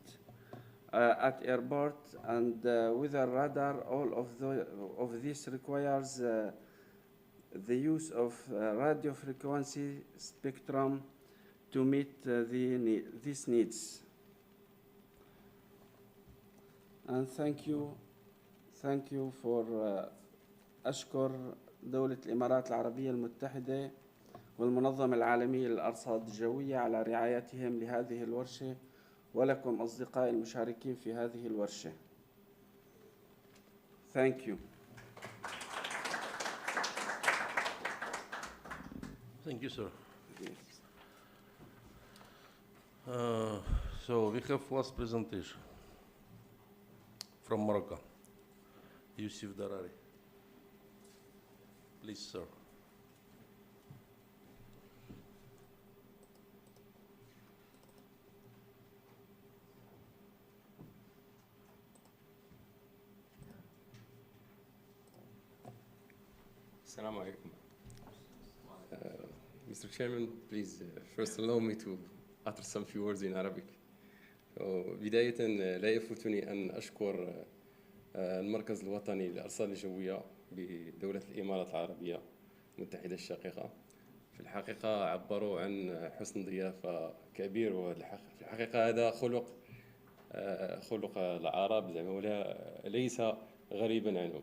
S11: at airport, and weather radar. All of this requires the use of radio frequency spectrum to meet these needs. And thank you for أشكر دولة الإمارات العربية المتحدة والمنظمة العالمية للأرصاد الجوية على رعايتهم لهذه الورشة، ولكم أصدقائي المشاركين في هذه الورشة. Thank you.
S1: Thank you, sir. So we have last presentation from Morocco. Yusuf Darari. Please, sir.
S12: Assalamu alaikum. Mr. Chairman, please first allow me to utter some few words in Arabic. بداية لا يفوتني أن أشكر المركز الوطني للأرصاد الجوية بدولة الإمارات العربية المتحدة الشقيقة. في الحقيقة عبروا عن حسن ضيافة كبير، وفي الحقيقة هذا خلق العرب زعما ليس غريبا عنهم،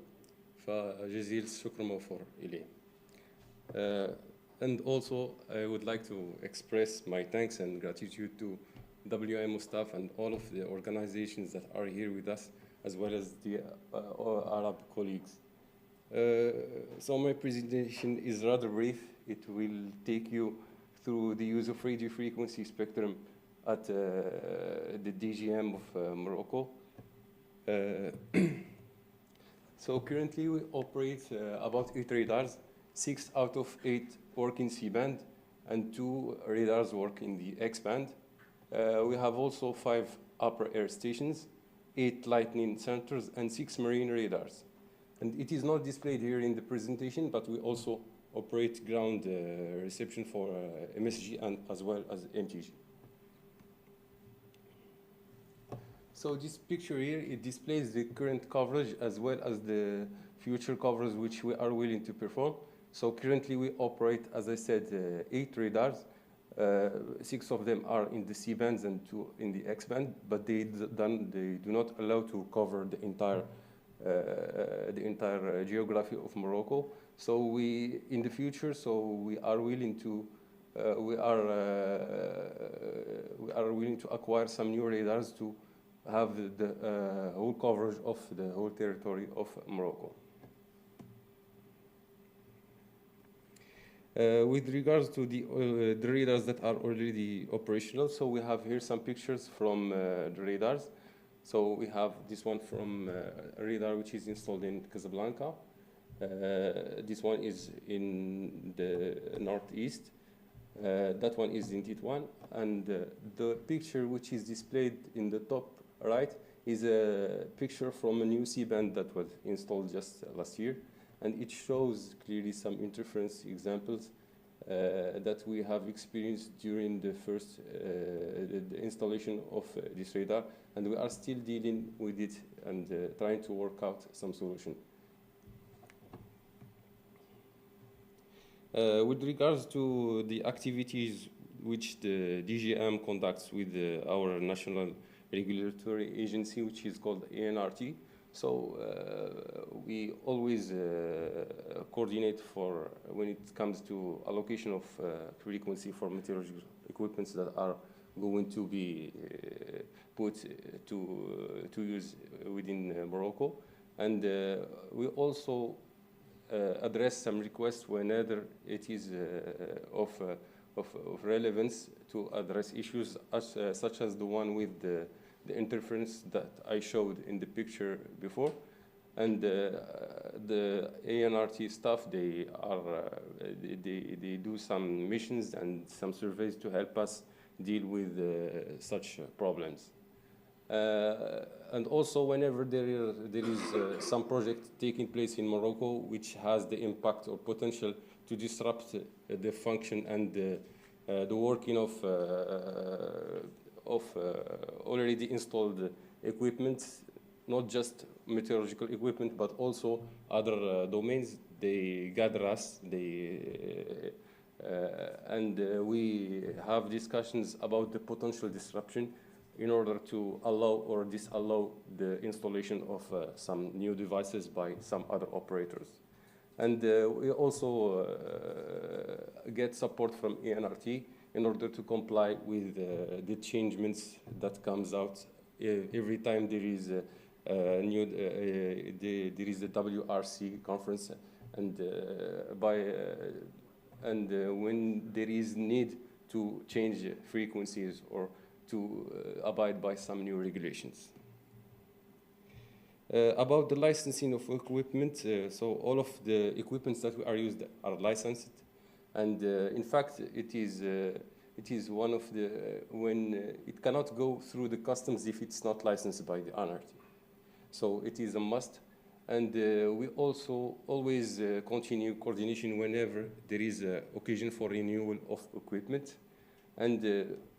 S12: فجزيل الشكر موفور إليه. And also, I would like to express my thanks and gratitude to WMO staff and all of the organizations that are here with us, as well as the Arab colleagues. So my presentation is rather brief. It will take you through the use of radio frequency spectrum at the DGM of Morocco. So currently we operate about 8 radars. 6 out of 8 work in C-band, and 2 radars work in the X-band. We have also 5 upper air stations, 8 lightning centers, and 6 marine radars. And it is not displayed here in the presentation, but we also operate ground reception for MSG and as well as MTG. So this picture here, it displays the current coverage as well as the future coverage which we are willing to perform. So currently we operate, as I said, 8 radars. 6 of them are in the C-bands and 2 in the X-band, but they do not allow to cover the entire geography of Morocco. So we, in the future, we are willing to acquire some new radars to have the whole coverage of the whole territory of Morocco. With regards to the radars that are already operational, so we have here some pictures from the radars. So we have this one from a radar which is installed in Casablanca. This one is in the northeast. That one is in Titouan. And the picture which is displayed in the top right is a picture from a new C-band that was installed just last year. And it shows clearly some interference examples that we have experienced during the first the installation of this radar, and we are still dealing with it and trying to work out some solution. With regards to the activities which the DGM conducts with our national regulatory agency, which is called ANRT, so we always coordinate for when it comes to allocation of frequency for meteorological equipments that are going to be put to use within Morocco. And we also address some requests whenever it is of relevance to address issues such as the one with the interference that I showed in the picture before. And the ANRT staff, they do some missions and some surveys to help us deal with such problems. And also, whenever there is some project taking place in Morocco which has the impact or potential to disrupt the function and the working of already installed equipment, not just meteorological equipment, but also other domains, they gather us, and we have discussions about the potential disruption in order to allow or disallow the installation of some new devices by some other operators. And we also get support from ANRT in order to comply with the changements that comes out every time there is a new there is a WRC conference, and when there is need to change frequencies or to abide by some new regulations. About the licensing of equipment, so all of the equipments that are used are licensed, and in fact it is one of the when it cannot go through the customs if it's not licensed by the ANRT. So it is a must, and we also always continue coordination whenever there is an occasion for renewal of equipment. And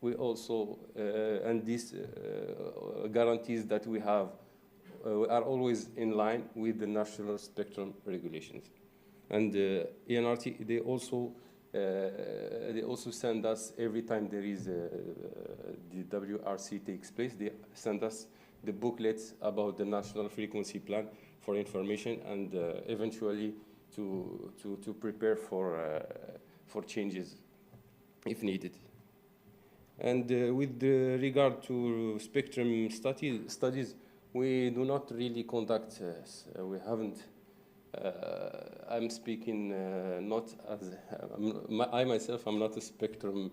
S12: we also, and this guarantees that we are always in line with the national spectrum regulations. And ANRT, they also send us, every time there is the WRC takes place, they send us the booklets about the national frequency plan for information and eventually to prepare for changes if needed. And with regard to spectrum studies, we do not really conduct, we haven't, I'm speaking not as, I myself, I'm not a spectrum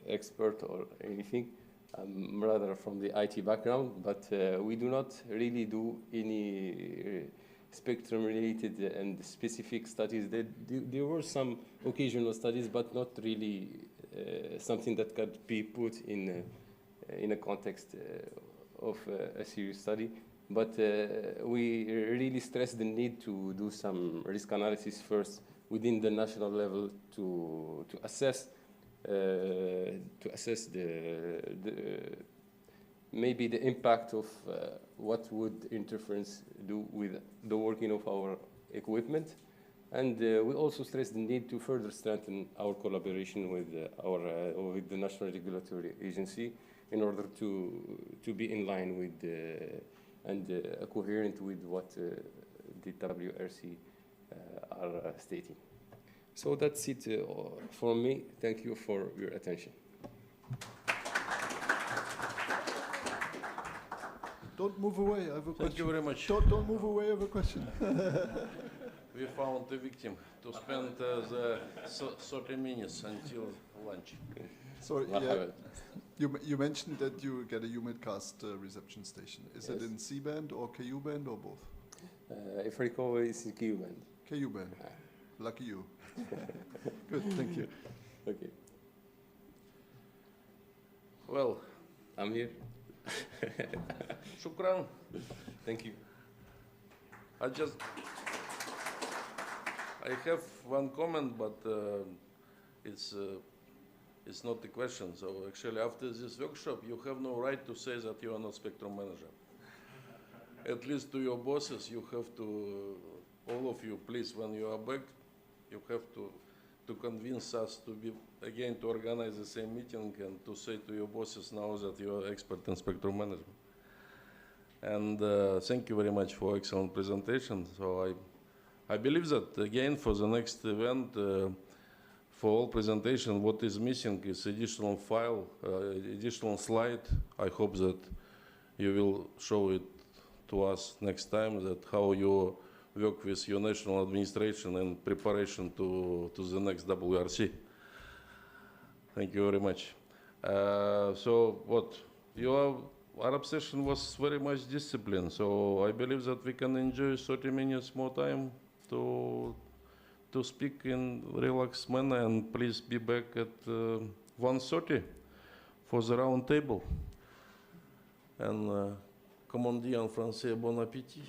S12: expert or anything. I'm rather from the IT background, but we do not really do any spectrum-related and specific studies. There were some occasional studies, but not really something that could be put in a context of a serious study. But we really stress the need to do some risk analysis first within the national level to assess maybe the impact of what would interference do with the working of our equipment. And we also stress the need to further strengthen our collaboration with with the National Regulatory Agency in order to be in line with and coherent with what the WRC are stating. So that's it for me. Thank you for your attention.
S2: Don't move away, I have a question.
S1: Thank you very much.
S2: Don't move away, I have a question.
S1: We found a victim to spend the 30 minutes until lunch.
S2: Sorry, yeah. You mentioned that you get a humidcast reception station. Is it in C-band or KU band or both?
S12: If I recall, it's in KU band.
S2: KU band. Lucky you. Good, thank you.
S12: Okay.
S1: Well,
S12: I'm here.
S1: Shukran.
S12: Thank you.
S1: I have one comment, but it's not a question. So actually, after this workshop, you have no right to say that you are not spectrum manager. At least to your bosses, you have to, all of you, please, when you are back, you have to convince us to be, again, to organize the same meeting and to say to your bosses now that you are expert in spectrum management. And thank you very much for excellent presentation. So I believe that, again, for the next event, for all presentation, what is missing is additional file, additional slide. I hope that you will show it to us next time that how you work with your national administration in preparation to the next WRC. Thank you very much. So what your Arab session was very much disciplined. So I believe that we can enjoy 30 minutes more time to speak in relaxed manner, and please be back at 1:30 for the round table. And comme on dit en français, bon appétit.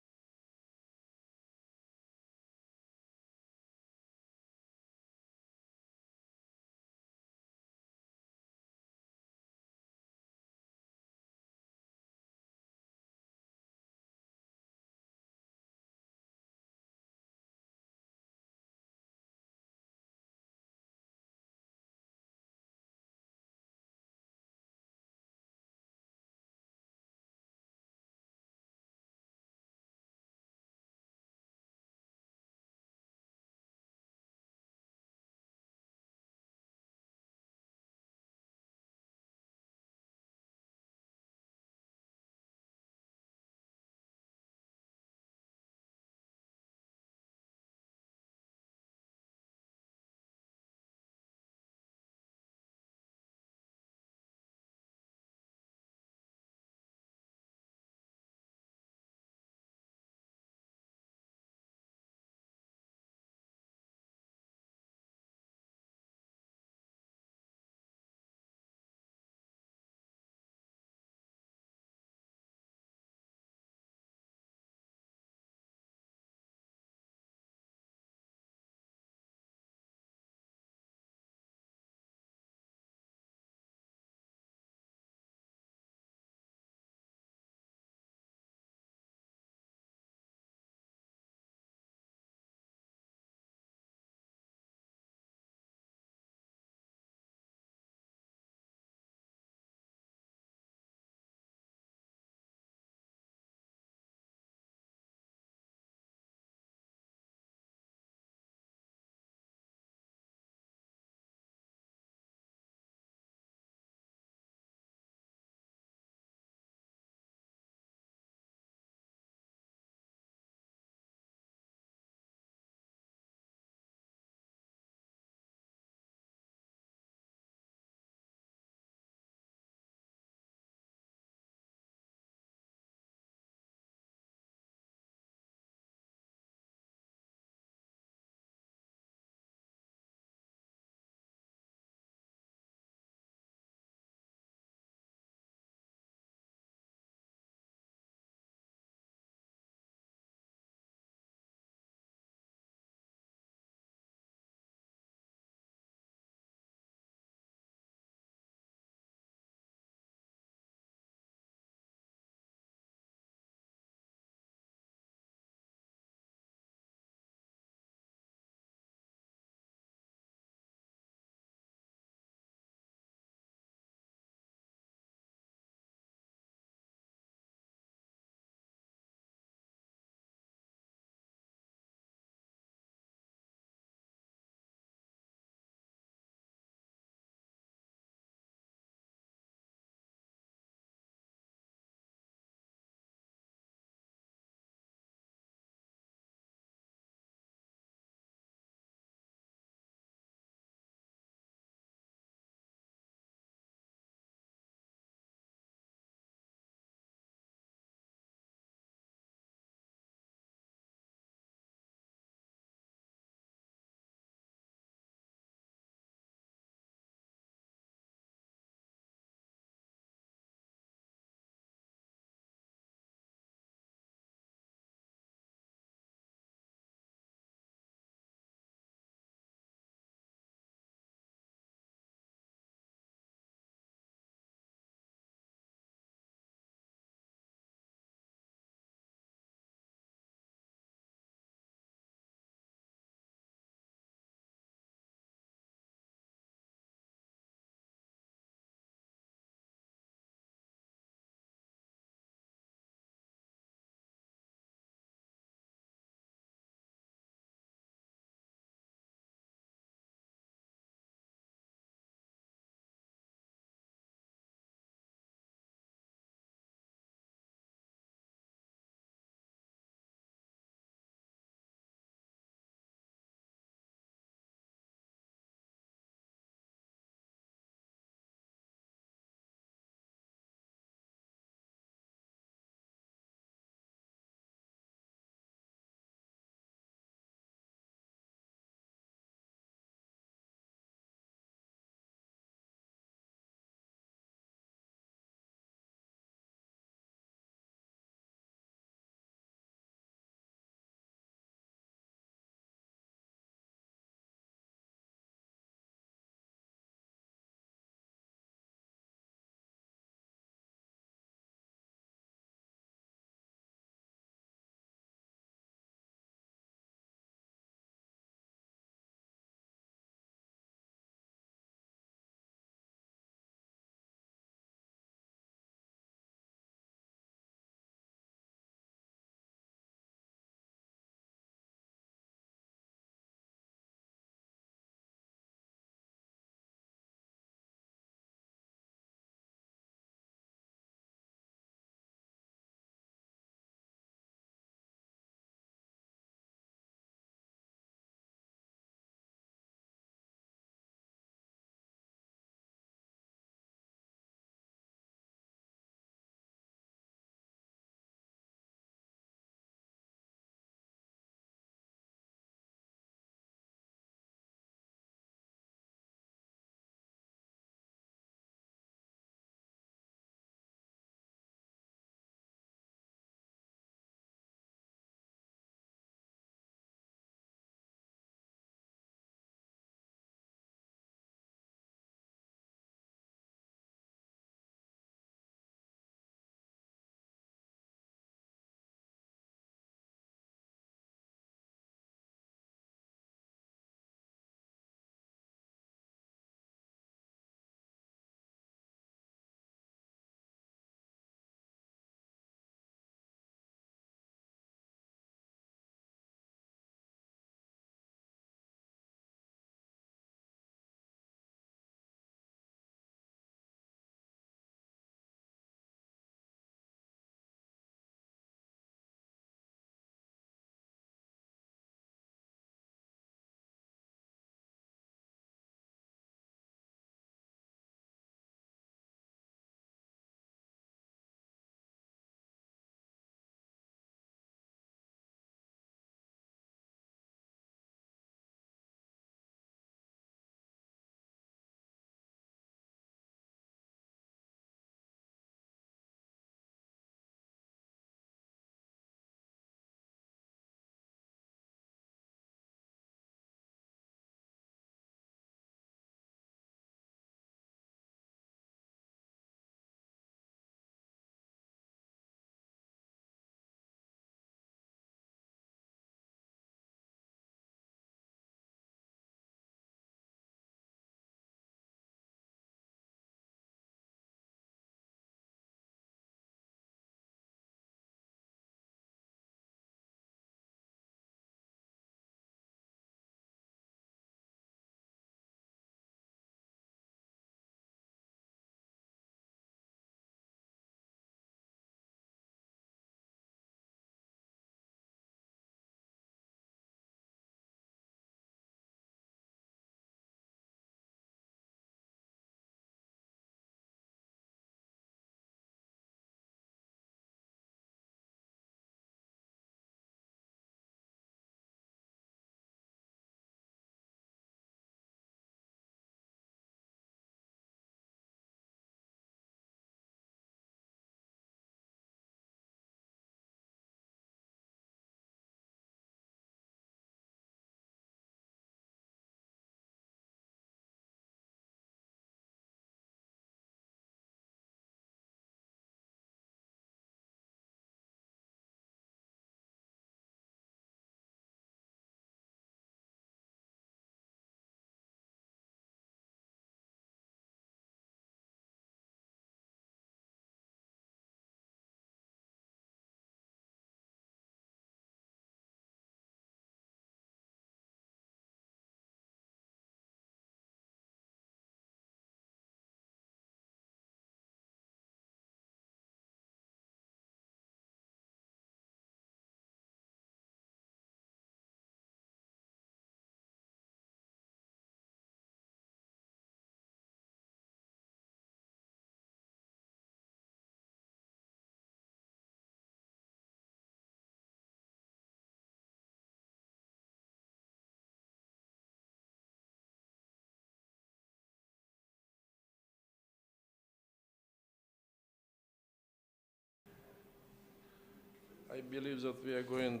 S1: believe that we are going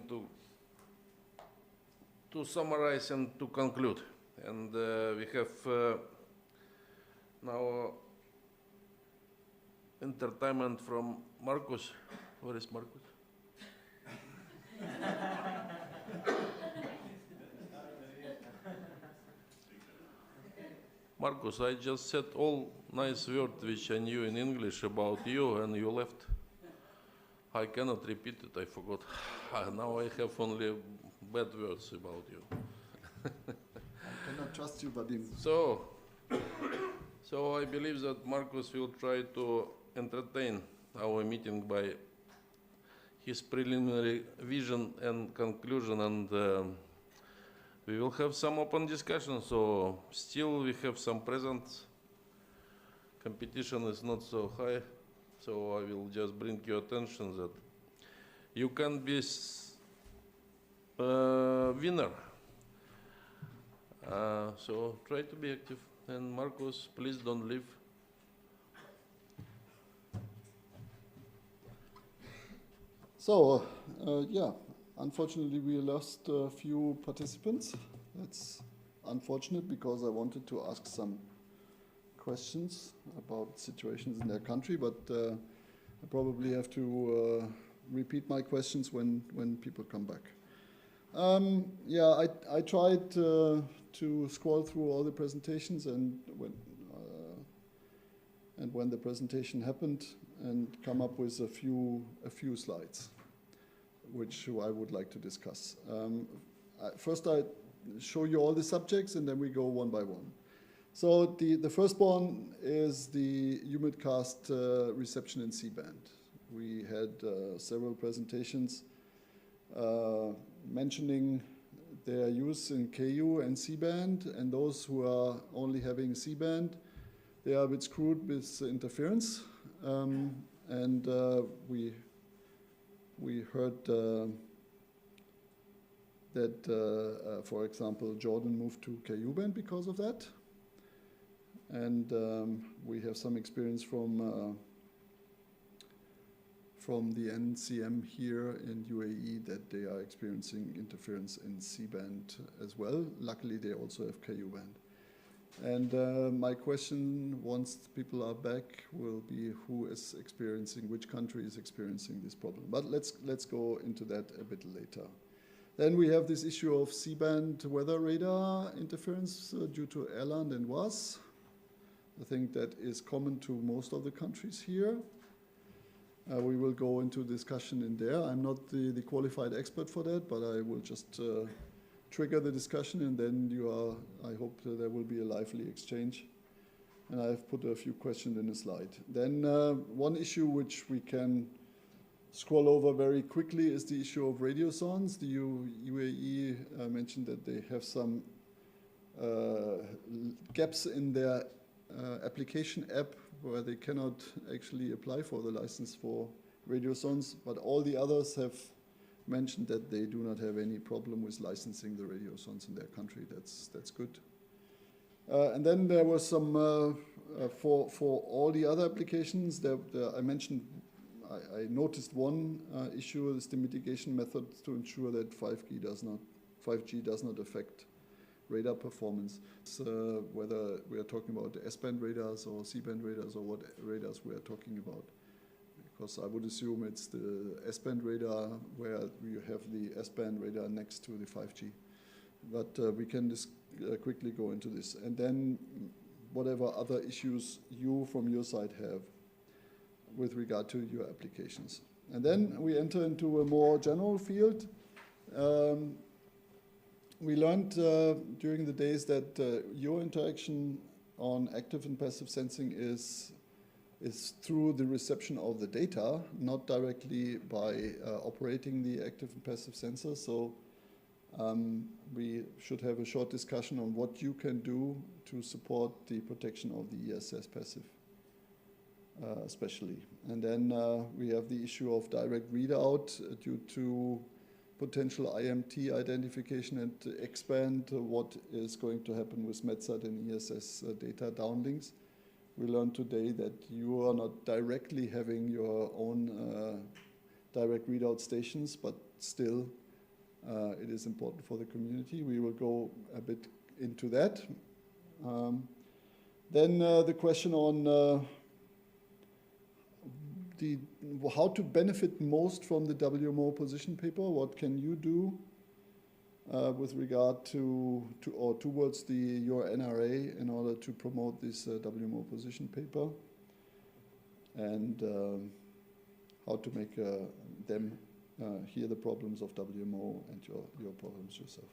S1: to summarize and to conclude. And we have now entertainment from Marcus. Where is Marcus? Marcus, I just said all nice words which I knew in English about you, and you left. I cannot repeat it, I forgot. Now I have only bad words about you.
S2: I cannot trust you, Vadim.
S1: So I believe that Marcus will try to entertain our meeting by his preliminary vision and conclusion, and we will have some open discussion. So still we have some presents. Competition is not so high, so I will just bring your attention that you can be winner. So try to be active. And Marcus, please don't leave.
S2: So, yeah, unfortunately we lost a few participants. That's unfortunate because I wanted to ask some questions about situations in their country, but I probably have to repeat my questions when people come back. Yeah, I tried to scroll through all the presentations, and when the presentation happened, and come up with a few slides, which I would like to discuss. First, I show you all the subjects, and then we go one by one. So the first one is the humidcast reception in C-band. We had several presentations mentioning their use in KU and C-band, and those who are only having C-band, they are a bit screwed with interference. And we heard that, for example, Jordan moved to KU band because of that. And we have some experience from the NCM here in UAE that they are experiencing interference in C-band as well. Luckily, they also have KU band. And my question, once people are back, will be who is experiencing, which country is experiencing this problem. But let's go into that a bit later. Then we have this issue of C-band weather radar interference due to Erland and WAS. I think that is common to most of the countries here. We will go into discussion in there. I'm not the qualified expert for that, but I will just trigger the discussion, and then I hope that there will be a lively exchange. And I've put a few questions in the slide. Then one issue which we can scroll over very quickly is the issue of radiosondes. The UAE mentioned that they have some gaps in their application app where they cannot actually apply for the license for radiosondes, but all the others have mentioned that they do not have any problem with licensing the radiosondes in their country. That's good. And then there was some, for all the other applications, I mentioned, I noticed one issue is the mitigation method to ensure that 5G does not affect radar performance. So whether we are talking about the S-band radars or C-band radars or what radars we are talking about. Because I would assume it's the S-band radar where you have the S-band radar next to the 5G. But we can just quickly go into this. And then whatever other issues you from your side have with regard to your applications. And then we enter into a more general field. We learned during the days that your interaction on active and passive sensing is through the reception of the data, not directly by operating the active and passive sensor. So we should have a short discussion on what you can do to support the protection of the ESS passive, especially. And then we have the issue of direct readout due to potential IMT identification and expand what is going to happen with METSAT and ESS data downlinks. We learned today that you are not directly having your own direct readout stations, but still it is important for the community. We will go a bit into that. Then the question on how to benefit most from the WMO position paper. What can you do with regard to or towards your NRA in order to promote this WMO position paper, and how to make them hear the problems of WMO and your problems yourself.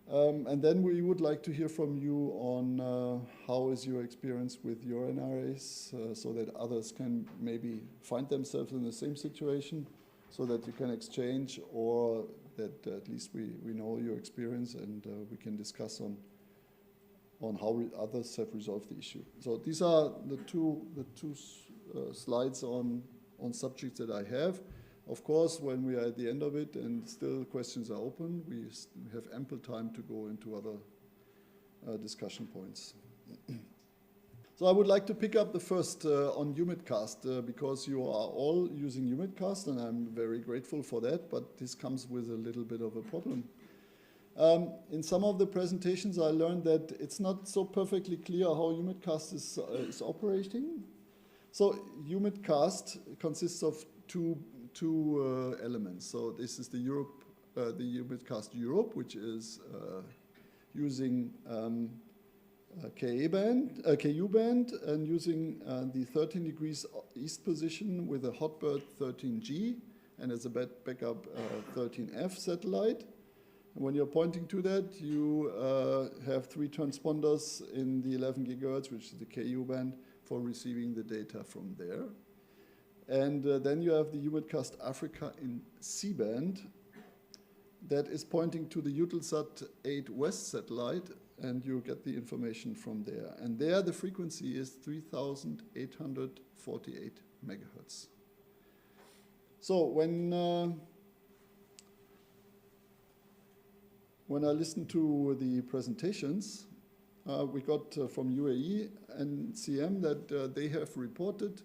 S2: And then we would like to hear from you on how is your experience with your NRAs, so that others can maybe find themselves in the same situation, so that you can exchange, or that at least we know your experience, and we can discuss on how others have resolved the issue. So these are the two slides on subjects that I have. Of course, when we are at the end of it and still questions are open, we have ample time to go into other discussion points. So I would like to pick up the first on UMIDcast, because you are all using UMIDcast, and I'm very grateful for that, but this comes with a little bit of a problem. In some of the presentations, I learned that it's not so perfectly clear how UMIDcast is operating. So UMIDcast consists of two elements. So this is the UMIDcast Europe, which is using KU band and using the 13 degrees east position with a Hotbird 13G, and as a backup 13F satellite. And when you're pointing to that, you have 3 transponders in the 11 gigahertz, which is the KU band, for receiving the data from there. And then you have the UMIDcast Africa in C-band that is pointing to the Eutelsat 8 West satellite, and you get the information from there. And there the frequency is 3,848 megahertz. So when I listened to the presentations, we got from UAE and CM that they have reported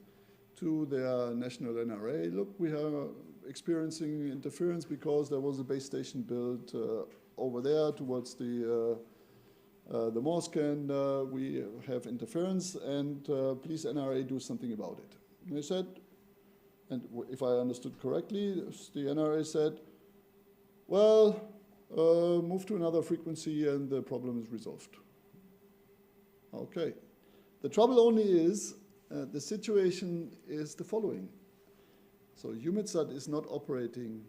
S2: to their national NRA, look, we are experiencing interference because there was a base station built over there towards the mosque, and we have interference, and please NRA do something about it. And they said, and if I understood correctly, the NRA said, well, move to another frequency and the problem is resolved. Okay. The trouble only is, the situation is the following. So EUMETSAT is not operating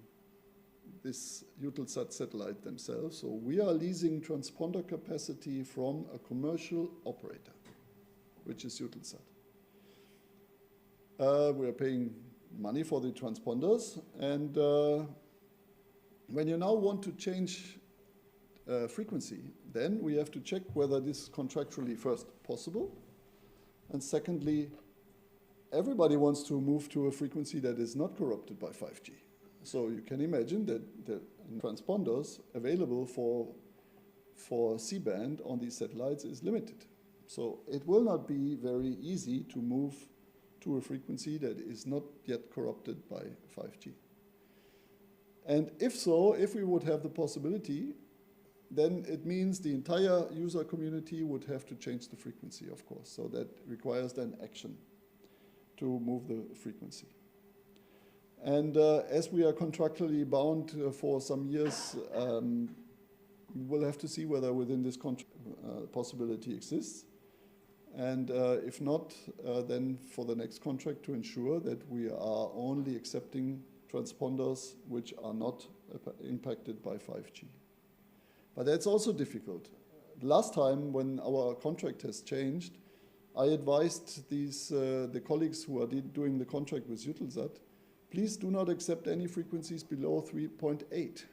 S2: this Eutelsat satellite themselves, so we are leasing transponder capacity from a commercial operator, which is Eutelsat. We are paying money for the transponders, and when you now want to change frequency, then we have to check whether this is contractually first possible, and secondly, everybody wants to move to a frequency that is not corrupted by 5G. So you can imagine that the transponders available for C-band on these satellites is limited. So it will not be very easy to move to a frequency that is not yet corrupted by 5G. And if so, if we would have the possibility, then it means the entire user community would have to change the frequency, of course. So that requires then action to move the frequency. And as we are contractually bound for some years, we'll have to see whether within this contract possibility exists. And if not, then for the next contract to ensure that we are only accepting transponders which are not impacted by 5G. But that's also difficult. Last time when our contract has changed, I advised the colleagues who are doing the contract with Eutelsat, please do not accept any frequencies below 3.8.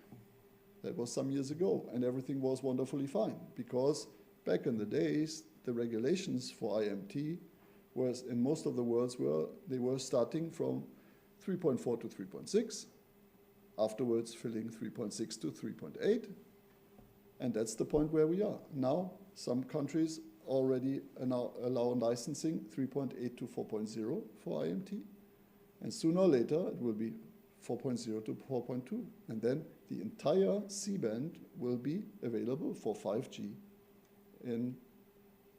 S2: That was some years ago, and everything was wonderfully fine, because back in the days, the regulations for IMT was, in most of the worlds, they were starting from 3.4 to 3.6, afterwards filling 3.6 to 3.8, and that's the point where we are. Now, some countries already allow licensing 3.8 to 4.0 for IMT, And sooner or later, it will be 4.0 to 4.2. And then the entire C-band will be available for 5G in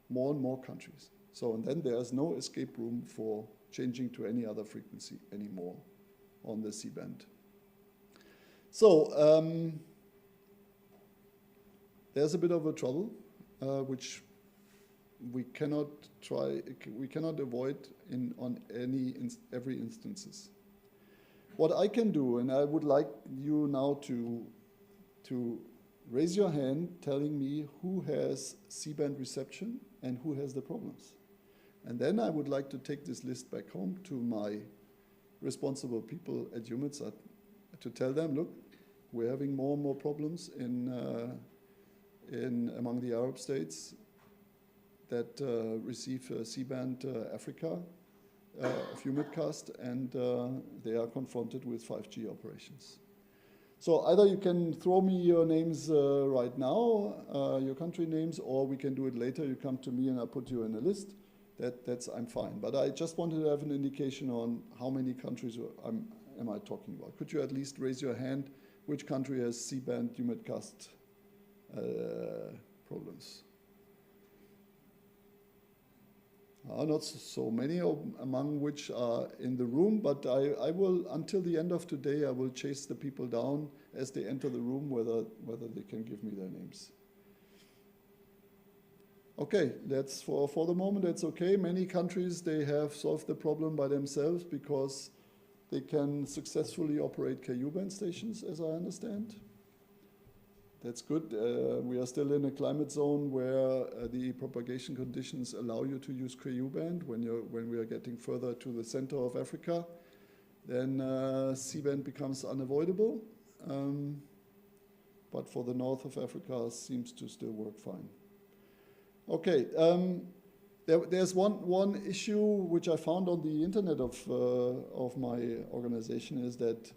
S2: more and more countries. So, and then there's no escape room for changing to any other frequency anymore on the C-band. So, there's a bit of a trouble, which we cannot avoid on every instances. What I can do, and I would like you now to raise your hand telling me who has C-band reception and who has the problems. And then I would like to take this list back home to my responsible people at EUMETSAT to tell them, look, we're having more and more problems among the Arab states that receive C-band Africa of EUMETCAST, and they are confronted with 5G operations. So either you can throw me your names right now, your country names, or we can do it later. You come to me and I put you in a list. I'm fine. But I just wanted to have an indication on how many countries am I talking about. Could you at least raise your hand? Which country has C-band EUMETCAST problems? Not so many, among which are in the room, but I will, until the end of today, I will chase the people down as they enter the room, whether they can give me their names. Okay, that's for the moment, that's okay. Many countries, they have solved the problem by themselves because they can successfully operate Ku-band stations, as I understand. That's good. We are still in a climate zone where the propagation conditions allow you to use Ku-band. When we are getting further to the center of Africa, then C-band becomes unavoidable. But for the north of Africa, seems to still work fine. Okay, there's one issue which I found on the internet of my organization is that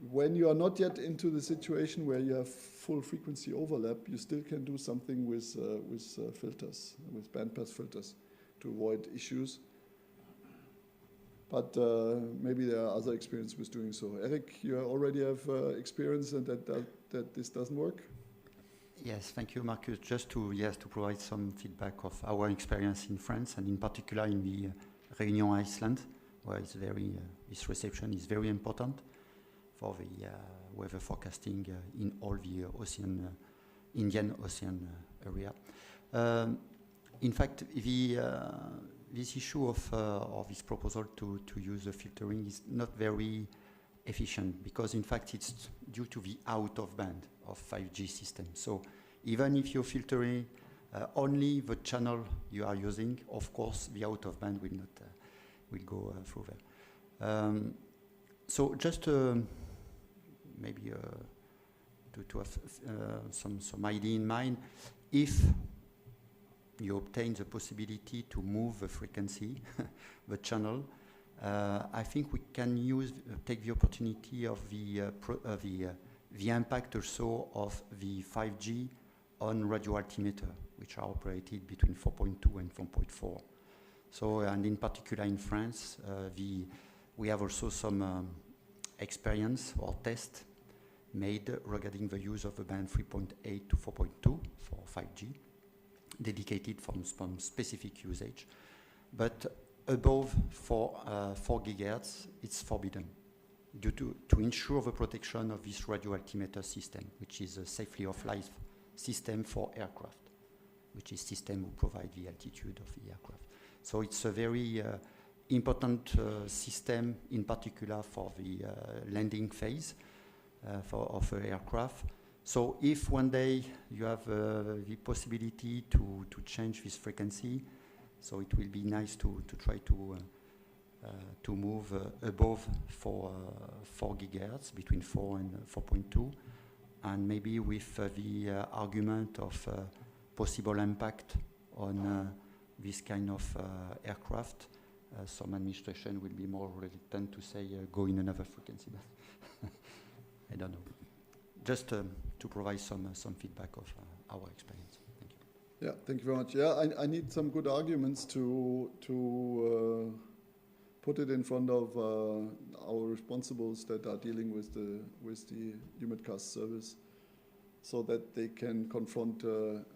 S2: when you are not yet into the situation where you have full frequency overlap, you still can do something with filters, with bandpass filters, to avoid issues. But maybe there are other experiences with doing so. Eric, you already have experience and that this doesn't work?
S13: Yes, thank you, Marcus. Just to provide some feedback of our experience in France, and in particular in the Réunion Island, where it's this reception is very important for the weather forecasting in all the Indian Ocean area. In fact, this issue of this proposal to use the filtering is not very efficient because, in fact, it's due to the out of band of 5G system. So even if you're filtering only the channel you are using, of course, the out of band will not will go through there. So just maybe to have some idea in mind, if you obtain the possibility to move the frequency, the channel, I think we can take the opportunity of the impact also of the 5G on radio altimeter, which are operated between 4.2 and 4.4. So, and in particular in France, we have also some experience or test made regarding the use of the band 3.8 to 4.2 for 5G, dedicated from specific usage. But above 4 gigahertz, it's forbidden due to ensure the protection of this radio altimeter system, which is a safely of life system for aircraft, which is system who provide the altitude of the aircraft. So it's a very important system, in particular for the landing phase of an aircraft. So if one day you have the possibility to change this frequency, so it will be nice to try to move above 4 gigahertz, between 4 and 4.2, and maybe with the argument of possible impact on this kind of aircraft, some administration will be more reluctant to say go in another frequency. I don't know. Just to provide some feedback of our experience. Thank you.
S2: Yeah, thank you very much. Yeah, I need some good arguments to put it in front of our responsibles that are dealing with the humidcast service, so that they can confront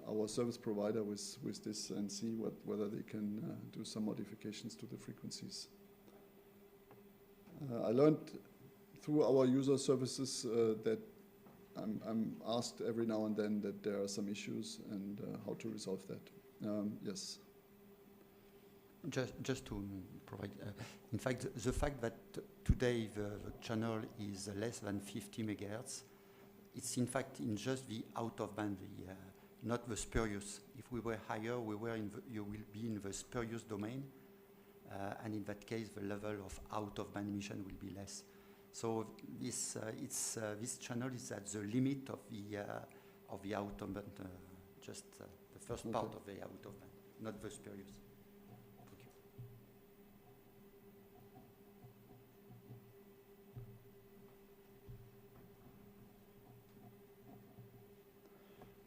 S2: our service provider with this and see whether they can do some modifications to the frequencies. I learned through our user services that I'm asked every now and then that there are some issues and how to resolve that. Yes.
S13: Just to provide, in fact, the fact that today the channel is less than 50 megahertz, it's in fact in just the out of band, not the spurious. If we were higher, you will be in the spurious domain, and in that case, the level of out of band emission will be less. So this channel is at the limit of the out of band, just the first part of the out of band, not the spurious.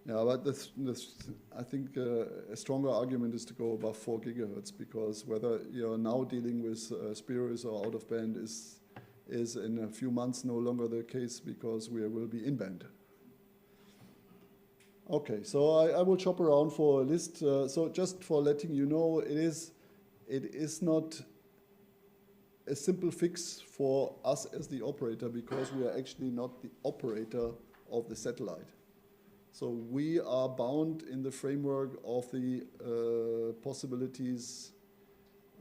S2: Yeah, but I think a stronger argument is to go above 4 gigahertz, because whether you're now dealing with spurious or out of band is in a few months no longer the case, because we will be in band. Okay, so I will chop around for a list. So just for letting you know, it is not a simple fix for us as the operator, because we are actually not the operator of the satellite. So we are bound in the framework of the possibilities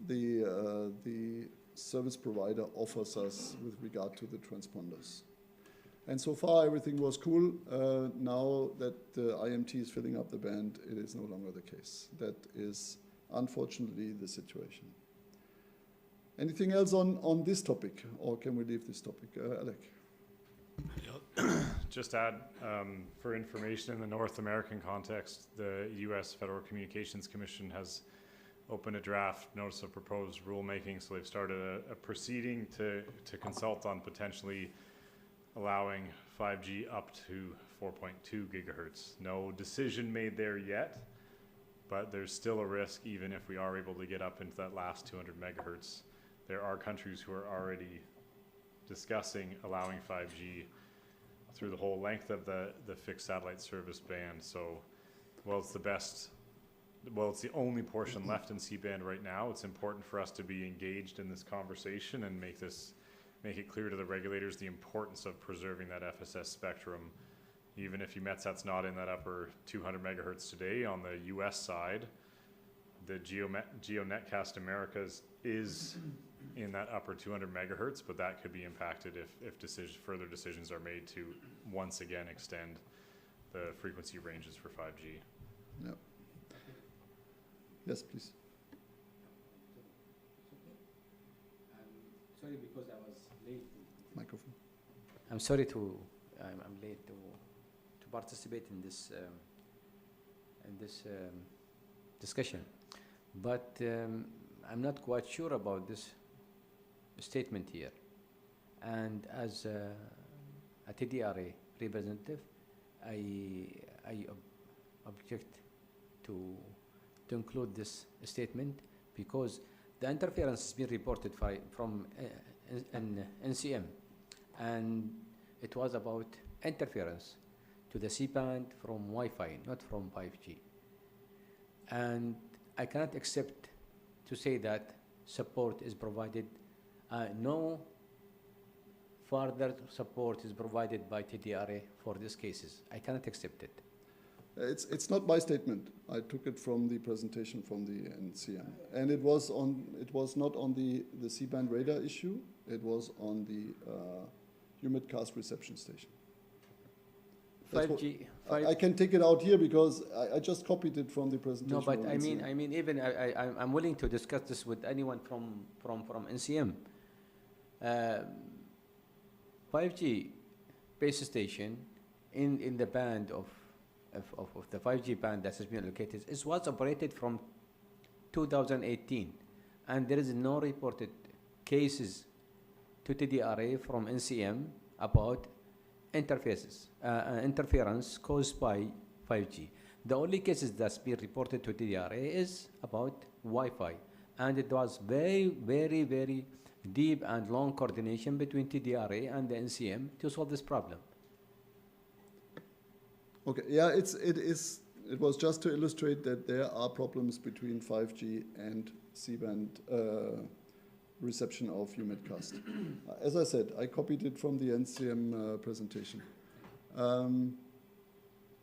S2: the service provider offers us with regard to the transponders. And so far everything was cool. Now that the IMT is filling up the band, it is no longer the case. That is unfortunately the situation. Anything else on this topic, or can we leave this topic? Alec?
S3: Just add, for information in the North American context, the U.S. Federal Communications Commission has opened a draft notice of proposed rulemaking, so they've started a proceeding to consult on potentially allowing 5G up to 4.2 gigahertz. No decision made there yet, but there's still a risk even if we are able to get up into that last 200 megahertz. There are countries who are already discussing allowing 5G through the whole length of the fixed satellite service band. So, it's the only portion left in C-band right now. It's important for us to be engaged in this conversation and make it clear to the regulators the importance of preserving that FSS spectrum. Even if EUMETSAT's not in that upper 200 megahertz today, on the US side, the GeoNetcast Americas is in that upper 200 megahertz, but that could be impacted if further decisions are made to once again extend the frequency ranges for 5G.
S2: Yeah. Yes, please.
S14: Sorry, because I was late.
S2: Microphone.
S14: I'm sorry I'm late to participate in this discussion, but I'm not quite sure about this statement here. And as a TDRA representative, I object to include this statement, because the interference has been reported from NCM, and it was about interference to the C-band from Wi-Fi, not from 5G. And I cannot accept to say that support is provided. No further support is provided by TDRA for these cases. I cannot accept it.
S2: It's not my statement. I took it from the presentation from the NCM, and it was not on the C-band radar issue. It was on the humidcast reception station.
S14: 5G.
S2: I can take it out here because I just copied it from the presentation.
S14: No, but I mean, even I'm willing to discuss this with anyone from NCM. 5G base station in the band of the 5G band that has been allocated was operated from 2018, and there is no reported cases to TDRA from NCM about interference caused by 5G. The only cases that's been reported to TDRA is about Wi-Fi, And it was very, very, very deep and long coordination between TDRA and the NCM to solve this problem.
S2: Okay, yeah, it was just to illustrate that there are problems between 5G and C-band reception of UMIDcast. As I said, I copied it from the NCM presentation.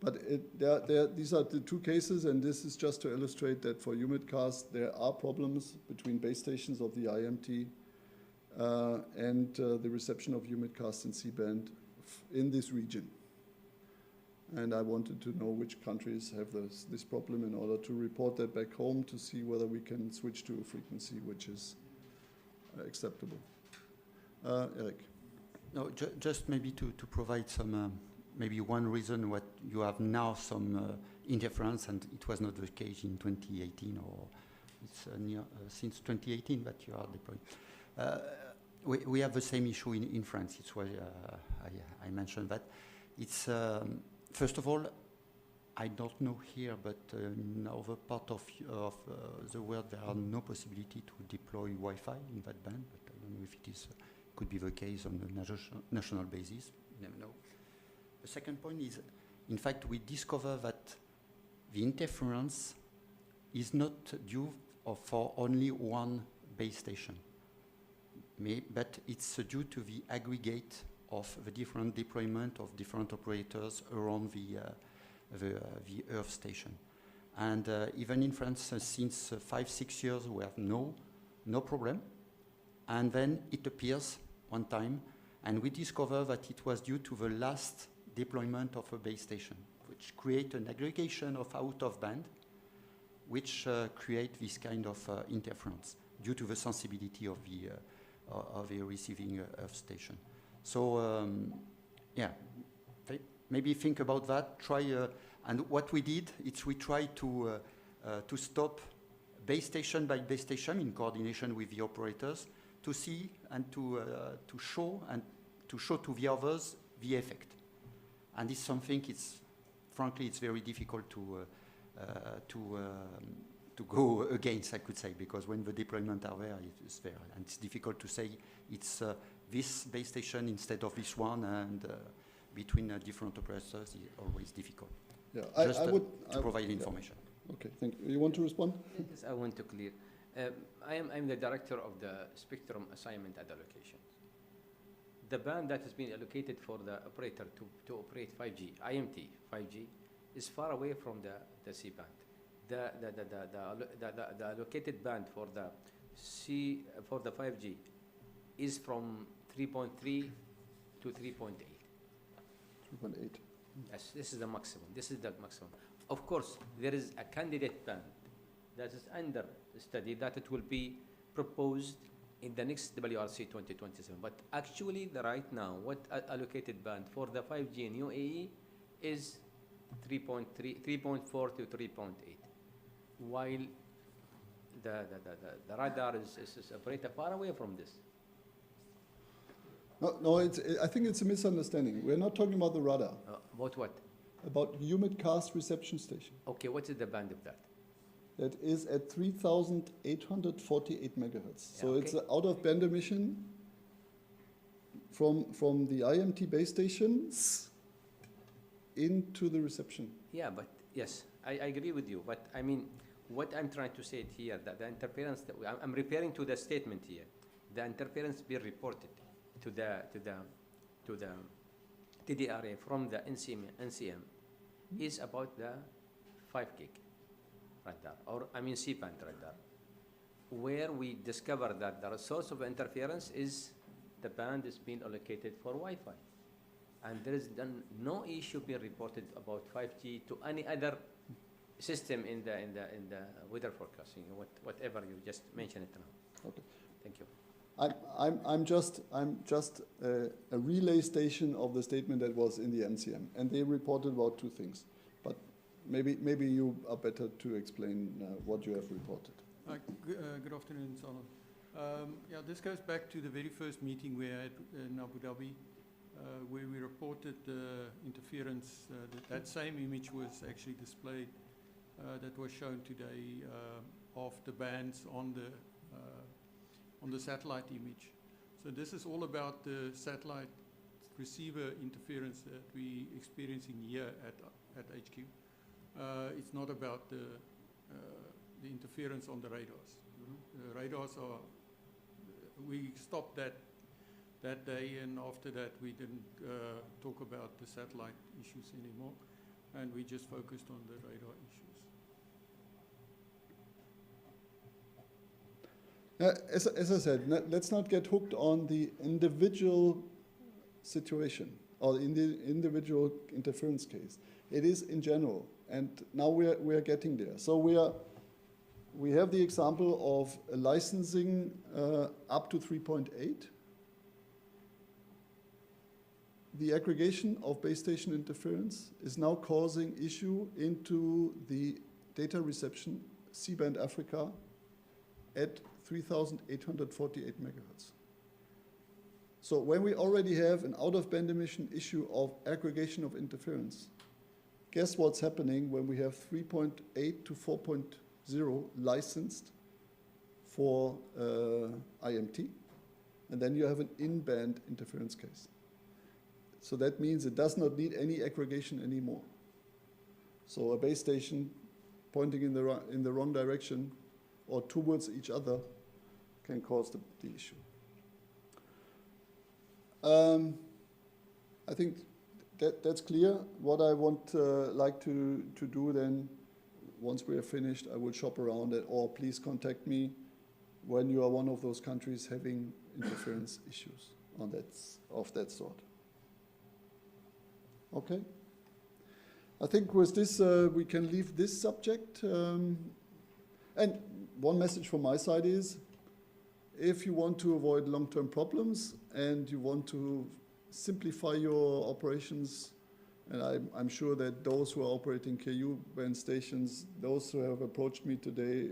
S2: But these are the two cases, and this is just to illustrate that for UMIDcast, there are problems between base stations of the IMT and the reception of UMIDcast in C-band in this region. And I wanted to know which countries have this problem in order to report that back home to see whether we can switch to a frequency which is acceptable. Eric.
S13: No, just maybe to provide some, maybe one reason what you have now some interference, and it was not the case in 2018, or it's since 2018 that you are deploying. We have the same issue in France. It's why I mentioned that. It's first of all, I don't know here, but in other part of the world, there are no possibility to deploy Wi-Fi in that band. But I don't know if it is could be the case on a national basis. You never know. The second point is, in fact, we discover that the interference is not due for only one base station, but it's due to the aggregate of the different deployment of different operators around the Earth station. And even in France, since 5-6 years, we have no problem. And then it appears one time, and we discover that it was due to the last deployment of a base station, which create an aggregation of out of band, which create this kind of interference due to the sensibility of the receiving Earth station. So yeah, maybe think about that. Try, and what we did is we tried to stop base station by base station in coordination with the operators to see and to show to the others the effect. And it's something. Frankly, it's very difficult to go against, I could say, because when the deployment are there, it's there, and it's difficult to say it's this base station instead of this one, and between different operators is always difficult.
S2: Yeah,
S13: Just
S2: I would
S13: provide information.
S2: Okay, thank you. You want to respond?
S14: Yes, I want to clear. I'm the director of the spectrum assignment and allocation. The band that has been allocated for the operator to operate 5G, IMT 5G, is far away from the C band. The allocated band for the 5G is from 3.3 to 3.8.
S2: 3.8.
S14: Yes, this is the maximum. This is the maximum. Of course, there is a candidate band that is under study that it will be proposed in the next WRC 2027. But actually, right now, what allocated band for the 5G in UAE is 3.4 to 3.8, while the radar is operated far away from this.
S2: No, I think it's a misunderstanding. We're not talking about the radar.
S14: About what?
S2: About UMIDcast reception station.
S14: Okay, what is the band of that?
S2: That is at 3,848 megahertz.
S14: Yeah,
S2: so
S14: okay.
S2: it's an out-of-band emission from the IMT base stations into the reception.
S14: Yeah, but yes, I agree with you. But I mean, what I'm trying to say here, that the interference that I'm referring to the statement here, the interference being reported to the TDRA from the NCM is about the 5 gig radar, or I mean C-band radar, where we discover that the source of interference is the band is being allocated for Wi-Fi, and there is no issue being reported about 5G to any other system in the weather forecasting, whatever you just mentioned it now.
S2: Okay.
S14: Thank you.
S2: I'm just a relay station of the statement that was in the NCM, and they reported about two things. But maybe you are better to explain what you have reported.
S15: Good afternoon, Salam. Yeah, this goes back to the very first meeting we had in Abu Dhabi, where we reported the interference. That same image was actually displayed that was shown today of the bands on the satellite image. So this is all about the satellite receiver interference that we experiencing here at HQ. It's not about the interference on the radars. The radars are, we stopped that day, and after that we didn't talk about the satellite issues anymore, and we just focused on the radar issues.
S2: As I said, let's not get hooked on the individual situation or in the individual interference case. It is in general, and now we are getting there. So we have the example of a licensing up to 3.8. The aggregation of base station interference is now causing issue into the data reception C-band Africa at 3,848 megahertz. So when we already have an out-of-band emission issue of aggregation of interference, guess what's happening when we have 3.8 to 4.0 licensed for IMT, and then you have an in-band interference case. So that means it does not need any aggregation anymore. So a base station pointing in the wrong direction or towards each other can cause the issue. I think that's clear. What I want like to do then, once we are finished, I will shop around it, or please contact me when you are one of those countries having interference issues of that sort. Okay. I think with this we can leave this subject. And one message from my side is, if you want to avoid long-term problems and you want to simplify your operations, and I'm sure that those who are operating KU-band stations, those who have approached me today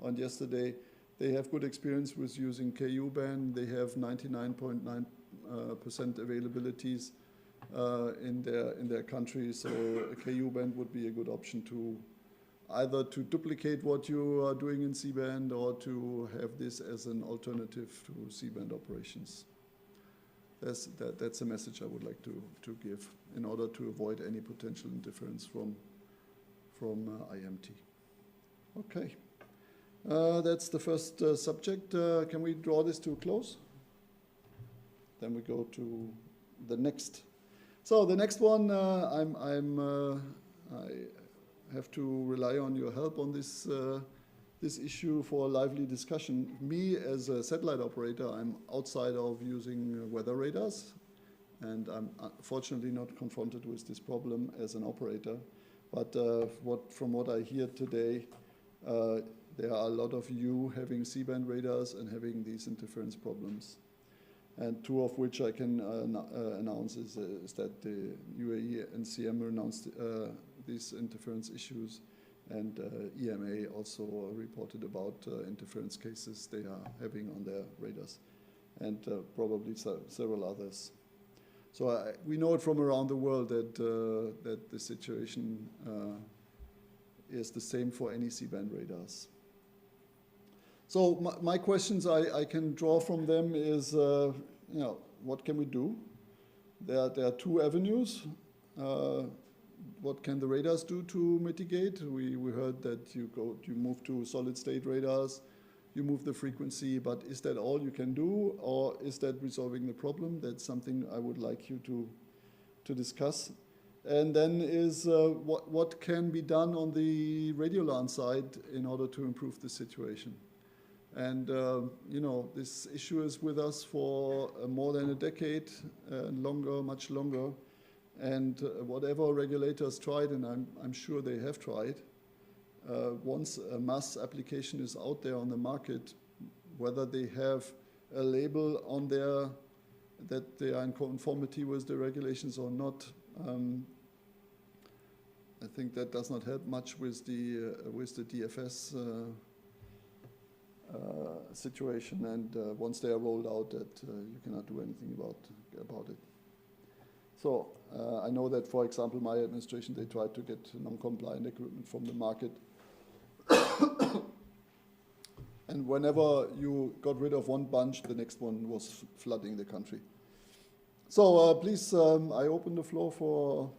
S2: and yesterday, they have good experience with using KU-band. They have 99.9% availabilities in their country, so a KU-band would be a good option to either to duplicate what you are doing in C-band or to have this as an alternative to C-band operations. That's a message I would like to give in order to avoid any potential interference from IMT. Okay, that's the first subject. Can we draw this to a close? Then we go to the next. So the next one, I have to rely on your help on this issue for a lively discussion. Me, as a satellite operator, I'm outside of using weather radars, and I'm fortunately not confronted with this problem as an operator. But from what I hear today, there are a lot of you having C-band radars and having these interference problems. And two of which I can announce is that the UAE NCM announced these interference issues, and EMA also reported about interference cases they are having on their radars, and probably several others. So we know it from around the world that the situation is the same for any C-band radars. So my questions I can draw from them is, what can we do? There are two avenues. What can the radars do to mitigate? We heard that you move to solid-state radars, you move the frequency, but is that all you can do, or is that resolving the problem? That's something I would like you to discuss. And then is what can be done on the radio LAN side in order to improve the situation? And this issue is with us for more than a decade, longer, much longer. And whatever regulators tried, and I'm sure they have tried, once a mass application is out there on the market, whether they have a label on there that they are in conformity with the regulations or not, I think that does not help much with the DFS situation. And once they are rolled out, that you cannot do anything about it. So I know that, for example, my administration, they tried to get non-compliant equipment from the market. And whenever you got rid of one bunch, the next one was flooding the country. So please, I open the floor for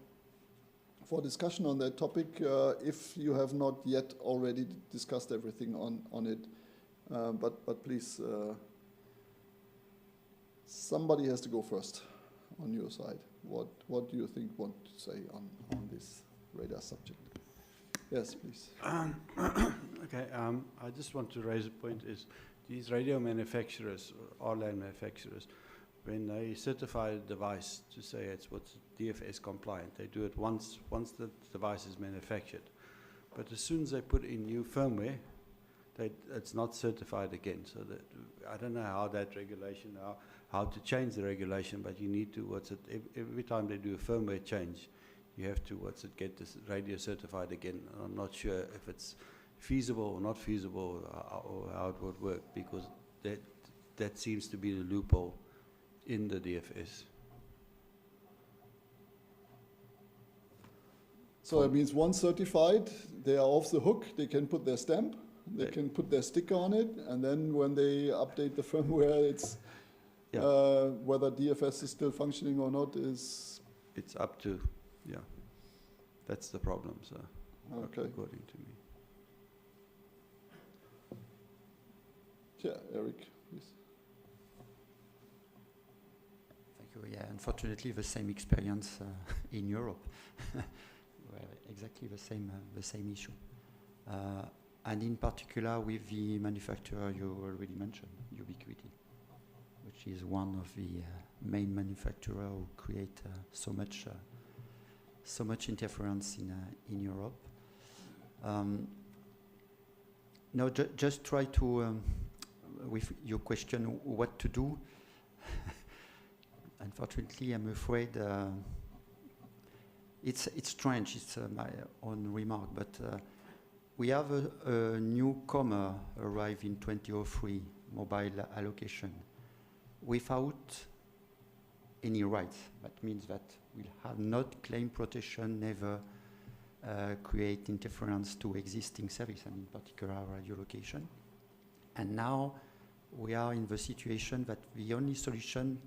S2: discussion on that topic, if you have not yet already discussed everything on it. But please, somebody has to go first on your side. What do you think want to say on this radar subject? Yes, please.
S16: Okay, I just want to raise a point is these radio manufacturers, or RLAN manufacturers, when they certify a device to say it's what's DFS compliant, they do it once the device is manufactured. But as soon as they put in new firmware, it's not certified again. So that, I don't know how that regulation, how to change the regulation, but you need to, every time they do a firmware change, you have to, get this radio certified again. I'm not sure if it's feasible or not feasible, or how it would work, because that seems to be the loophole in the DFS.
S2: So it means once certified, they are off the hook, they can put their stamp, they can put their sticker on it, and then when they update the firmware, it's whether DFS is still functioning or not is...
S16: It's up to, that's the problem, so
S2: okay.
S16: According to me.
S2: Yeah, Eric, please.
S13: Thank you. Yeah, unfortunately, the same experience in Europe. Exactly the same issue. And in particular with the manufacturer you already mentioned, Ubiquiti, which is one of the main manufacturers who create so much interference in Europe. Now, just try to, with your question, what to do. Unfortunately, I'm afraid it's strange. It's my own remark, but we have a newcomer arrive in 2003, mobile allocation, without any rights. That means that we'll have not claim protection, never create interference to existing service, and in particular radio location. And now we are in the situation that the only solution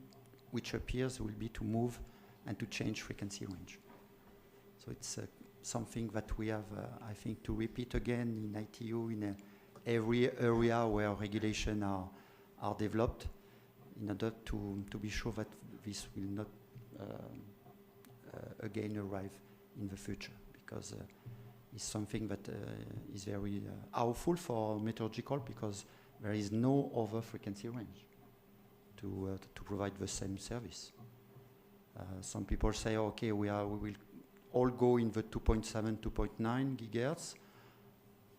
S13: which appears will be to move and to change frequency range. So it's something that we have, I think, to repeat again in ITU, in every area where regulation are developed, in order to be sure that this will not again arrive in the future, because it's something that is very harmful for meteorological, because there is no other frequency range to provide the same service. Some people say, okay, we will all go in the 2.7, 2.9 gigahertz.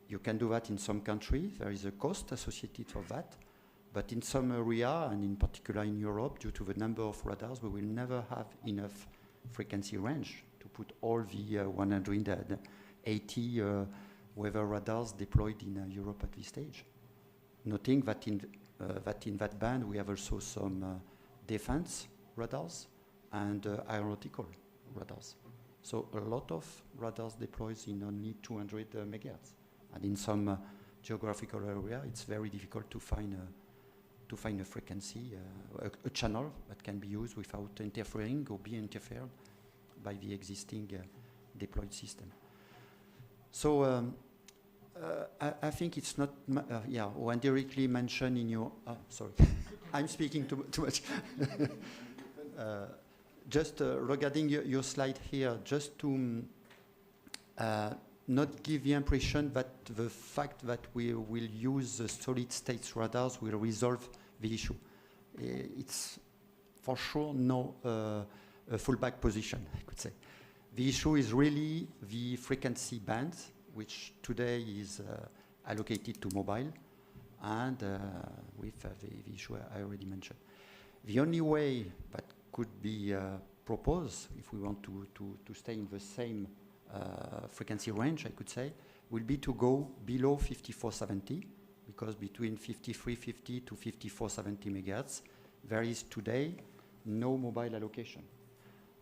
S13: You can do that in some countries. There is a cost associated for that. But in some area, and in particular in Europe, due to the number of radars, we will never have enough frequency range to put all the 180 weather radars deployed in Europe at this stage. Noting that in that band we have also some defense radars and aeronautical radars. So a lot of radars deployed in only 200 megahertz. And in some geographical area, it's very difficult to find a frequency, a channel that can be used without interfering or be interfered by the existing deployed system. So I think it's not, when directly mentioned in your, sorry, I'm speaking too much. Just regarding your slide here, just to not give the impression that the fact that we will use the solid state radars will resolve the issue. It's for sure no a fallback position, I could say. The issue is really the frequency band, which today is allocated to mobile, and with the issue I already mentioned. The only way that could be proposed, if we want to stay in the same frequency range, I could say, will be to go below 5470, because between 5350 to 5470 megahertz, there is today no mobile allocation.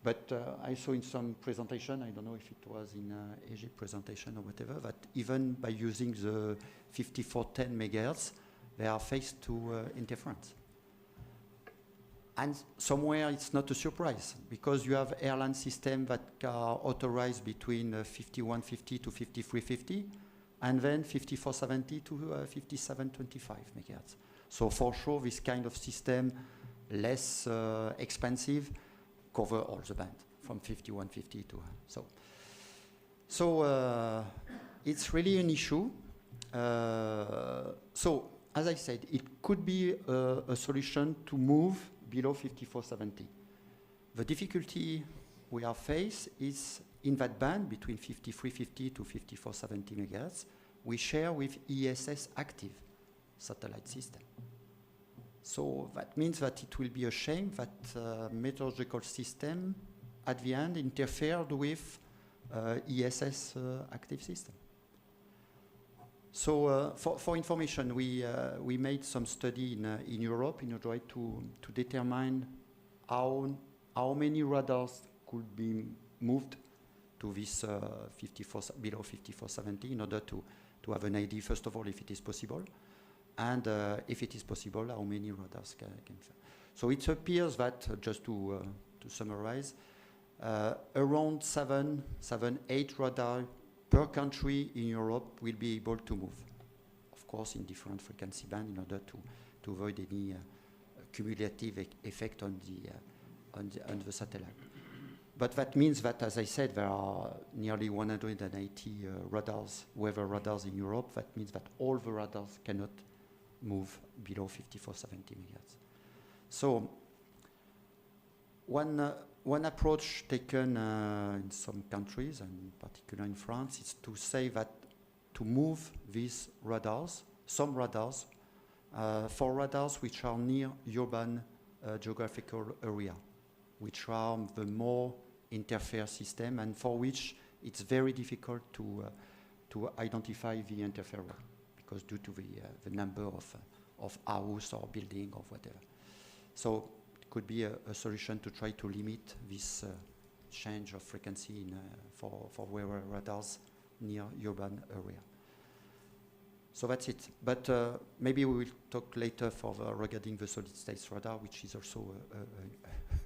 S13: But I saw in some presentation, I don't know if it was in Egypt presentation or whatever, that even by using the 5410 megahertz, they are faced to interference. And somewhere it's not a surprise, because you have airline systems that are authorized between 5150 to 5350, and then 5470 to 5725 megahertz. So for sure, this kind of system, less expensive, cover all the band from 5150 to so it's really an issue. So as I said, it could be a solution to move below 5470. The difficulty we are faced is in that band between 5350 to 5470 megahertz, we share with ESS active satellite system. So that means that it will be a shame that meteorological system at the end interfered with ESS active system. So for information, we made some study in Europe in order to determine how many radars could be moved to this below 5470 in order to have an idea, first of all, if it is possible. And if it is possible, how many radars can fail. So it appears that, just to summarize, around 8 radars per country in Europe will be able to move. Of course, in different frequency band in order to avoid any cumulative effect on the satellite. But that means that, as I said, there are nearly 180 radars, weather radars in Europe. That means that all the radars cannot move below 5470 megahertz. So one approach taken in some countries, and in particular in France, is to say that to move these radars, some radars, for radars which are near urban geographical area, which are the more interfere system and for which it's very difficult to identify the interferer, because due to the number of house or building or whatever. So it could be a solution to try to limit this change of frequency for weather radars near urban area. So that's it. But maybe we will talk later regarding the solid state radar, which is also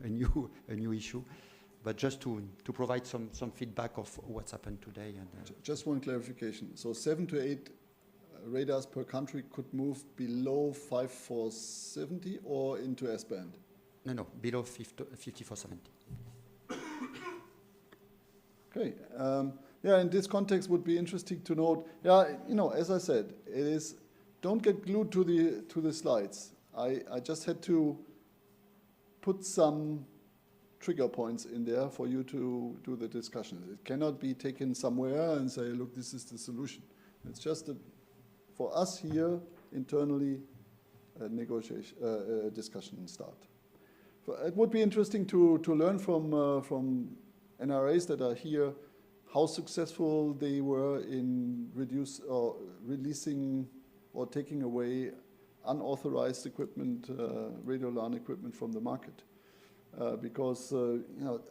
S13: a new issue. But just to provide some feedback of what's happened today. And
S2: just one clarification. So 7 to 8 radars per country could move below 5470 or into S-band?
S13: No, below 5470.
S2: Okay. Yeah, in this context would be interesting to note, yeah, as I said, it is, don't get glued to the slides. I just had to put some trigger points in there for you to do the discussion. It cannot be taken somewhere and say, look, this is the solution. It's just for us here internally a discussion start. It would be interesting to learn from NRAs that are here how successful they were in releasing or taking away unauthorized equipment, radio LAN equipment from the market. Because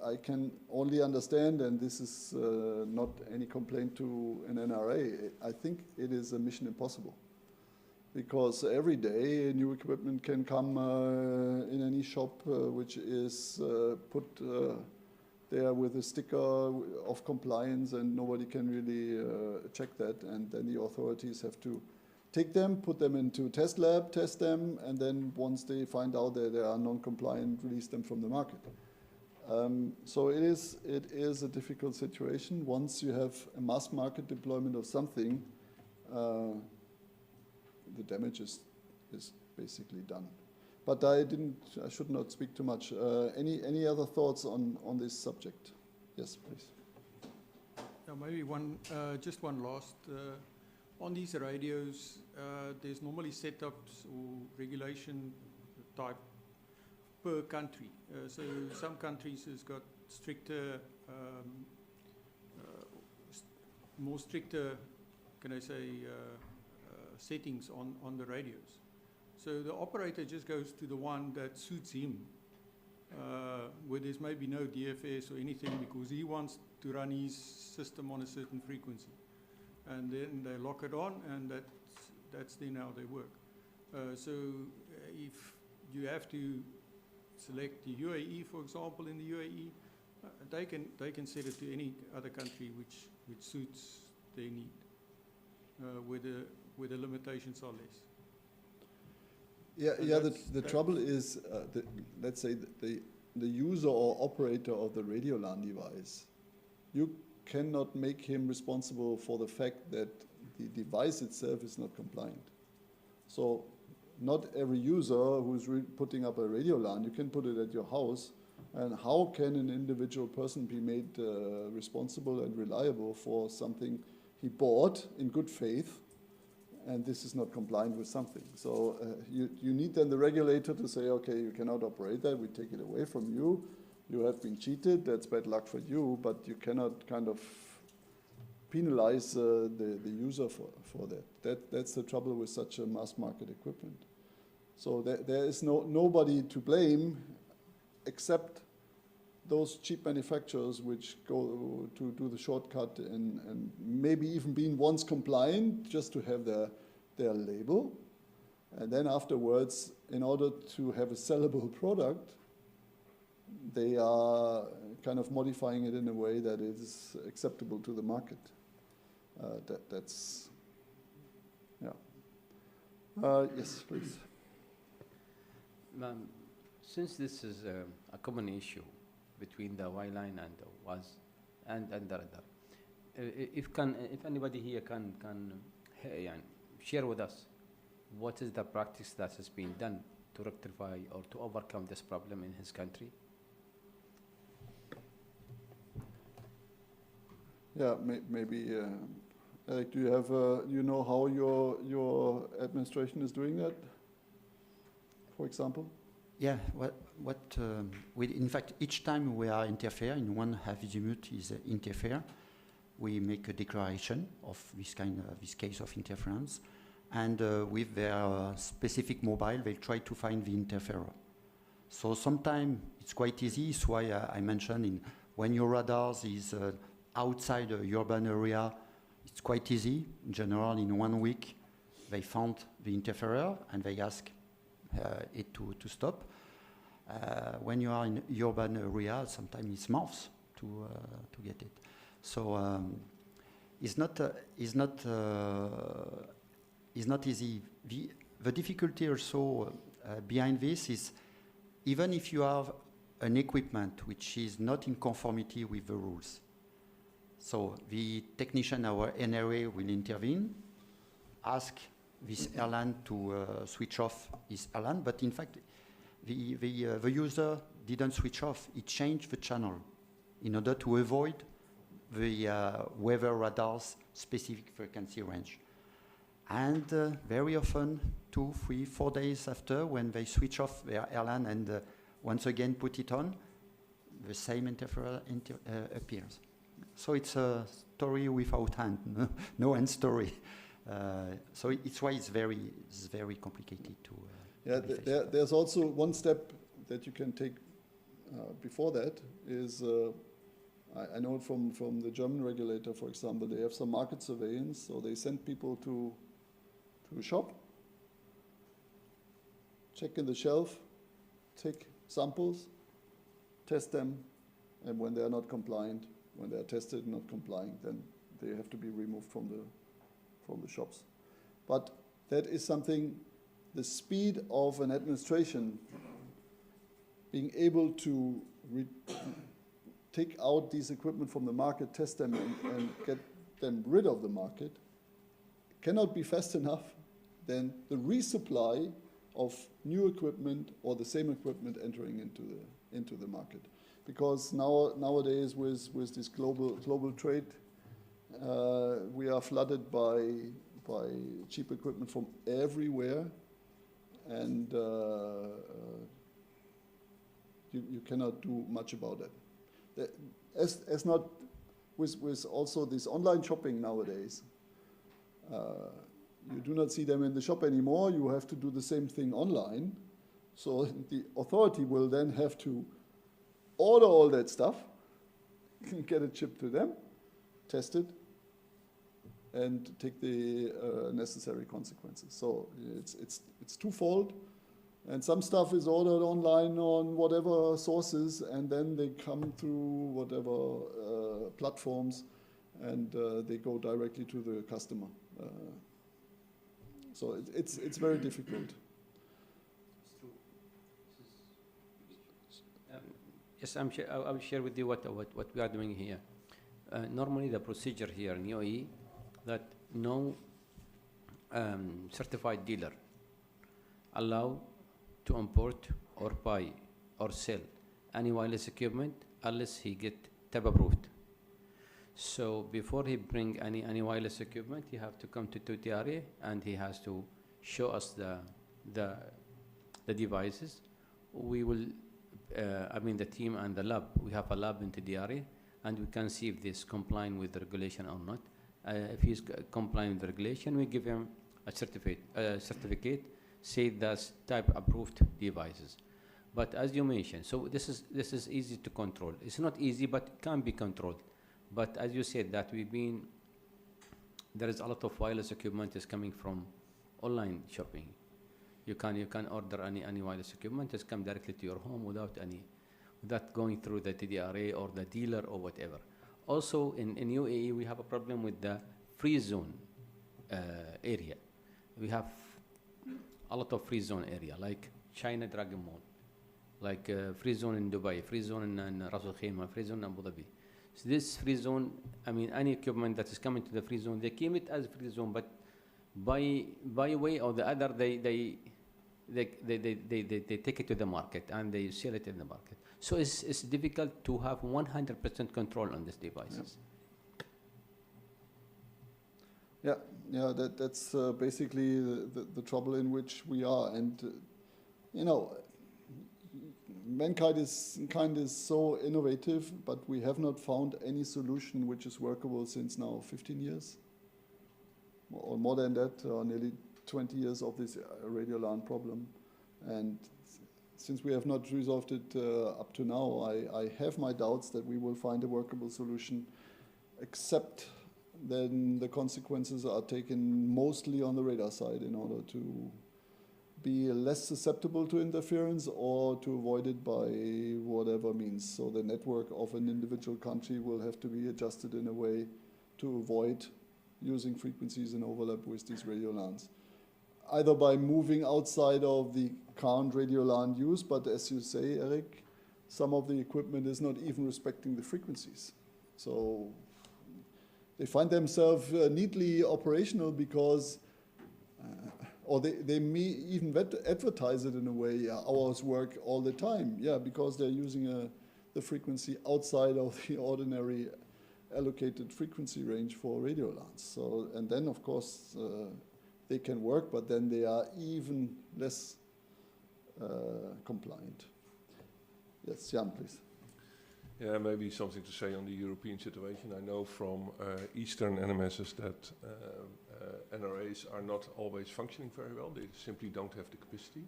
S2: I can only understand, and this is not any complaint to an NRA, I think it is a mission impossible. Because every day new equipment can come in any shop which is put there with a sticker of compliance, and nobody can really check that, and then the authorities have to take them, put them into test lab, test them, and then once they find out that they are non-compliant, release them from the market. So it is a difficult situation. Once you have a mass market deployment of something, the damage is basically done. But I should not speak too much. Any other thoughts on this subject? Yes, please.
S15: Yeah, maybe just one last. On these radios, there's normally setups or regulation type per country. So some countries has got stricter, more stricter, can I say, settings on the radios. So the operator just goes to the one that suits him where there's maybe no DFS or anything because he wants to run his system on a certain frequency. And then they lock it on, and that's then how they work. So if you have to select the UAE, for example, in the UAE, they can set it to any other country which suits their need, where the limitations are less.
S2: Yeah. The trouble is, let's say the user or operator of the radio LAN device, you cannot make him responsible for the fact that the device itself is not compliant. So not every user who's putting up a radio LAN, you can put it at your house, and how can an individual person be made responsible and reliable for something he bought in good faith, and this is not compliant with something? So you need then the regulator to say, okay, you cannot operate that, we take it away from you, you have been cheated, that's bad luck for you, but you cannot kind of penalize the user for that. That's the trouble with such a mass market equipment. So there is nobody to blame except those cheap manufacturers which go to do the shortcut and maybe even being once compliant just to have their label. And then afterwards, in order to have a sellable product, they are kind of modifying it in a way that is acceptable to the market. That's, yeah. Yes, please.
S14: Since this is a common issue between the Y-line and the WAS and the radar, if anybody here can share with us what is the practice that has been done to rectify or to overcome this problem in his country?
S2: Yeah, maybe. Eric, do you have you know how your administration is doing that, for example?
S13: Yeah, in fact, each time we are interfere in one azimuth is interfere, we make a declaration of this case of interference, and with their specific mobile, they try to find the interferer. So sometimes it's quite easy. It's why I mentioned when your radars is outside a urban area, it's quite easy. In general, in 1 week, they found the interferer and they ask it to stop. When you are in urban area, sometimes it's months to get it. So it's not easy. The difficulty also behind this is even if you have an equipment which is not in conformity with the rules. So the technician, our NRA, will intervene, ask this airline to switch off his airline, but in fact, the user didn't switch off. He changed the channel in order to avoid the weather radar's specific frequency range. And very often, 2, 3, 4 days after, when they switch off their airline and once again put it on, the same interferer appears. So it's a story without end, no end story. So it's why it's very complicated to.
S2: There's also one step that you can take before that is I know from the German regulator, for example, they have some market surveillance, so they send people to a shop, check in the shelf, take samples, test them, and when they are not compliant, when they are tested and not complying, then they have to be removed from the shops. But that is something, the speed of an administration being able to take out these equipment from the market, test them, and get them rid of the market cannot be fast enough than the resupply of new equipment or the same equipment entering into the market. Because nowadays with this global trade, we are flooded by cheap equipment from everywhere, and you cannot do much about it. As not with also this online shopping nowadays, you do not see them in the shop anymore. You have to do the same thing online. So the authority will then have to order all that stuff, get a chip to them, test it, and take the necessary consequences. So it's twofold. And some stuff is ordered online on whatever sources, and then they come through whatever platforms, and they go directly to the customer. So it's very difficult.
S14: Yes, I will share with you what we are doing here. Normally, the procedure here in UAE that no certified dealer allow to import or buy or sell any wireless equipment unless he get tab approved. So before he bring any wireless equipment, he have to come to TDRA and he has to show us the devices. We will, the team and the lab, we have a lab in TDRA, and we can see if this complying with the regulation or not. If he's complying with the regulation, we give him a certificate, say that's type approved devices. But as you mentioned, so this is easy to control. It's not easy, but it can be controlled. But as you said, that there is a lot of wireless equipment is coming from online shopping. You can order any wireless equipment, it's come directly to your home without going through the TDRA or the dealer or whatever. Also in UAE, we have a problem with the free zone area. We have a lot of free zone area, like China Dragon Mall, like free zone in Dubai, free zone in Ras Al Khaimah, free zone in Abu Dhabi. So this free zone, any equipment that is coming to the free zone, they keep it as free zone, but by way or the other, they take it to the market and they sell it in the market. So it's difficult to have 100% control on these devices.
S2: Yeah, that's basically the trouble in which we are. And, mankind is so innovative, but we have not found any solution which is workable since now 15 years, or more than that, or nearly 20 years of this radio LAN problem. And since we have not resolved it up to now, I have my doubts that we will find a workable solution, except then the consequences are taken mostly on the radar side in order to be less susceptible to interference or to avoid it by whatever means. So the network of an individual country will have to be adjusted in a way to avoid using frequencies in overlap with these radio LANs, either by moving outside of the current radio LAN use, but as you say, Eric, some of the equipment is not even respecting the frequencies. So they find themselves neatly operational because, or they may even advertise it in a way, hours work all the time, because they're using the frequency outside of the ordinary allocated frequency range for radio LANs. So, and then of course they can work, but then they are even less compliant. Yes, Jan, please.
S5: Yeah, maybe something to say on the European situation. I know from Eastern NMSs that NRAs are not always functioning very well. They simply don't have the capacity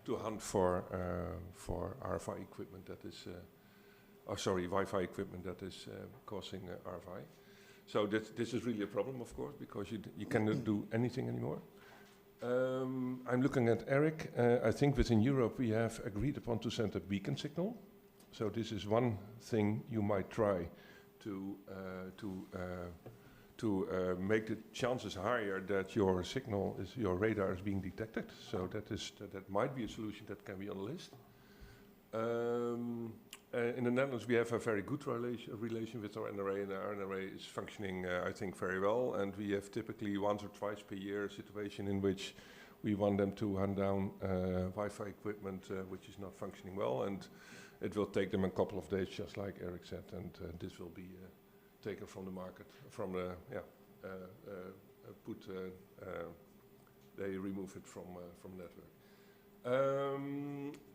S5: to hunt for RFI equipment that is, Wi-Fi equipment that is causing RFI. So this is really a problem, of course, because you cannot do anything anymore. I'm looking at Eric. I think within Europe we have agreed upon to send a beacon signal. So this is one thing you might try to make the chances higher that your signal your radar is being detected. So that might be a solution that can be on the list. In the Netherlands, we have a very good relation with our NRA, and our NRA is functioning, I think, very well. And we have typically once or twice per year a situation in which we want them to hunt down Wi-Fi equipment which is not functioning well, and it will take them a couple of days, just like Eric said, and this will be taken from the market, from the they remove it from network.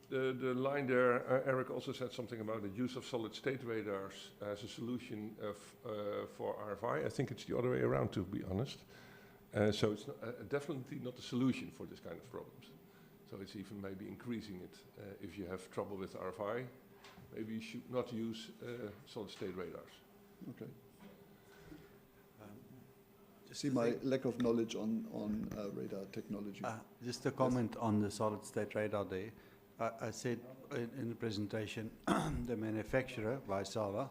S5: The line there, Eric also said something about the use of solid-state radars as a solution for RFI. I think it's the other way around, to be honest. So it's not, definitely not a solution for this kind of problems. So it's even maybe increasing it. If you have trouble with RFI, maybe you should not use solid-state radars.
S2: Okay. See my lack of knowledge on radar technology.
S16: Just a comment on the solid-state radar there. I said in the presentation, the manufacturer, Vaisala,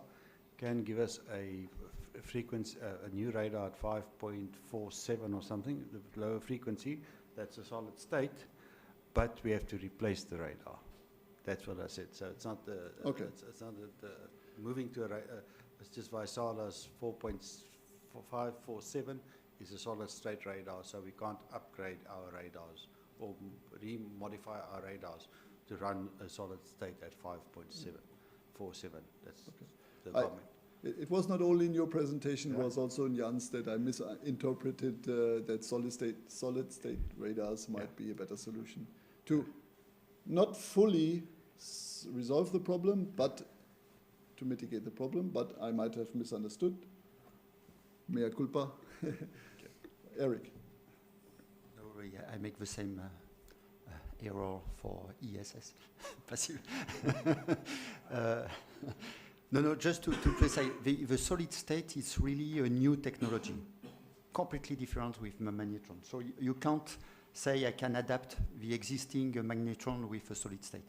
S16: can give us a frequency, a new radar at 5.47 or something, the lower frequency. That's a solid state, but we have to replace the radar. That's what I said. So it's not the
S2: Okay.
S16: It's not the moving to a it's just Vaisala's 4.547 is a solid state radar, so we can't upgrade our radars or remodify our radars to run a solid state at 5.747. That's the comment.
S2: It was not only in your presentation, it was also in Jan's that I misinterpreted that solid state radars might be a better solution to not fully resolve the problem, but to mitigate the problem. But I might have misunderstood. Mea culpa. Eric.
S13: No, I make the same error for ESS. No, just to precise, the solid state is really a new technology, completely different with the magnetron. So you can't say I can adapt the existing magnetron with a solid state.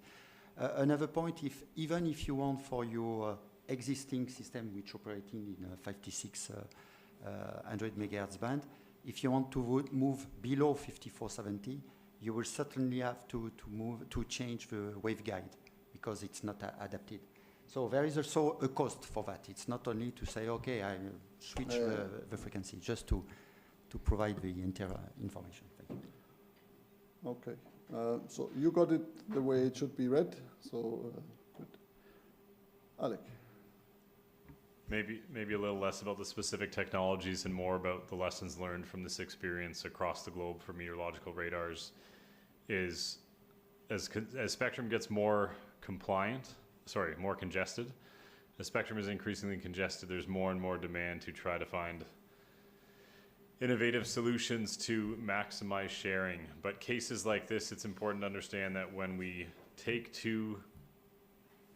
S13: Another point, even if you want for your existing system, which operating in a 5600 megahertz band, if you want to move below 5470, you will certainly have to change the waveguide because it's not adapted. So there is also a cost for that. It's not only to say, okay, I switch the frequency, just to provide the information. Thank you.
S2: Okay. So you got it the way it should be read. So good. Alec.
S3: Maybe a little less about the specific technologies and more about the lessons learned from this experience across the globe for meteorological radars. Is as spectrum gets more congested, the spectrum is increasingly congested. There's more and more demand to try to find innovative solutions to maximize sharing. But cases like this, it's important to understand that when we take two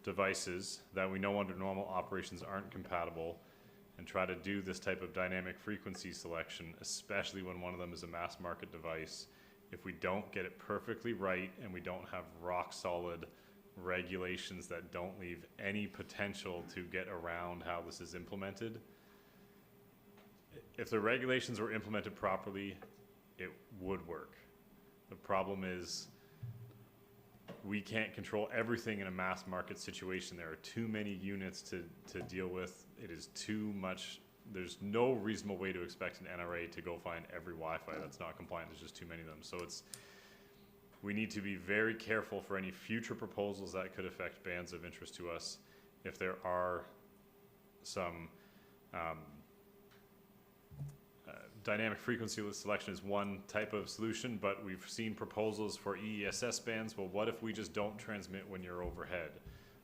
S3: devices that we know under normal operations aren't compatible and try to do this type of dynamic frequency selection, especially when one of them is a mass market device, if we don't get it perfectly right and we don't have rock solid regulations that don't leave any potential to get around how this is implemented, if the regulations were implemented properly, it would work. The problem is we can't control everything in a mass market situation. There are too many units to deal with. It is too much. There's no reasonable way to expect an NRA to go find every Wi-Fi that's not compliant. There's just too many of them. So we need to be very careful for any future proposals that could affect bands of interest to us. If there are some dynamic frequency selection is one type of solution, but we've seen proposals for EESS bands. Well, what if we just don't transmit when you're overhead?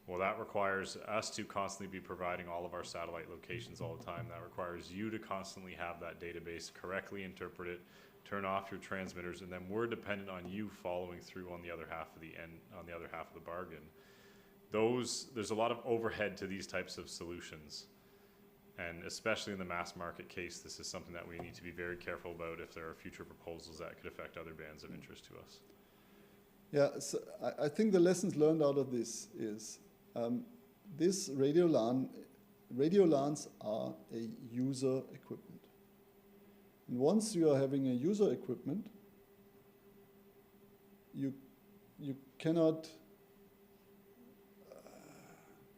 S3: Well, that requires us to constantly be providing all of our satellite locations all the time. That requires you to constantly have that database, correctly interpret it, turn off your transmitters, and then we're dependent on you following through on the other half of the bargain. There's a lot of overhead to these types of solutions. And especially in the mass market case, this is something that we need to be very careful about if there are future proposals that could affect other bands of interest to us.
S2: Yeah, so I think the lessons learned out of this is this radio LANs are a user equipment. And once you are having a user equipment, you cannot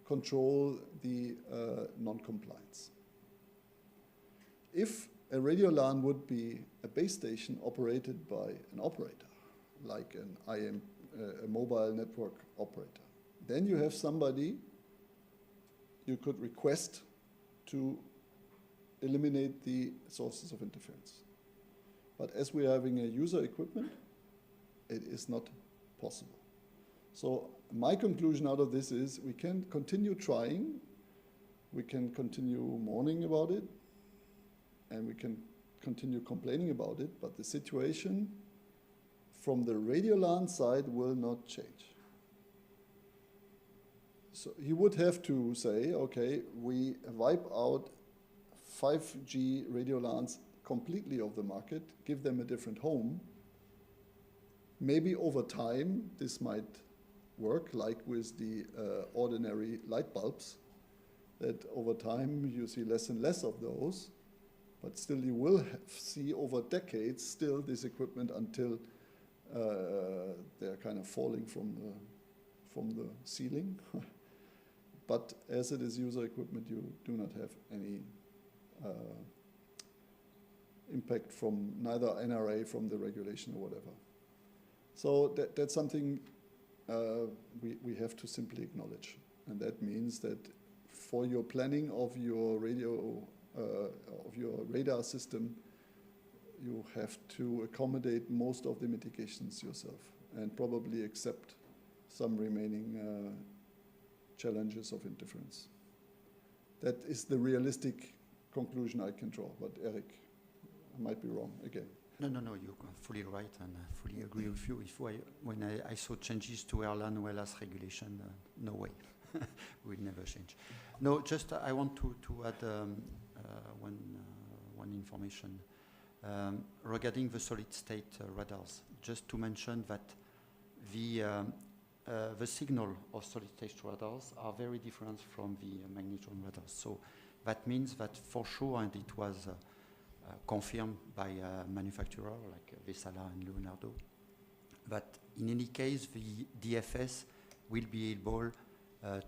S2: control the non-compliance. If a radio LAN would be a base station operated by an operator, like a mobile network operator, then you have somebody you could request to eliminate the sources of interference. But as we are having a user equipment, it is not possible. So my conclusion out of this is we can continue trying, we can continue mourning about it, and we can continue complaining about it, but the situation from the radio LAN side will not change. So you would have to say, okay, we wipe out 5G radio LANs completely off the market, give them a different home. Maybe over time this might work, like with the ordinary light bulbs, that over time you see less and less of those, but still you will see over decades still this equipment until they're kind of falling from the ceiling. But as it is user equipment, you do not have any impact from neither NRA, from the regulation or whatever. So that's something we have to simply acknowledge. And that means that for your planning of your radar system, you have to accommodate most of the mitigations yourself and probably accept some remaining challenges of interference. That is the realistic conclusion I can draw, but Eric, I might be wrong again.
S13: No, you're fully right, and I fully agree with you. When I saw changes to airline wireless regulation, no way, will never change. No, just I want to add one information regarding the solid-state radars. Just to mention that the signal of solid-state radars are very different from the magnetron radars. So that means that for sure, and it was confirmed by a manufacturer like Vesala and Leonardo, that in any case the DFS will be able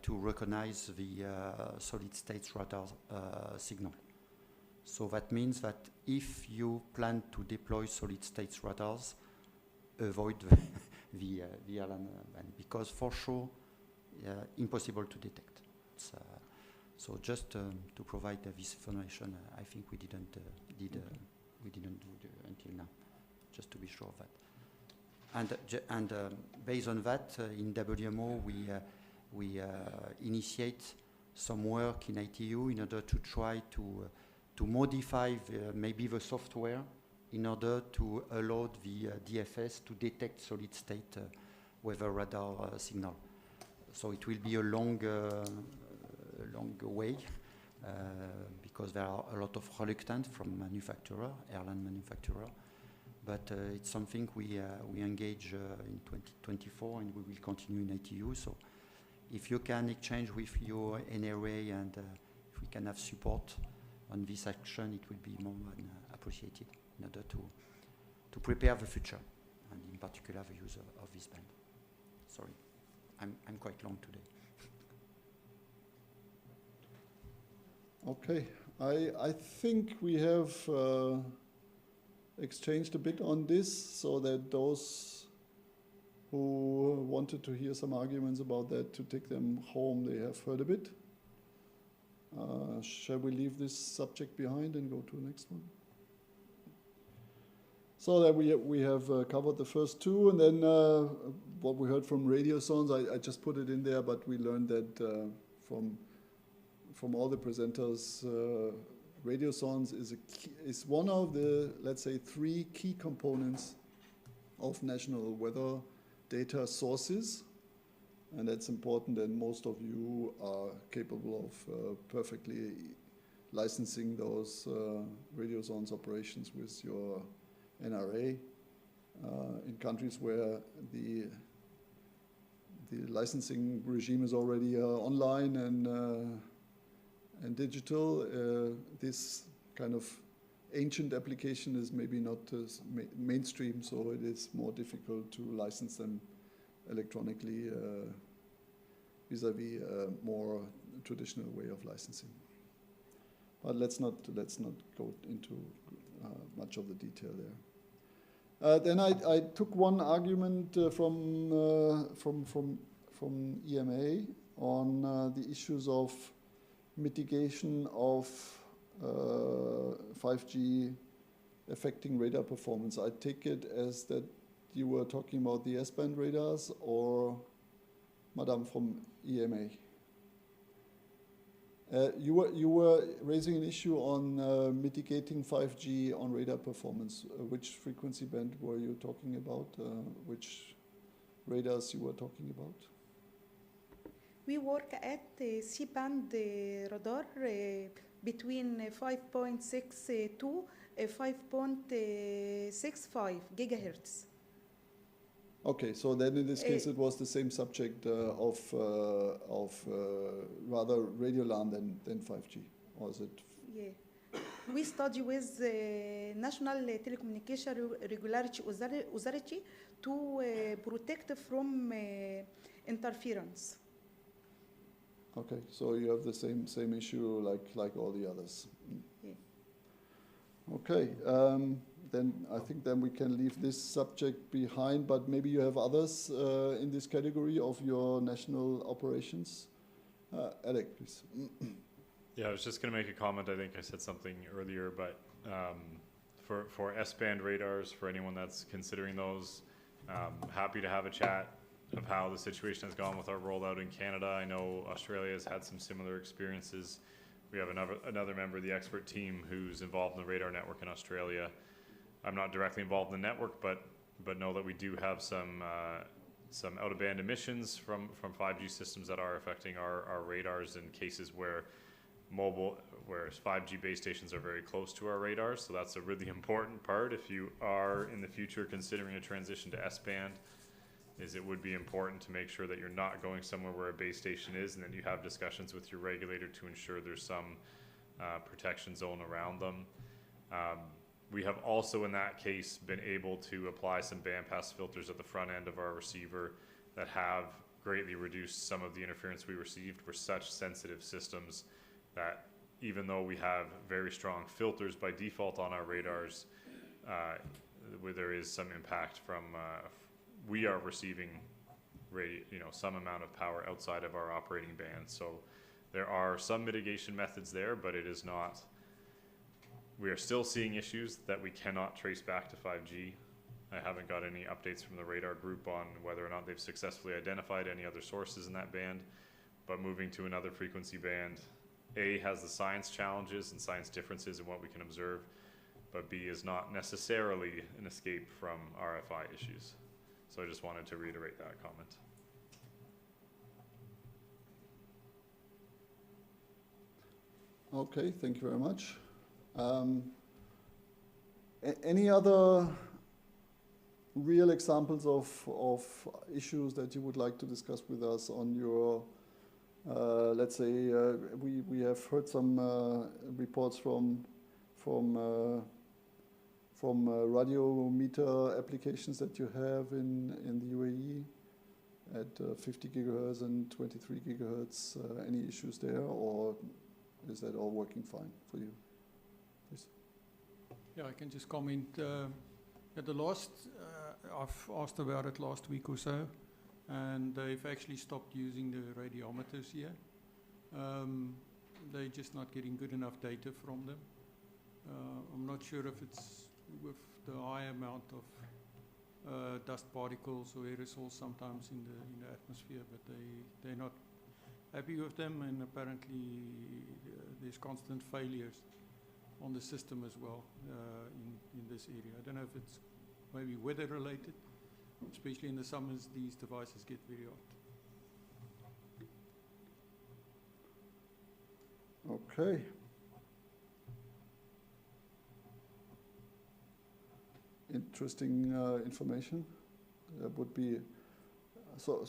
S13: to recognize the solid-state radar signal. So that means that if you plan to deploy solid-state radars, avoid the airline ban, because for sure impossible to detect. So just to provide this information, I think we didn't do until now, just to be sure of that. And based on that, in WMO we initiate some work in ITU in order to try to modify maybe the software in order to allow the DFS to detect solid-state weather radar signal. So it will be a long way because there are a lot of reluctance from airline manufacturer. But it's something we engage in 2024, and we will continue in ITU. So if you can exchange with your NRA and if we can have support on this action, it will be more than appreciated in order to prepare the future, and in particular the use of this band. Sorry, I'm quite long today.
S2: Okay, I think we have exchanged a bit on this, so that those who wanted to hear some arguments about that, to take them home, they have heard a bit. Shall we leave this subject behind and go to the next one? So that we have covered the first two, and then what we heard from radio sounds, I just put it in there, but we learned that from all the presenters, radio sounds is one of the, let's say, 3 key components of national weather data sources. And that's important, and most of you are capable of perfectly licensing those radio zones operations with your NRA in countries where the licensing regime is already online and digital. This kind of ancient application is maybe not mainstream, so it is more difficult to license them electronically vis-a-vis a more traditional way of licensing. But let's not go into much of the detail there. Then I took one argument from EMA on the issues of mitigation of 5G affecting radar performance. I take it as that you were talking about the S-band radars, or Madame from EMA? You were raising an issue on mitigating 5G on radar performance. Which frequency band were you talking about? Which radars you were talking about?
S10: We work at C-band radar between 5.6 to 5.65 gigahertz.
S2: Okay, so then in this case it was the same subject of rather radio LAN than 5G, or is it?
S10: Yeah. We study with National Telecommunication Regulatory Authority to protect from interference.
S2: Okay, so you have the same issue like all the others.
S10: Yeah.
S2: Okay, then I think then we can leave this subject behind, but maybe you have others in this category of your national operations. Alec, please.
S3: Yeah, I was just going to make a comment. I think I said something earlier, but for S-band radars, for anyone that's considering those, happy to have a chat of how the situation has gone with our rollout in Canada. I know Australia has had some similar experiences. We have another member of the expert team who's involved in the radar network in Australia. I'm not directly involved in the network, but know that we do have some out-of-band emissions from 5G systems that are affecting our radars in cases where 5G base stations are very close to our radars. So that's a really important part if you are in the future considering a transition to S-band. It would be important to make sure that you're not going somewhere where a base station is, and then you have discussions with your regulator to ensure there's some protection zone around them. We have also in that case been able to apply some bandpass filters at the front end of our receiver that have greatly reduced some of the interference we received. For such sensitive systems that even though we have very strong filters by default on our radars, where there is some impact from we are receiving some amount of power outside of our operating band. So there are some mitigation methods there, but it is not. We are still seeing issues that we cannot trace back to 5G. I haven't got any updates from the radar group on whether or not they've successfully identified any other sources in that band. But moving to another frequency band, A, has the science challenges and science differences in what we can observe, but B, is not necessarily an escape from RFI issues. So I just wanted to reiterate that comment.
S2: Okay, thank you very much. Any other real examples of issues that you would like to discuss with us on your, let's say, we have heard some reports from radiometer applications that you have in the UAE at 50 gigahertz and 23 gigahertz. Any issues there, or is that all working fine for you? Please.
S15: Yeah, I can just comment. At the last, I've asked about it last week or so, and they've actually stopped using the radiometers here. They're just not getting good enough data from them. I'm not sure if it's with the high amount of dust particles or aerosols sometimes in the atmosphere, but they're not happy with them, and apparently there's constant failures on the system as well in this area. I don't know if it's maybe weather related, especially in the summers these devices get very hot.
S2: Okay. Interesting information. That would be so.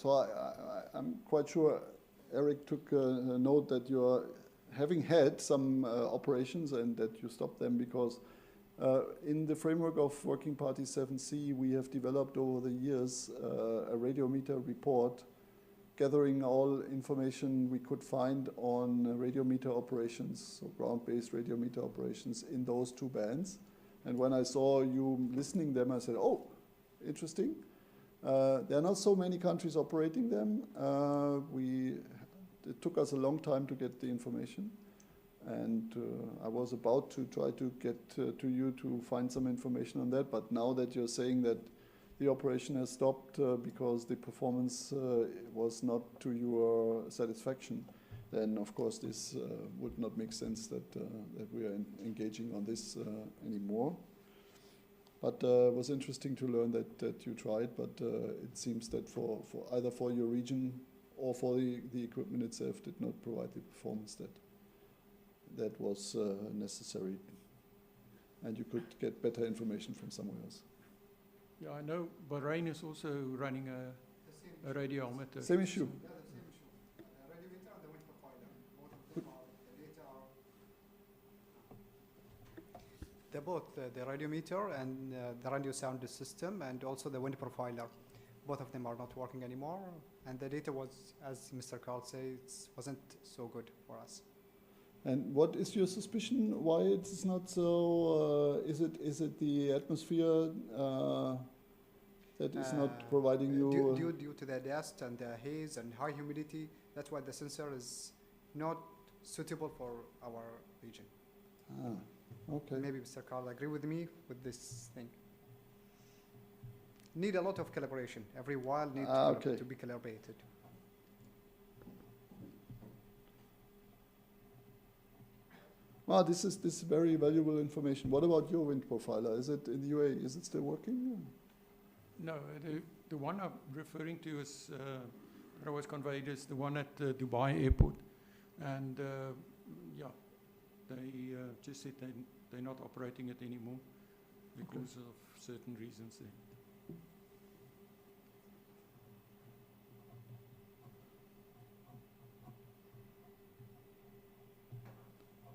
S2: I'm quite sure Eric took a note that you are having had some operations and that you stopped them because in the framework of Working Party 7C, we have developed over the years a radiometer report gathering all information we could find on radiometer operations, so ground-based radiometer operations in those two bands. And when I saw you listening them, I said, oh, interesting. There are not so many countries operating them. It took us a long time to get the information. And I was about to try to get to you to find some information on that. But now that you're saying that the operation has stopped because the performance was not to your satisfaction, then of course this would not make sense that we are engaging on this anymore. But it was interesting to learn that you tried, but it seems that for either for your region or for the equipment itself did not provide the performance that was necessary, and you could get better information from somewhere else.
S15: Yeah, I know Bahrain is also running a radiometer.
S2: Same issue.
S17: They're both the radiometer and the radio sound system and also the wind profiler. Both of them are not working anymore, and the data was, as Mr. Carl says, wasn't so good for us.
S2: And what is your suspicion why it's not so? Is it the atmosphere that is not providing you?
S17: Due to the dust and the haze and high humidity, that's why the sensor is not suitable for our region.
S2: Okay.
S17: Maybe Mr. Carl agree with me with this thing. Need a lot of calibration. Every while need to be calibrated.
S2: Well, this is very valuable information. What about your wind profiler? Is it in the UAE? Is it still working?
S15: No, the one I'm referring to is that I was conveyed is the one at Dubai airport, and yeah, they just said they're not operating it anymore because of certain reasons there.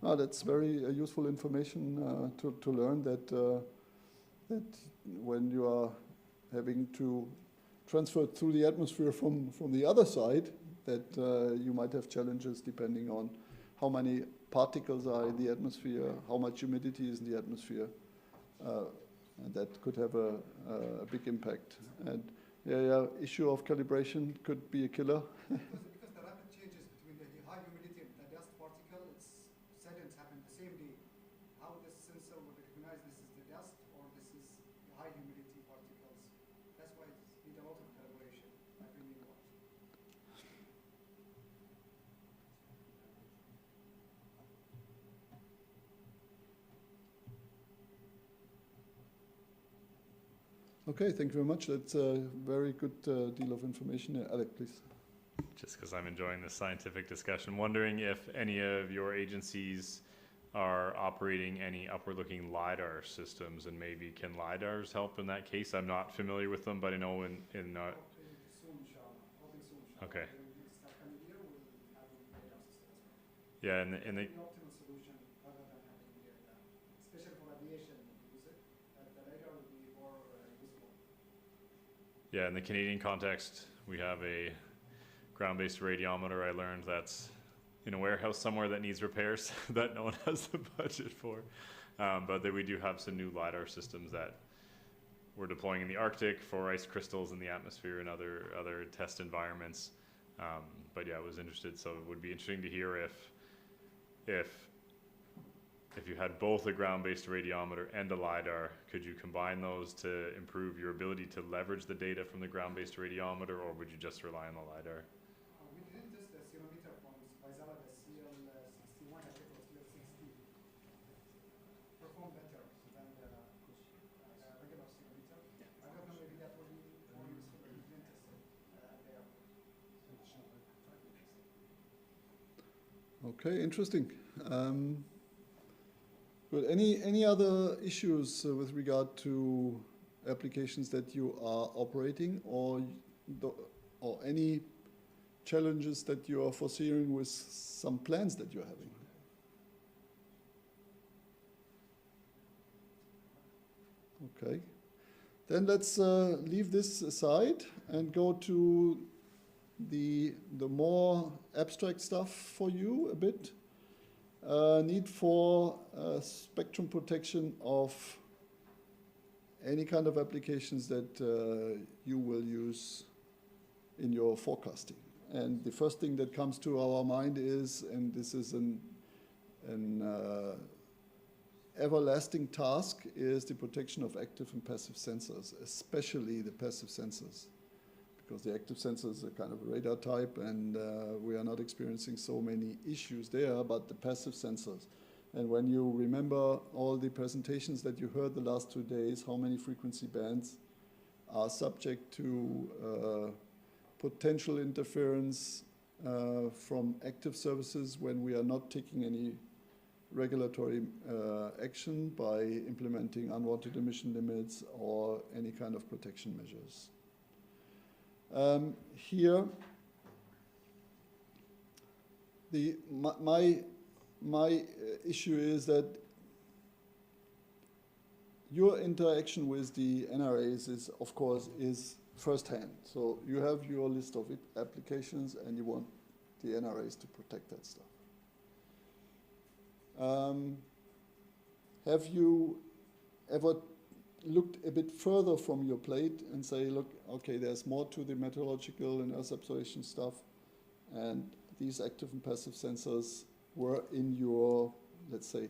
S2: Oh, that's very useful information to learn that when you are having to transfer through the atmosphere from the other side, that you might have challenges depending on how many particles are in the atmosphere, how much humidity is in the atmosphere, and that could have a big impact. And yeah, issue of calibration could be a killer.
S17: Because the rapid changes between the high humidity and the dust particle, it's sudden happen the same day. How the sensor will recognize this is the dust or this is the high humidity particles? That's why it needs a lot of calibration. I really want.
S2: Okay, thank you very much. That's a very good deal of information. Alec, please.
S3: Just because I'm enjoying this scientific discussion, wondering if any of your agencies are operating any upward-looking LiDAR systems, and maybe can LiDARs help in that case? I'm not familiar with them, but I know in okay. Yeah, and the
S17: optimal solution rather than having especially for aviation use it, the LiDAR would be more useful.
S3: Yeah, in the Canadian context, we have a ground-based radiometer. I learned that's in a warehouse somewhere that needs repairs that no one has the budget for. But we do have some new LiDAR systems that we're deploying in the Arctic for ice crystals in the atmosphere and other test environments. But yeah, I was interested, so it would be interesting to hear if you had both a ground-based radiometer and a LiDAR, could you combine those to improve your ability to leverage the data from the ground-based radiometer, or would you just rely on the LiDAR?
S17: We didn't test the cerometer from Spizella, the CL61, I think it was CL60. Performed better than the regular cerometer. I don't know, maybe that would be more useful if we didn't test it there.
S2: Okay, interesting. Good. Any other issues with regard to applications that you are operating, or any challenges that you are foreseeing with some plans that you're having? Okay. Then let's leave this aside and go to the more abstract stuff for you a bit. Need for spectrum protection of any kind of applications that you will use in your forecasting. And the first thing that comes to our mind is, and this is an everlasting task, is the protection of active and passive sensors, especially the passive sensors. because the active sensor is a kind of a radar type, and we are not experiencing so many issues there, but the passive sensors. And when you remember all the presentations that you heard the last 2 days, how many frequency bands are subject to potential interference from active services when we are not taking any regulatory action by implementing unwanted emission limits or any kind of protection measures. Here, my issue is that your interaction with the NRAs is, of course, is first-hand. So you have your list of applications, and you want the NRAs to protect that stuff. Have you ever looked a bit further from your plate and say, look, okay, there's more to the meteorological and earth observation stuff, and these active and passive sensors were in your, let's say,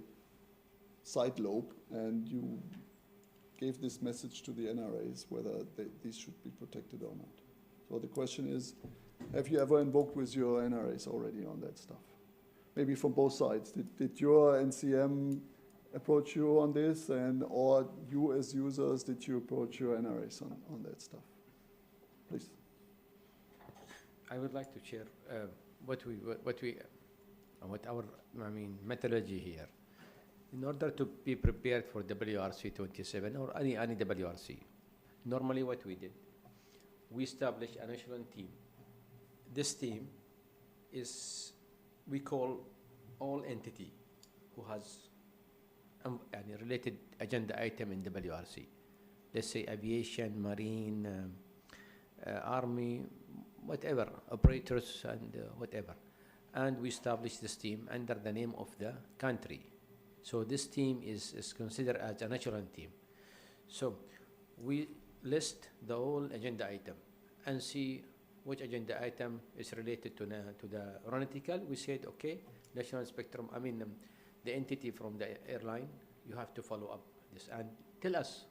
S2: side lobe, and you gave this message to the NRAs whether these should be protected or not. So the question is, have you ever invoked with your NRAs already on that stuff? Maybe from both sides. Did your NCM approach you on this, or you as users, did you approach your NRAs on that stuff? Please.
S14: I would like to share what our methodology here. In order to be prepared for WRC 27 or any WRC, normally what we did, we established a national team. This team is, we call all entity who has a related agenda item in WRC. Let's say aviation, marine, army, whatever, operators and whatever. And we established this team under the name of the country. So this team is considered as a national team. So we list the whole agenda item and see which agenda item is related to the aeronautical. We said, okay, national spectrum, the entity from the airline, you have to follow up this and tell us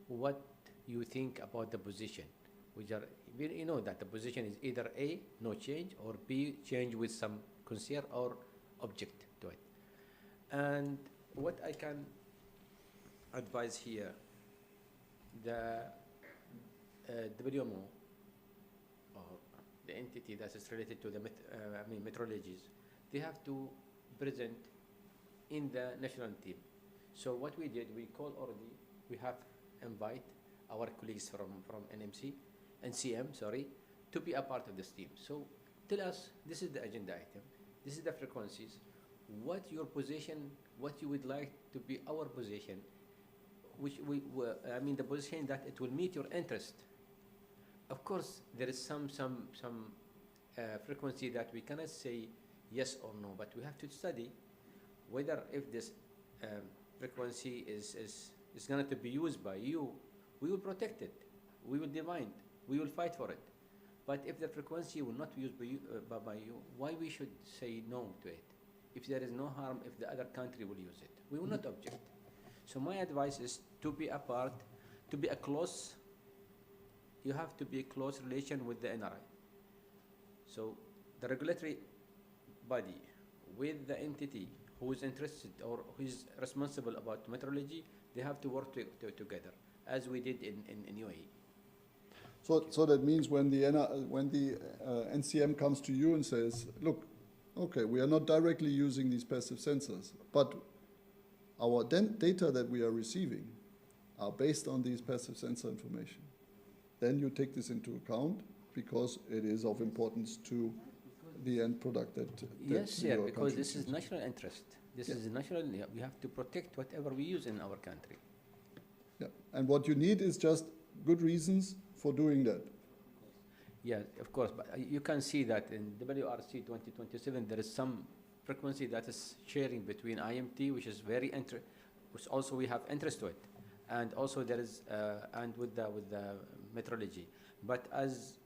S14: what you think about the position. You know that the position is either A, no change, or B, change with some concern or object to it. And what I can advise here, the WMO, or the entity that is related to the meteorologies, they have to present in the national team. So what we did, we call already, we have invite our colleagues from NCM, to be a part of this team. So tell us, this is the agenda item, this is the frequencies, what your position, what you would like to be our position, which the position that it will meet your interest. Of course, there is some frequency that we cannot say yes or no, but we have to study whether if this frequency is going to be used by you, we will protect it, we will define, we will fight for it. But if the frequency will not be used by you, why we should say no to it? If there is no harm, if the other country will use it, we will not object. So my advice is to be a part, to be a close, you have to be a close relation with the NRI. So the regulatory body with the entity who is interested or who is responsible about meteorology, they have to work together, as we did in UAE.
S2: So that means when the NCM comes to you and says, look, okay, we are not directly using these passive sensors, but our data that we are receiving are based on these passive sensor information. Then you take this into account because it is of importance to the end product that
S14: yes, yeah, because this is national interest. This is national. We have to protect whatever we use in our country.
S2: Yeah, and what you need is just good reasons for doing that.
S14: Yeah, of course, but you can see that in WRC 2027 there is some frequency that is sharing between IMT, which is which also we have interest to it, and also there is and with the meteorology. But as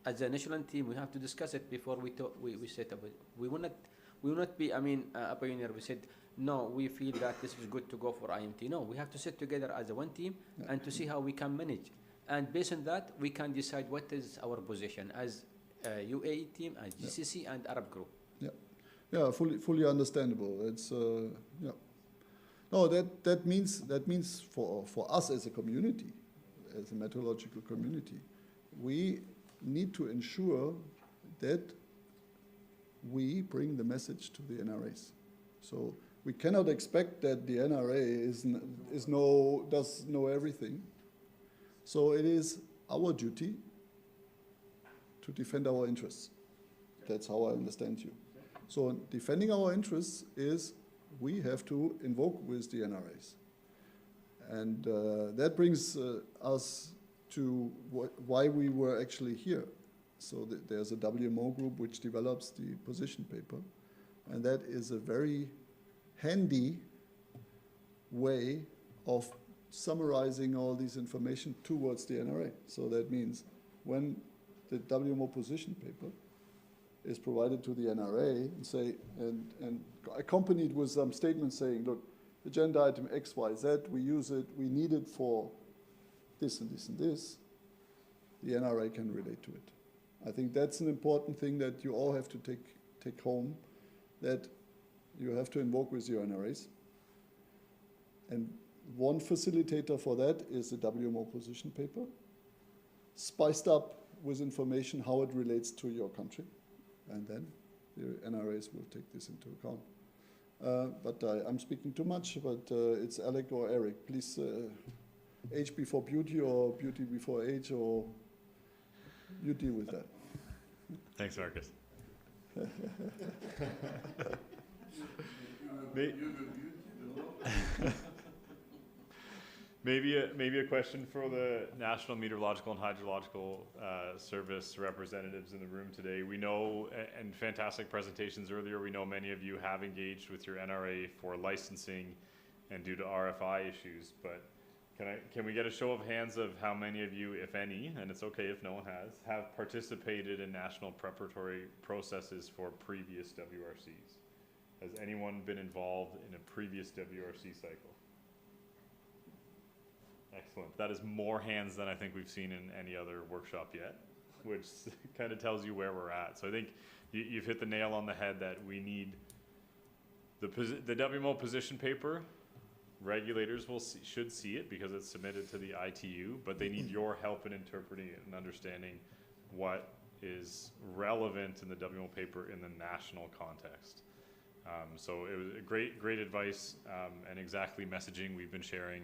S14: a national team, we have to discuss it before we set up. We will not be a pioneer. We said no. We feel that this is good to go for IMT. No, we have to sit together as a one team and to see how we can manage. And based on that, we can decide what is our position as UAE team, as GCC, and Arab group.
S2: Yeah, yeah, fully understandable. It's yeah. No, that means for us as a community, as a meteorological community, we need to ensure that we bring the message to the NRAs. So we cannot expect that the NRA does know everything. So it is our duty to defend our interests. That's how I understand you. So defending our interests is we have to invoke with the NRAs. And that brings us to why we were actually here. So there's a WMO group which develops the position paper, and that is a very handy way of summarizing all this information towards the NRA. So that means when the WMO position paper is provided to the NRA and accompanied with some statements saying, look, agenda item X, Y, Z, we use it, we need it for this and this and this, the NRA can relate to it. I think that's an important thing that you all have to take home, that you have to invoke with your NRAs. And one facilitator for that is the WMO position paper, spiced up with information how it relates to your country. And then the NRAs will take this into account. But I'm speaking too much, but it's Alec or Eric. Please, age before beauty or beauty before age, or you deal with that.
S3: Thanks, Marcus. Maybe a question for the National Meteorological and Hydrological Service representatives in the room today. We know, and fantastic presentations earlier, we know many of you have engaged with your NRA for licensing and due to RFI issues, but can we get a show of hands of how many of you, if any, and it's okay if no one has, have participated in national preparatory processes for previous WRCs? Has anyone been involved in a previous WRC cycle? Excellent. That is more hands than I think we've seen in any other workshop yet, which kind of tells you where we're at. So I think you've hit the nail on the head that we need the WMO position paper. Regulators should see it because it's submitted to the ITU, but they need your help in interpreting it and understanding what is relevant in the WMO paper in the national context. So it was a great advice and exactly messaging we've been sharing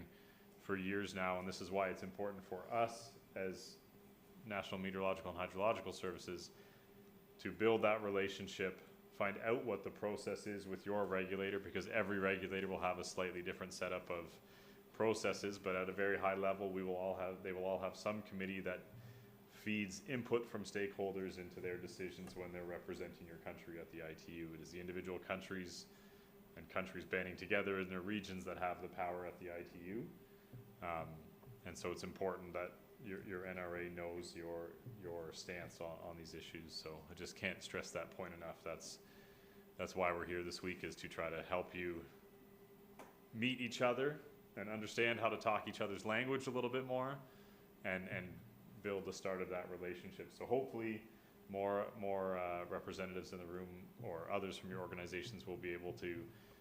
S3: for years now, and this is why it's important for us as National Meteorological and Hydrological Services to build that relationship, find out what the process is with your regulator, because every regulator will have a slightly different setup of processes, but at a very high level, they will all have some committee that feeds input from stakeholders into their decisions when they're representing your country at the ITU. It is the individual countries and countries banding together in their regions that have the power at the ITU. And so it's important that your NRA knows your stance on these issues. So I just can't stress that point enough. That's why we're here this week, is to try to help you meet each other and understand how to talk each other's language a little bit more, and build the start of that relationship. So hopefully more representatives in the room or others from your organizations will be able to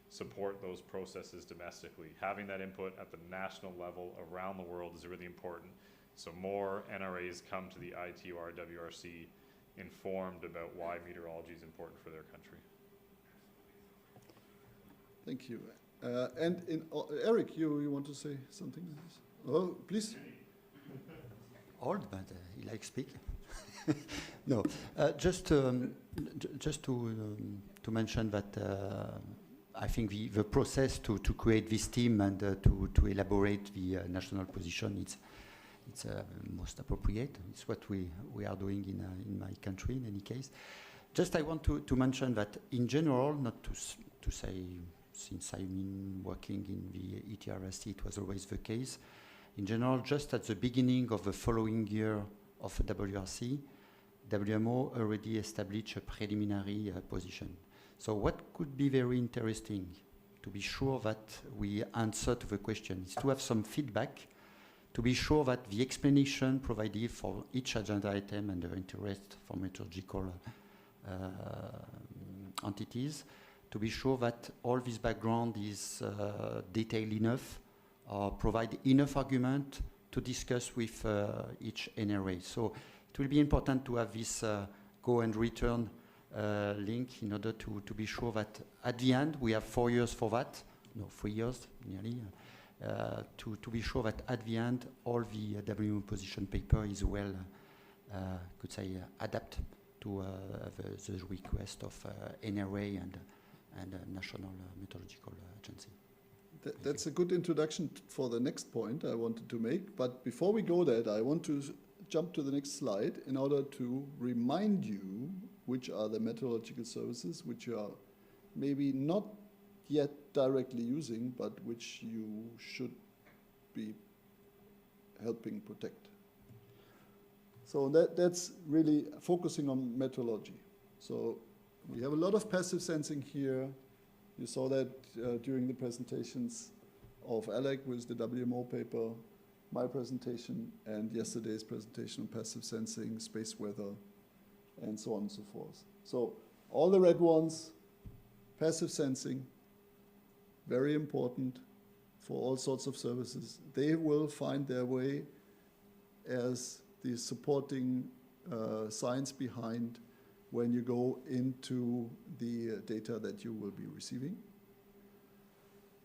S3: support those processes domestically. Having that input at the national level around the world is really important. So more NRAs come to the ITU or WRC informed about why meteorology is important for their country.
S2: Thank you. And Eric, you want to say something? Oh, please.
S13: Old, but he likes speaking. No, just to mention that I think the process to create this team and to elaborate the national position, it's most appropriate. It's what we are doing in my country in any case. Just I want to mention that in general, not to say, since I've been working in the ETRSC, it was always the case. In general, just at the beginning of the following year of WRC, WMO already established a preliminary position. So what could be very interesting, to be sure that we answer to the question, is to have some feedback to be sure that the explanation provided for each agenda item and the interest for meteorological entities, to be sure that all this background is detailed enough or provide enough argument to discuss with each NRA. So it will be important to have this go and return link in order to be sure that at the end we have 4 years for that, no, 3 years nearly, to be sure that at the end all the WMO position paper is well, could say, adapt to the request of NRA and National Meteorological Agency.
S2: That's a good introduction for the next point I wanted to make. But before we go there, I want to jump to the next slide in order to remind you which are the meteorological services which you are maybe not yet directly using, but which you should be helping protect. So that's really focusing on meteorology. So we have a lot of passive sensing here. You saw that during the presentations of Alec with the WMO paper, my presentation, and yesterday's presentation on passive sensing, space weather, and so on and so forth. So all the red ones, passive sensing, very important for all sorts of services. They will find their way as the supporting science behind when you go into the data that you will be receiving.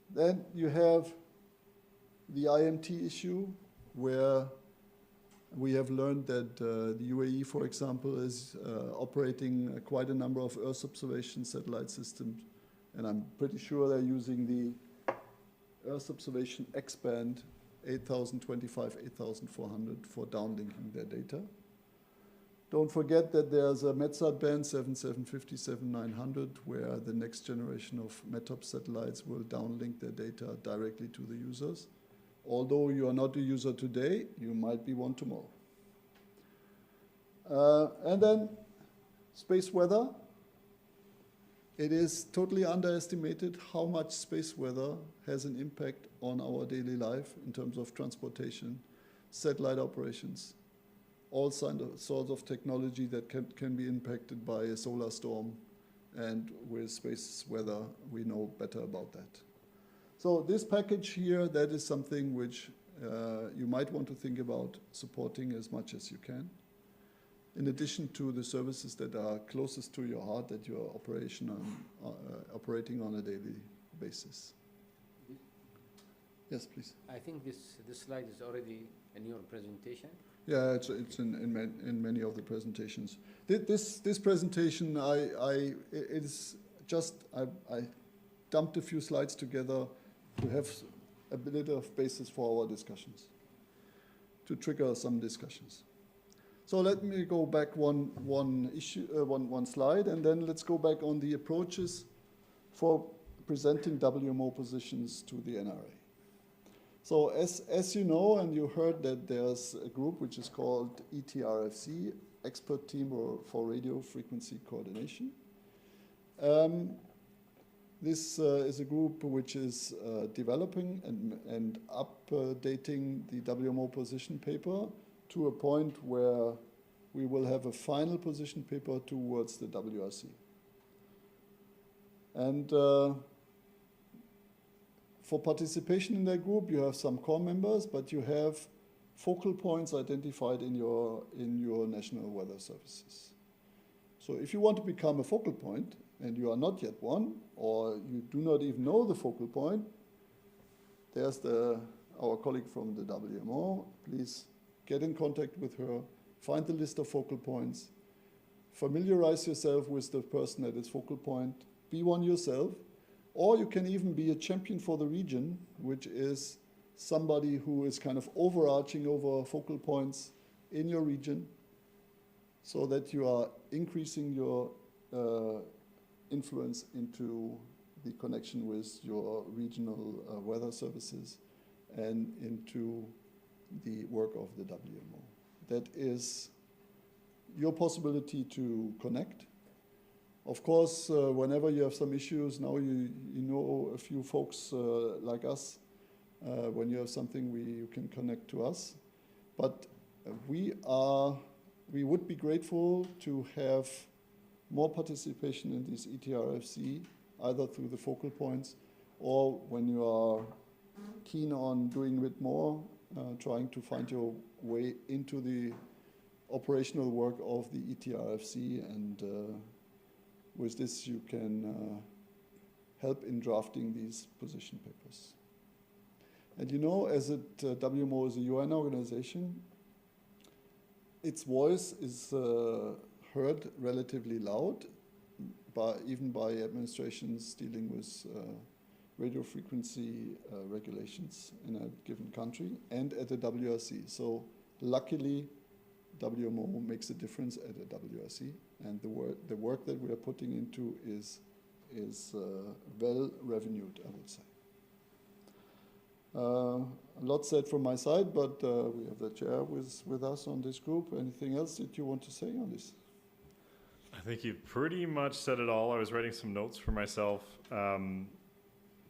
S2: Then you have the IMT issue, where we have learned that the UAE, for example, is operating quite a number of Earth observation satellite systems, and I'm pretty sure they're using the Earth observation X-band 8025, 8400 for downlinking their data. Don't forget that there's a METSAT band 7750, 7900, where the next generation of METOP satellites will downlink their data directly to the users. Although you are not a user today, you might be one tomorrow. And then space weather. It is totally underestimated how much space weather has an impact on our daily life in terms of transportation, satellite operations, all sorts of technology that can be impacted by a solar storm, and with space weather, we know better about that. So this package here, that is something which you might want to think about supporting as much as you can, in addition to the services that are closest to your heart that you are operating on a daily basis. Yes, please.
S14: I think this slide is already in your presentation.
S2: Yeah, it's in many of the presentations. This presentation, I dumped a few slides together to have a bit of basis for our discussions, to trigger some discussions. So let me go back one slide, and then let's go back on the approaches for presenting WMO positions to the NRA. So as you know, and you heard that there's a group which is called ETRFC, Expert Team for Radio Frequency Coordination. This is a group which is developing and updating the WMO position paper to a point where we will have a final position paper towards the WRC. And for participation in that group, you have some core members, but you have focal points identified in your national weather services. So if you want to become a focal point, and you are not yet one, or you do not even know the focal point, there's our colleague from the WMO. Please get in contact with her, find the list of focal points, familiarize yourself with the person at its focal point, be one yourself, or you can even be a champion for the region, which is somebody who is kind of overarching over focal points in your region, so that you are increasing your influence into the connection with your regional weather services and into the work of the WMO. That is your possibility to connect. Of course, whenever you have some issues, now you know a few folks like us When you have something, you can connect to us. But we would be grateful to have more participation in this ETRFC, either through the focal points or when you are keen on doing a bit more, trying to find your way into the operational work of the ETRFC, and with this you can help in drafting these position papers. And you know, as WMO is a UN organization, its voice is heard relatively loud, even by administrations dealing with radio frequency regulations in a given country and at the WRC. So luckily, WMO makes a difference at the WRC, and the work that we are putting into is well revenued, I would say. A lot said from my side, but we have the chair with us on this group. Anything else that you want to say on this?
S3: I think you pretty much said it all. I was writing some notes for myself.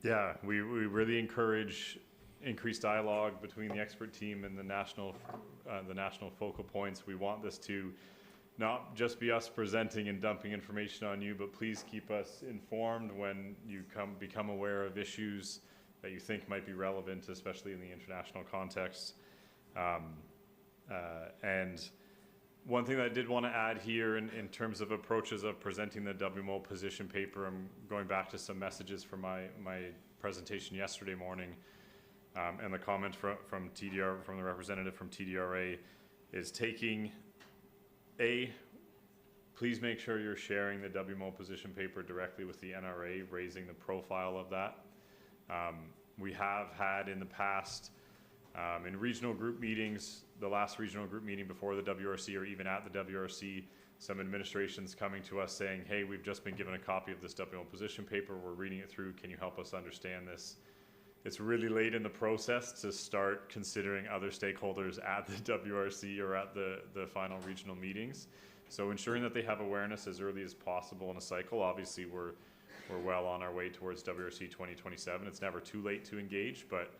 S3: Yeah, we really encourage increased dialogue between the expert team and the national focal points. We want this to not just be us presenting and dumping information on you, but please keep us informed when you become aware of issues that you think might be relevant, especially in the international context. And one thing that I did want to add here in terms of approaches of presenting the WMO position paper, I'm going back to some messages from my presentation yesterday morning, and the comment from the representative from TDRA is taking please make sure you're sharing the WMO position paper directly with the NRA, raising the profile of that. We have had in the past, in regional group meetings, the last regional group meeting before the WRC or even at the WRC, some administrations coming to us saying, hey, we've just been given a copy of this WMO position paper, we're reading it through, can you help us understand this? It's really late in the process to start considering other stakeholders at the WRC or at the final regional meetings. So ensuring that they have awareness as early as possible in a cycle. Obviously, we're well on our way towards WRC 2027. It's never too late to engage, but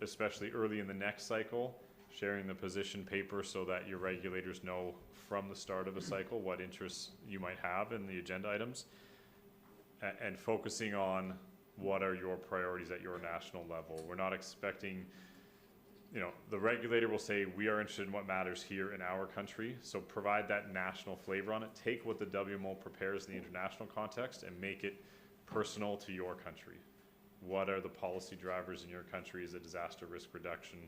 S3: especially early in the next cycle, sharing the position paper so that your regulators know from the start of a cycle what interests you might have in the agenda items, and focusing on what are your priorities at your national level. We're not expecting, the regulator will say, we are interested in what matters here in our country, so provide that national flavor on it. Take what the WMO prepares in the international context and make it personal to your country. What are the policy drivers in your country? Is it disaster risk reduction?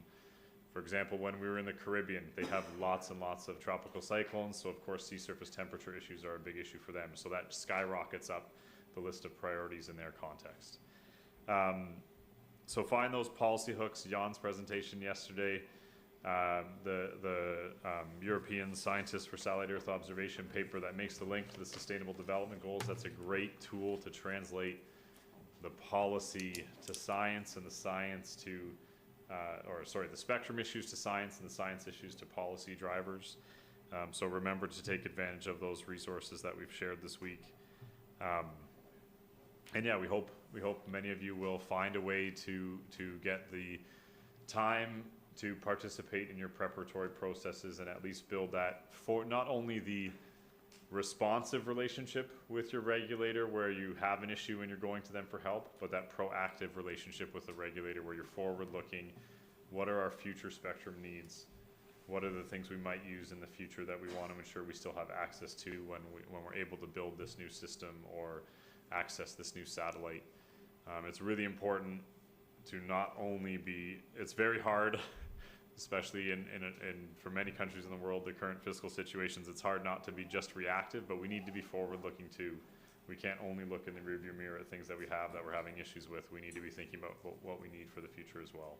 S3: For example, when we were in the Caribbean, they have lots and lots of tropical cyclones, so of course sea surface temperature issues are a big issue for them. So that skyrockets up the list of priorities in their context. So find those policy hooks. Jan's presentation yesterday, the European Scientists for Satellite Earth Observation paper that makes the link to the Sustainable Development Goals. That's a great tool to translate the policy to science and the science to, the spectrum issues to science and the science issues to policy drivers. So remember to take advantage of those resources that we've shared this week. And yeah, we hope many of you will find a way to get the time to participate in your preparatory processes and at least build that for not only the responsive relationship with your regulator where you have an issue and you're going to them for help, but that proactive relationship with the regulator where you're forward looking. What are our future spectrum needs? What are the things we might use in the future that we want to ensure we still have access to when we're able to build this new system or access this new satellite? It's really important to not only it's very hard, especially for many countries in the world, the current fiscal situations, it's hard not to be just reactive, but we need to be forward looking too. We can't only look in the rearview mirror at things that we have that we're having issues with. We need to be thinking about what we need for the future as well.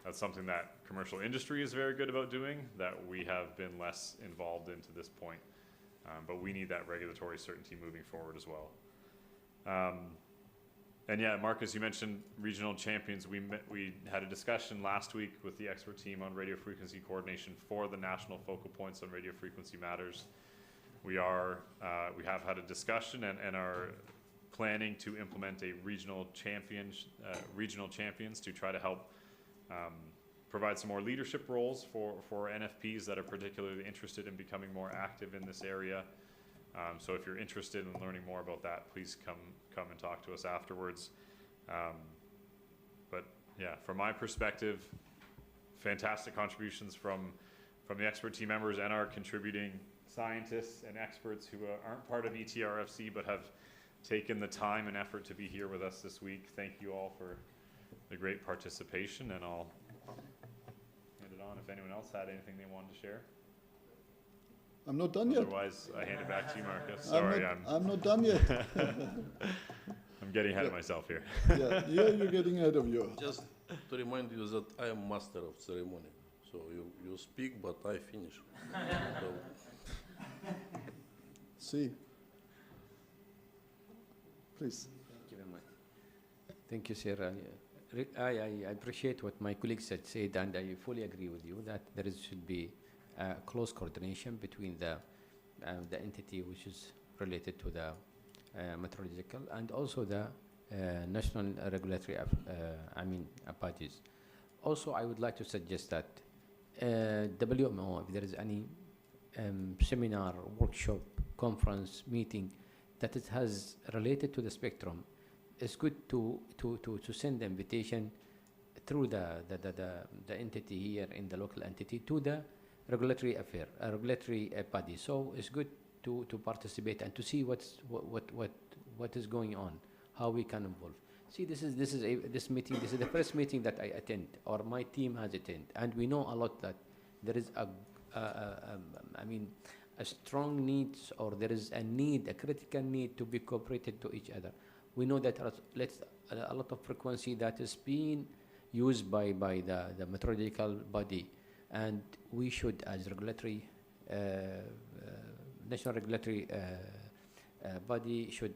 S3: That's something that commercial industry is very good about doing, that we have been less involved in to this point. But we need that regulatory certainty moving forward as well. And yeah, Marcus, you mentioned regional champions. We had a discussion last week with the expert team on radio frequency coordination for the national focal points on radio frequency matters. We have had a discussion and are planning to implement a regional champions to try to help provide some more leadership roles for NFPs that are particularly interested in becoming more active in this area. So if you're interested in learning more about that, please come and talk to us afterwards. But yeah, from my perspective, fantastic contributions from the expert team members and our contributing scientists and experts who aren't part of ETRFC but have taken the time and effort to be here with us this week. Thank you all for the great participation, and I'll hand it on if anyone else had anything they wanted to share.
S2: I'm not done yet.
S3: Otherwise, I hand it back to you, Marcus. Sorry,
S2: I'm not done yet.
S3: I'm getting ahead of myself here.
S2: Yeah, you're getting ahead of you.
S1: Just to remind you that I am master of ceremony. So you speak, but I finish. So.
S2: See. Please.
S14: Thank you very much. Thank you, sir. I appreciate what my colleagues had said, and I fully agree with you that there should be close coordination between the entity which is related to the meteorological and also the national regulatory bodies. Also, I would like to suggest that WMO, if there is any seminar, workshop, conference, meeting that it has related to the spectrum, it's good to send the invitation through the entity here in the local entity to the regulatory body. So it's good to participate and to see what is going on, how we can involve. See, this meeting. This is the first meeting that I attend, or my team has attended, and we know a lot that there is a strong need, or there is a critical need to be cooperated to each other. We know that a lot of frequency that is being used by the meteorological body, and we should, as regulatory, national regulatory body, should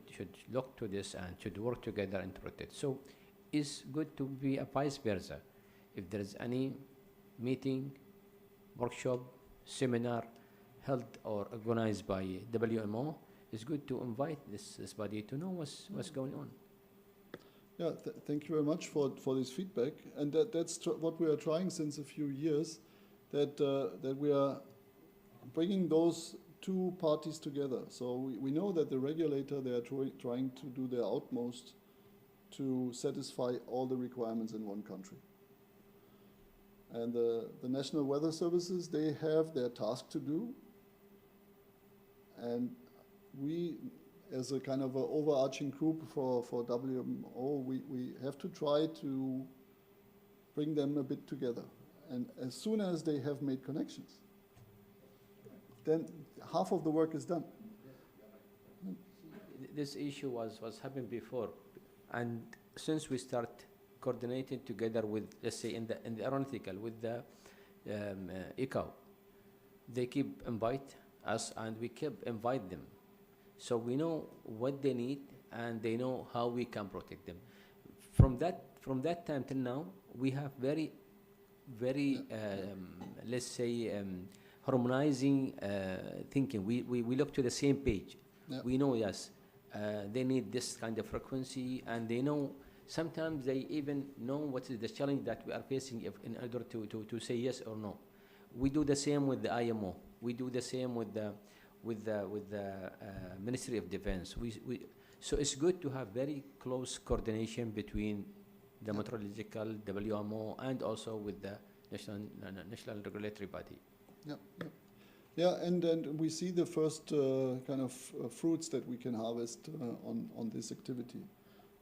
S14: look to this and should work together and protect. So it's good to be a vice versa. If there is any meeting, workshop, seminar held or organized by WMO, it's good to invite this body to know what's going on.
S2: Yeah, thank you very much for this feedback. And that's what we are trying since a few years, that we are bringing those two parties together. So we know that the regulator, they are trying to do their utmost to satisfy all the requirements in one country. And the National Weather Services, they have their task to do. And we, as a kind of an overarching group for WMO, we have to try to bring them a bit together. And as soon as they have made connections, then half of the work is done.
S14: This issue was happening before, and since we start coordinating together with, let's say, in the aeronautical with the ICAO, they keep invite us, and we keep invite them. So we know what they need, and they know how we can protect them. From that time till now, we have very let's say harmonizing thinking. We look to the same page. Yep. We know, yes, they need this kind of frequency, and they know, sometimes they even know what is the challenge that we are facing in order to say yes or no. We do the same with the IMO. We do the same with the Ministry of Defense. So it's good to have very close coordination between the meteorological, WMO, and also with the national regulatory body.
S2: Yeah, and we see the first kind of fruits that we can harvest on this activity.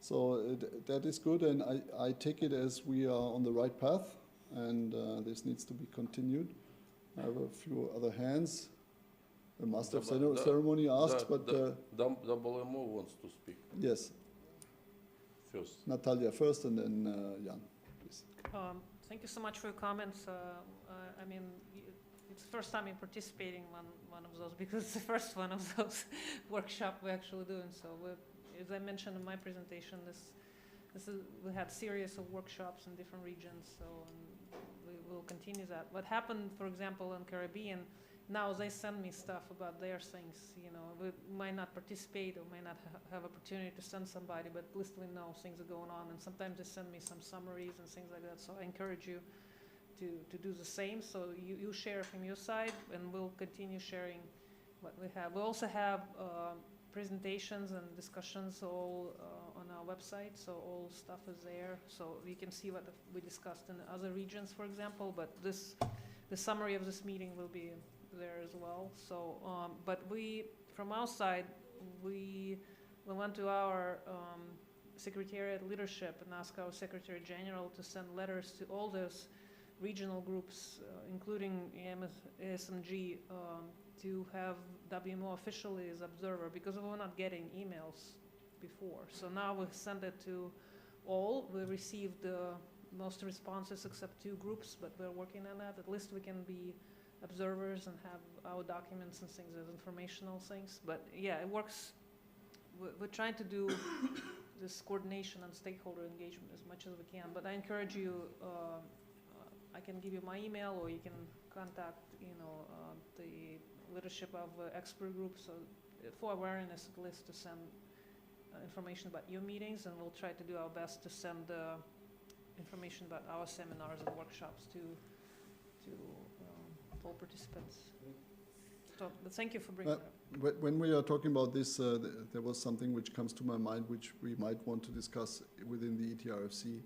S2: So that is good, and I take it as we are on the right path, and this needs to be continued. I have a few other hands. The Master of Ceremony asked, but...
S1: WMO wants to speak.
S2: Yes.
S1: First.
S2: Natalia first, and then Jan, please.
S18: Thank you so much for your comments. I mean, it's the first time I'm participating in one of those, because it's the first one of those workshops we're actually doing. So as I mentioned in my presentation, we had a series of workshops in different regions, so we will continue that. What happened, for example, in Caribbean, now they send me stuff about their things, you know, we might not participate or might not have opportunity to send somebody, but at least we know things are going on, and sometimes they send me some summaries and things like that, so I encourage you to do the same. So you share from your side, and we'll continue sharing what we have. We also have presentations and discussions all on our website, so all stuff is there, so you can see what we discussed in other regions, for example, but the summary of this meeting will be there as well. So, but from our side, we went to our Secretariat leadership and asked our Secretary General to send letters to all those regional groups, including ASMG, to have WMO officially as observer, because we were not getting emails before. So now we send it to all. We received most responses except 2 groups, but we're working on that. At least we can be observers and have our documents and things as informational things. But yeah, it works. We're trying to do this coordination and stakeholder engagement as much as we can. But I encourage you, I can give you my email, or you can contact, the leadership of expert groups, so for awareness at least, to send information about your meetings, and we'll try to do our best to send information about our seminars and workshops to all participants. So, but thank you for bringing it up.
S2: When we are talking about this, there was something which comes to my mind, which we might want to discuss within the ETRFC.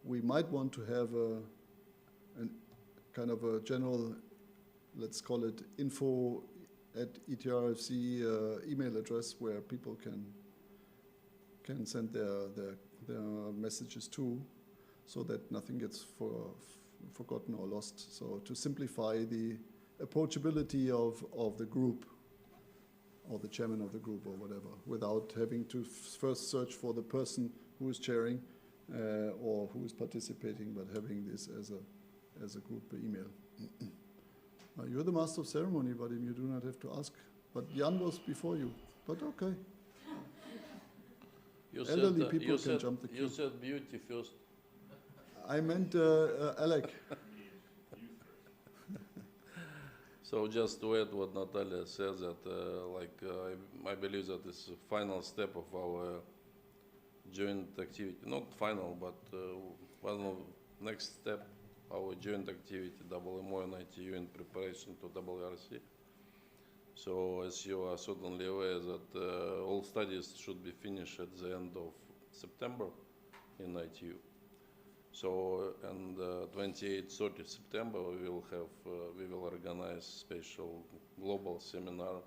S2: We might want to have a kind of a general, let's call it info at ETRFC email address, where people can send their messages to, so that nothing gets forgotten or lost. So to simplify the approachability of the group, or the chairman of the group, or whatever, without having to first search for the person who is chairing or who is participating, but having this as a group email. You're the master of ceremony, Vadim, you do not have to ask. But Jan was before you, but okay. Elderly people can jump the queue.
S1: You said beauty first.
S2: I meant Alec.
S1: So just to add what Natalia says, that I believe that is the final step of our joint activity. Not final, but one of next step, our joint activity, WMO and ITU, in preparation to WRC. So as you are certainly aware that all studies should be finished at the end of September in ITU. So, and 28-30 September we will organize special global seminar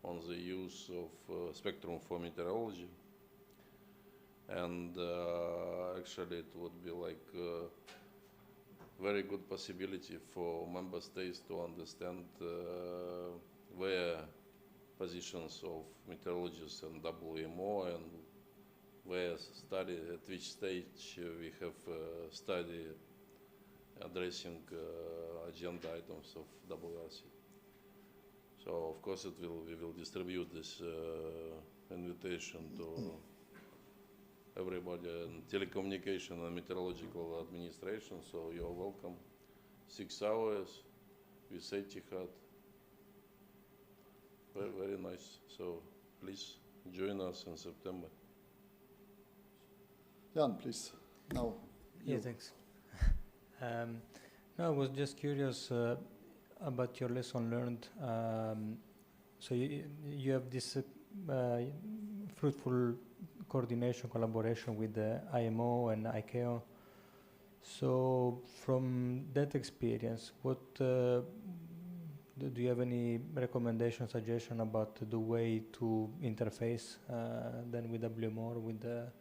S1: on the use of spectrum for meteorology. And actually it would be like very good possibility for member states to understand where positions of meteorologists and WMO, and where study, at which stage we have study addressing agenda items of WRC. So of course we will distribute this invitation to everybody in telecommunication and meteorological administration, so you're welcome. 6 hours with Etihad. Very, very nice. So please join us in September.
S2: Jan, please. Now.
S19: Yeah, thanks. No, I was just curious about your lesson learned. So you have this fruitful coordination, collaboration with the IMO and ICAO. So from that experience, what do you have any recommendation, suggestion about the way to interface then with WMO or with the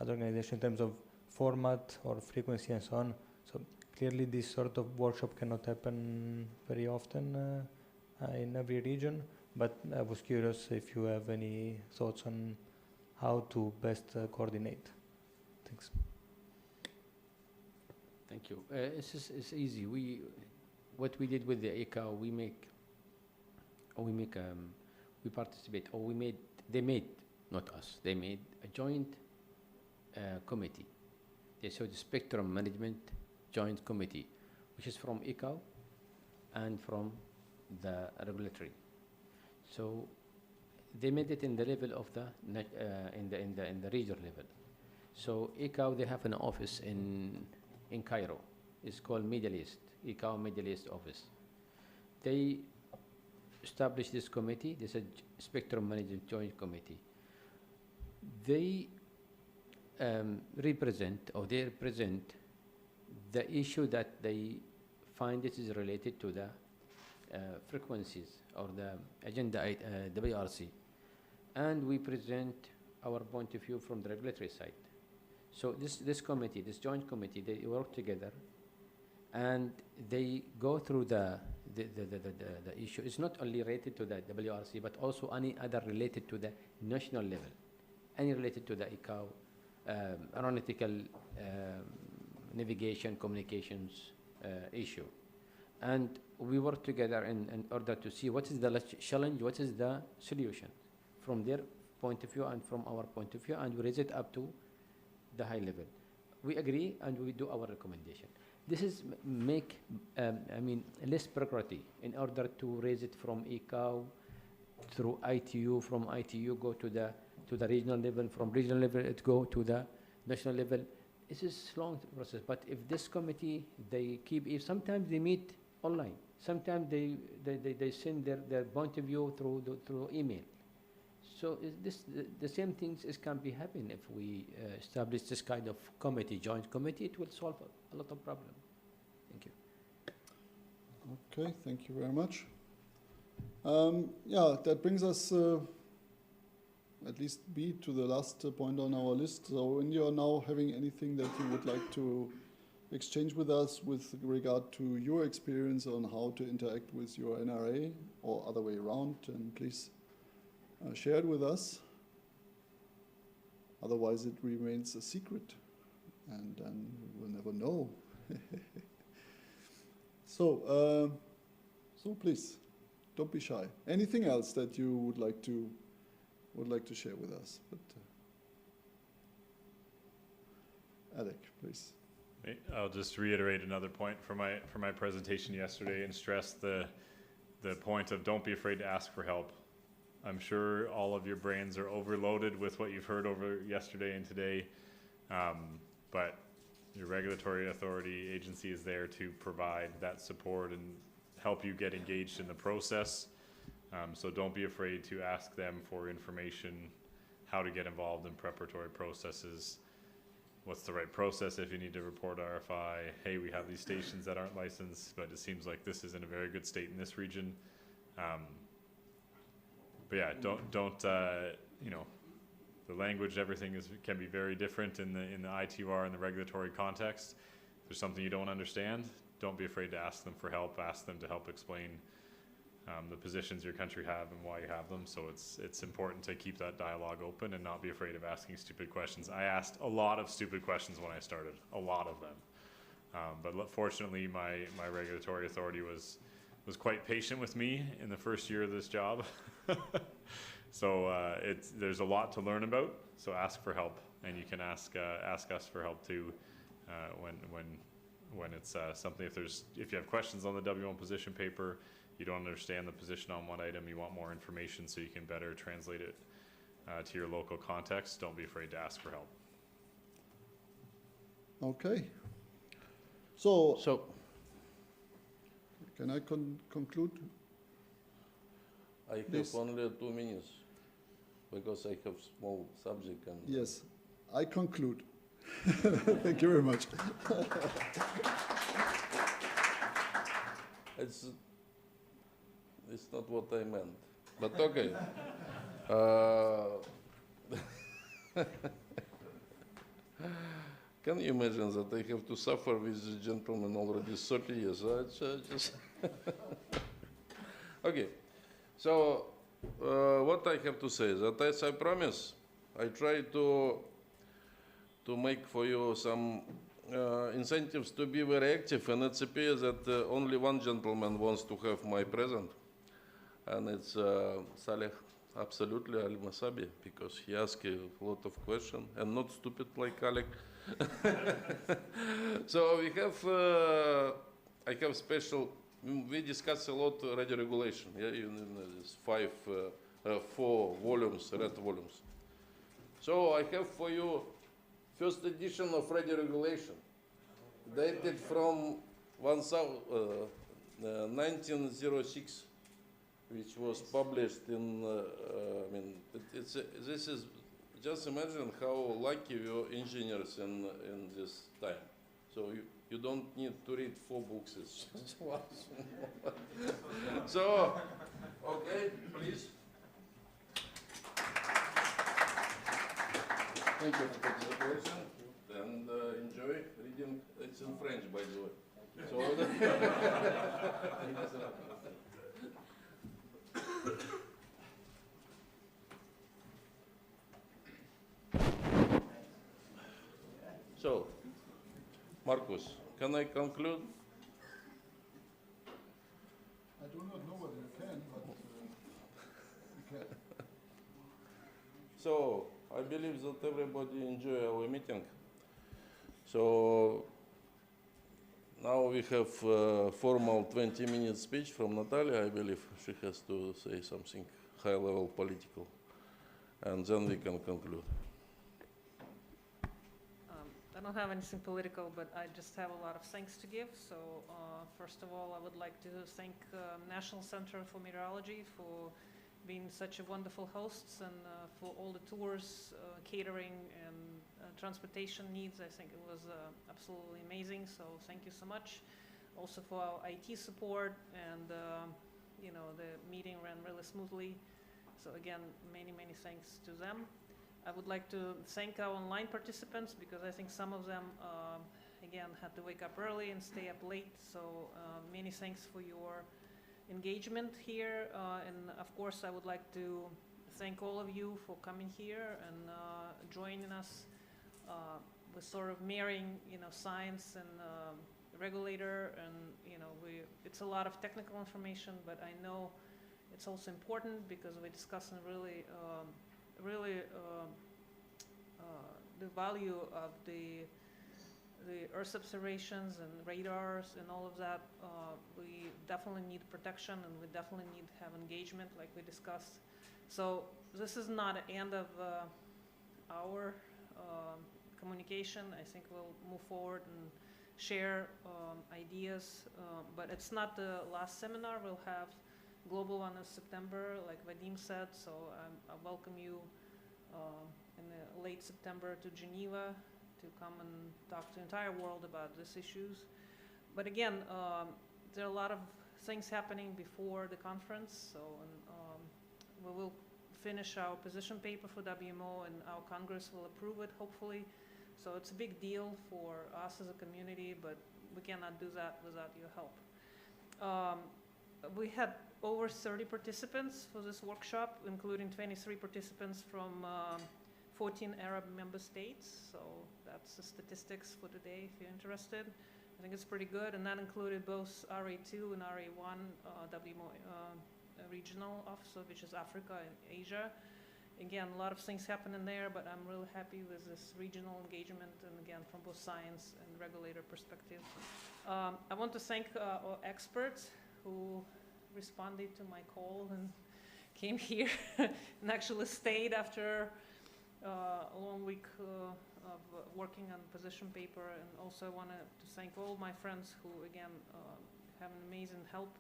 S19: other organization in terms of format or frequency and so on? So clearly this sort of workshop cannot happen very often in every region, but I was curious if you have any thoughts on how to best coordinate. Thanks.
S14: Thank you. It's easy. What we did with the ICAO, we participate, or they made, not us, they made a joint committee. They saw the Spectrum Management Joint Committee, which is from ICAO and from the regulatory. So they made it in the level of the in the regional level. So ICAO, they have an office in Cairo. It's called Middle East, ICAO Middle East office. They established this committee. This is a Spectrum Management Joint Committee. They represent the issue that they find it is related to the frequencies or the agenda WRC, and we present our point of view from the regulatory side. So this committee, this joint committee, they work together, and they go through the issue. It's not only related to the WRC, but also any other related to the national level, any related to the ICAO, aeronautical navigation, communications issue. And we work together in order to see what is the challenge, what is the solution from their point of view and from our point of view, and we raise it up to the high level. We agree and we do our recommendation. This is make, less bureaucracy in order to raise it from ICAO through ITU, from ITU go to the regional level, from regional level it go to the national level. This is long process, but if this committee, they keep, if sometimes they meet online, sometimes they send their point of view through email. So the same things can be happening if we establish this kind of committee, joint committee. It will solve a lot of problems. Thank you.
S2: Okay, thank you very much. That brings us at least B to the last point on our list. So when you're now having anything that you would like to exchange with us with regard to your experience on how to interact with your NRA or other way around, and please share it with us. Otherwise it remains a secret and then we'll never know. So please, don't be shy. Anything else that you would like to share with us? But Alec, please.
S3: I'll just reiterate another point from my presentation yesterday and stress the point of don't be afraid to ask for help. I'm sure all of your brains are overloaded with what you've heard over yesterday and today, but your regulatory authority agency is there to provide that support and help you get engaged in the process. So don't be afraid to ask them for information, how to get involved in preparatory processes, what's the right process if you need to report RFI. Hey, we have these stations that aren't licensed, but it seems like this is in a very good state in this region. But yeah, don't the language, everything can be very different in the ITUR and the regulatory context. If there's something you don't understand, don't be afraid to ask them for help. Ask them to help explain the positions your country have and why you have them. So it's important to keep that dialogue open and not be afraid of asking stupid questions. I asked a lot of stupid questions when I started, a lot of them. But fortunately, my regulatory authority was quite patient with me in the first year of this job. So there's a lot to learn about. So ask for help, and you can ask us for help too when it's something. If you have questions on the W1 position paper, you don't understand the position on one item, you want more information so you can better translate it to your local context, don't be afraid to ask for help.
S2: Okay. So can I conclude?
S1: I have only 2 minutes because I have small subject. And
S2: yes, I conclude. Thank you very much.
S1: It's not what I meant, but okay. Can you imagine that I have to suffer with this gentleman already 30 years? Okay, so what I have to say is that, as I promise, I try to make for you some incentives to be very active, and it appears that only one gentleman wants to have my present, and it's Saleh, absolutely Al-Masabi, because he asked a lot of questions and not stupid like Alec. So we have, I have special we discuss a lot radio regulation. Yeah, in this 4 volumes, red volumes. So I have for you first edition of radio regulation, dated from 1906, which was published in. I mean, this is just imagine how lucky we are engineers in this time. So you don't need to read 4 books. It's just one. So, okay, please. Thank you for participation and enjoy reading. It's in French, by the way. So, so, Marcus, can I conclude?
S2: I do not know whether you can, but you can.
S1: So, I believe that everybody enjoy our meeting. So, now we have formal 20-minute speech from Natalia. I believe she has to say something high-level political, and then we can conclude.
S18: I don't have anything political, but I just have a lot of thanks to give. So first of all, I would like to thank National Center for Meteorology for being such a wonderful hosts and for all the tours, catering, and transportation needs. I think it was absolutely amazing. So thank you so much. Also for our IT support, and you know, the meeting ran really smoothly. So again, many thanks to them. I would like to thank our online participants, because I think some of them, again, had to wake up early and stay up late. So many thanks for your engagement here. And of course, I would like to thank all of you for coming here and joining us with sort of marrying, you know, science and regulator. And, you know, it's a lot of technical information, but I know it's also important because we're discussing really the value of the Earth observations and radars and all of that. We definitely need protection, and we definitely need to have engagement like we discussed. So this is not an end of our communication. I think we'll move forward and share ideas, but it's not the last seminar. We'll have global one in September, like Vadim said, so I welcome you in the late September to Geneva to come and talk to the entire world about these issues. But again, there are a lot of things happening before the conference, so we will finish our position paper for WMO, and our Congress will approve it, hopefully. So it's a big deal for us as a community, but we cannot do that without your help. We had over 30 participants for this workshop, including 23 participants from 14 Arab member states. So that's the statistics for today, if you're interested. I think it's pretty good, and that included both RA2 and RA1 WMO regional officer, which is Africa and Asia. Again, a lot of things happening there, but I'm really happy with this regional engagement, and again, from both science and regulator perspective. I want to thank our experts who responded to my call and came here and actually stayed after a long week of working on position paper. And also I wanted to thank all my friends who, again, have an amazing help,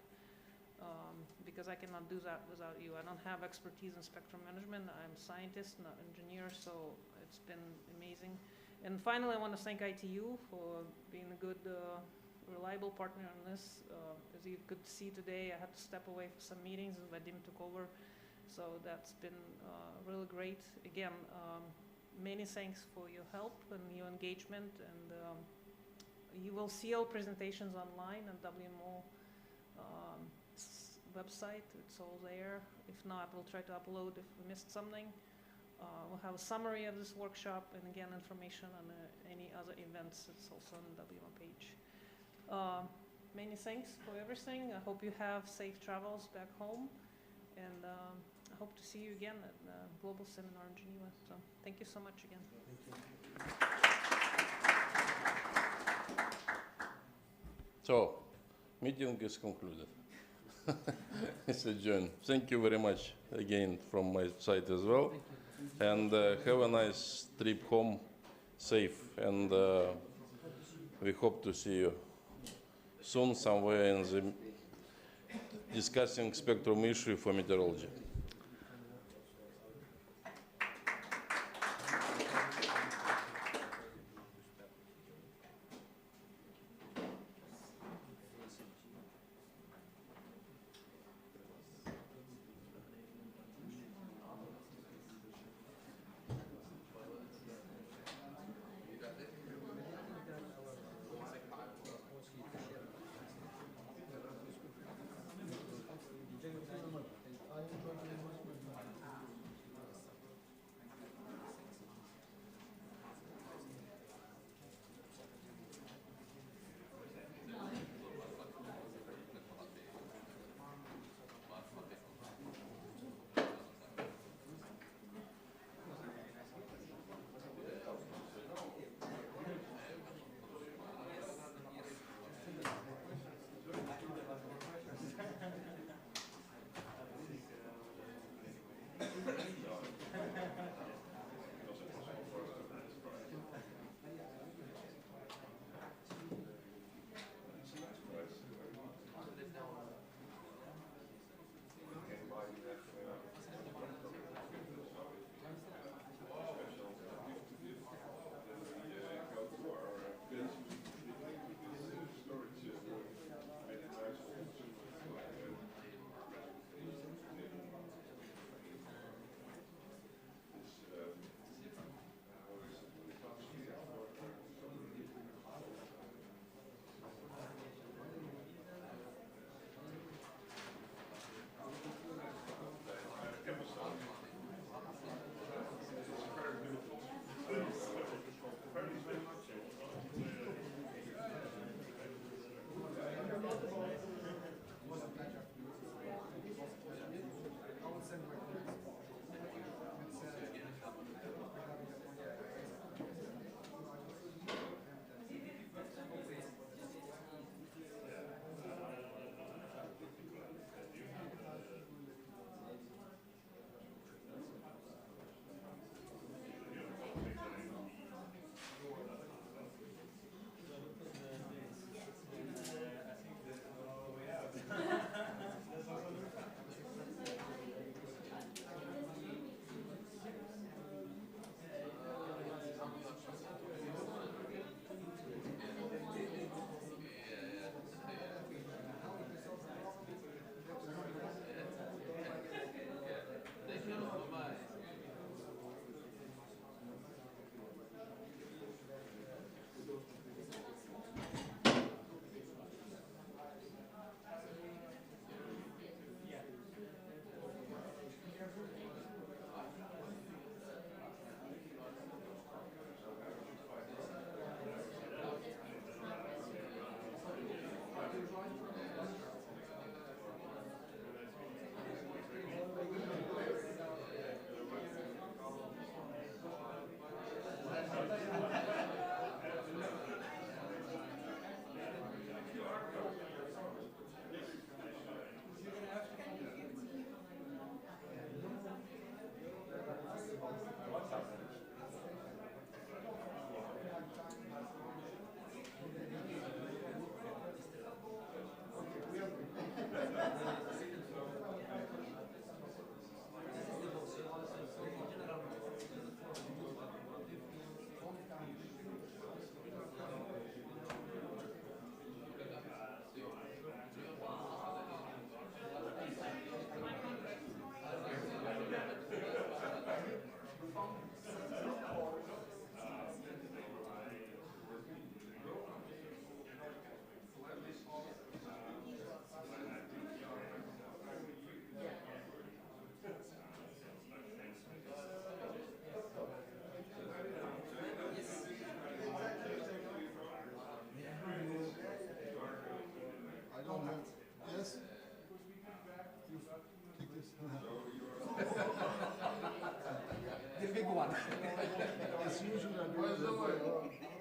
S18: because I cannot do that without you. I don't have expertise in spectrum management. I'm a scientist, not engineer, so it's been amazing. And finally, I want to thank ITU for being a good reliable partner on this. As you could see today, I had to step away for some meetings and Vadim took over. So that's been really great. Again, many thanks for your help and your engagement. And you will see all presentations online on WMO website. It's all there. If not, we'll try to upload if we missed something. We'll have a summary of this workshop, and again, information on any other events. It's also on the WMO page. Many thanks for everything. I hope you have safe travels back home, and I hope to see you again at the Global Seminar in Geneva. So thank you so much again.
S1: So Meeting is concluded. It's adjourned. Thank you very much again from my side as well. And have a nice trip home, safe. And we hope to see you soon somewhere in the discussing spectrum issue for meteorology.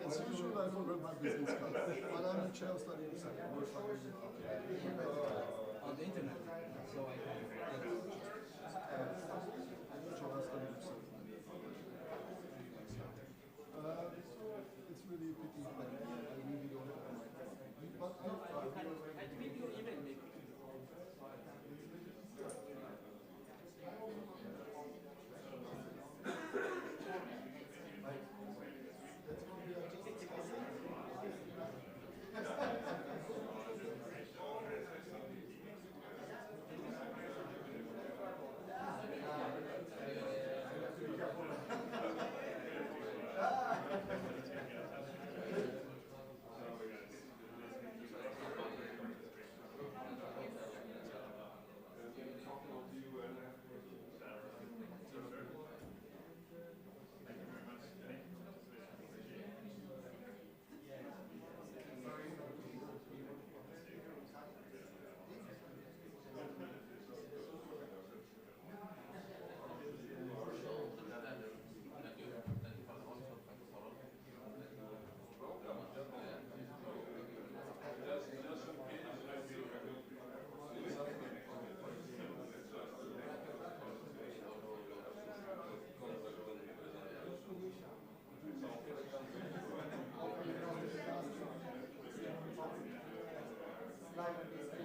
S2: As usual, I forgot my business card. But I'm channel study is
S20: on the internet. So I have
S2: it's really a pity that I really don't have a microphone. But I tweet your email maybe. Like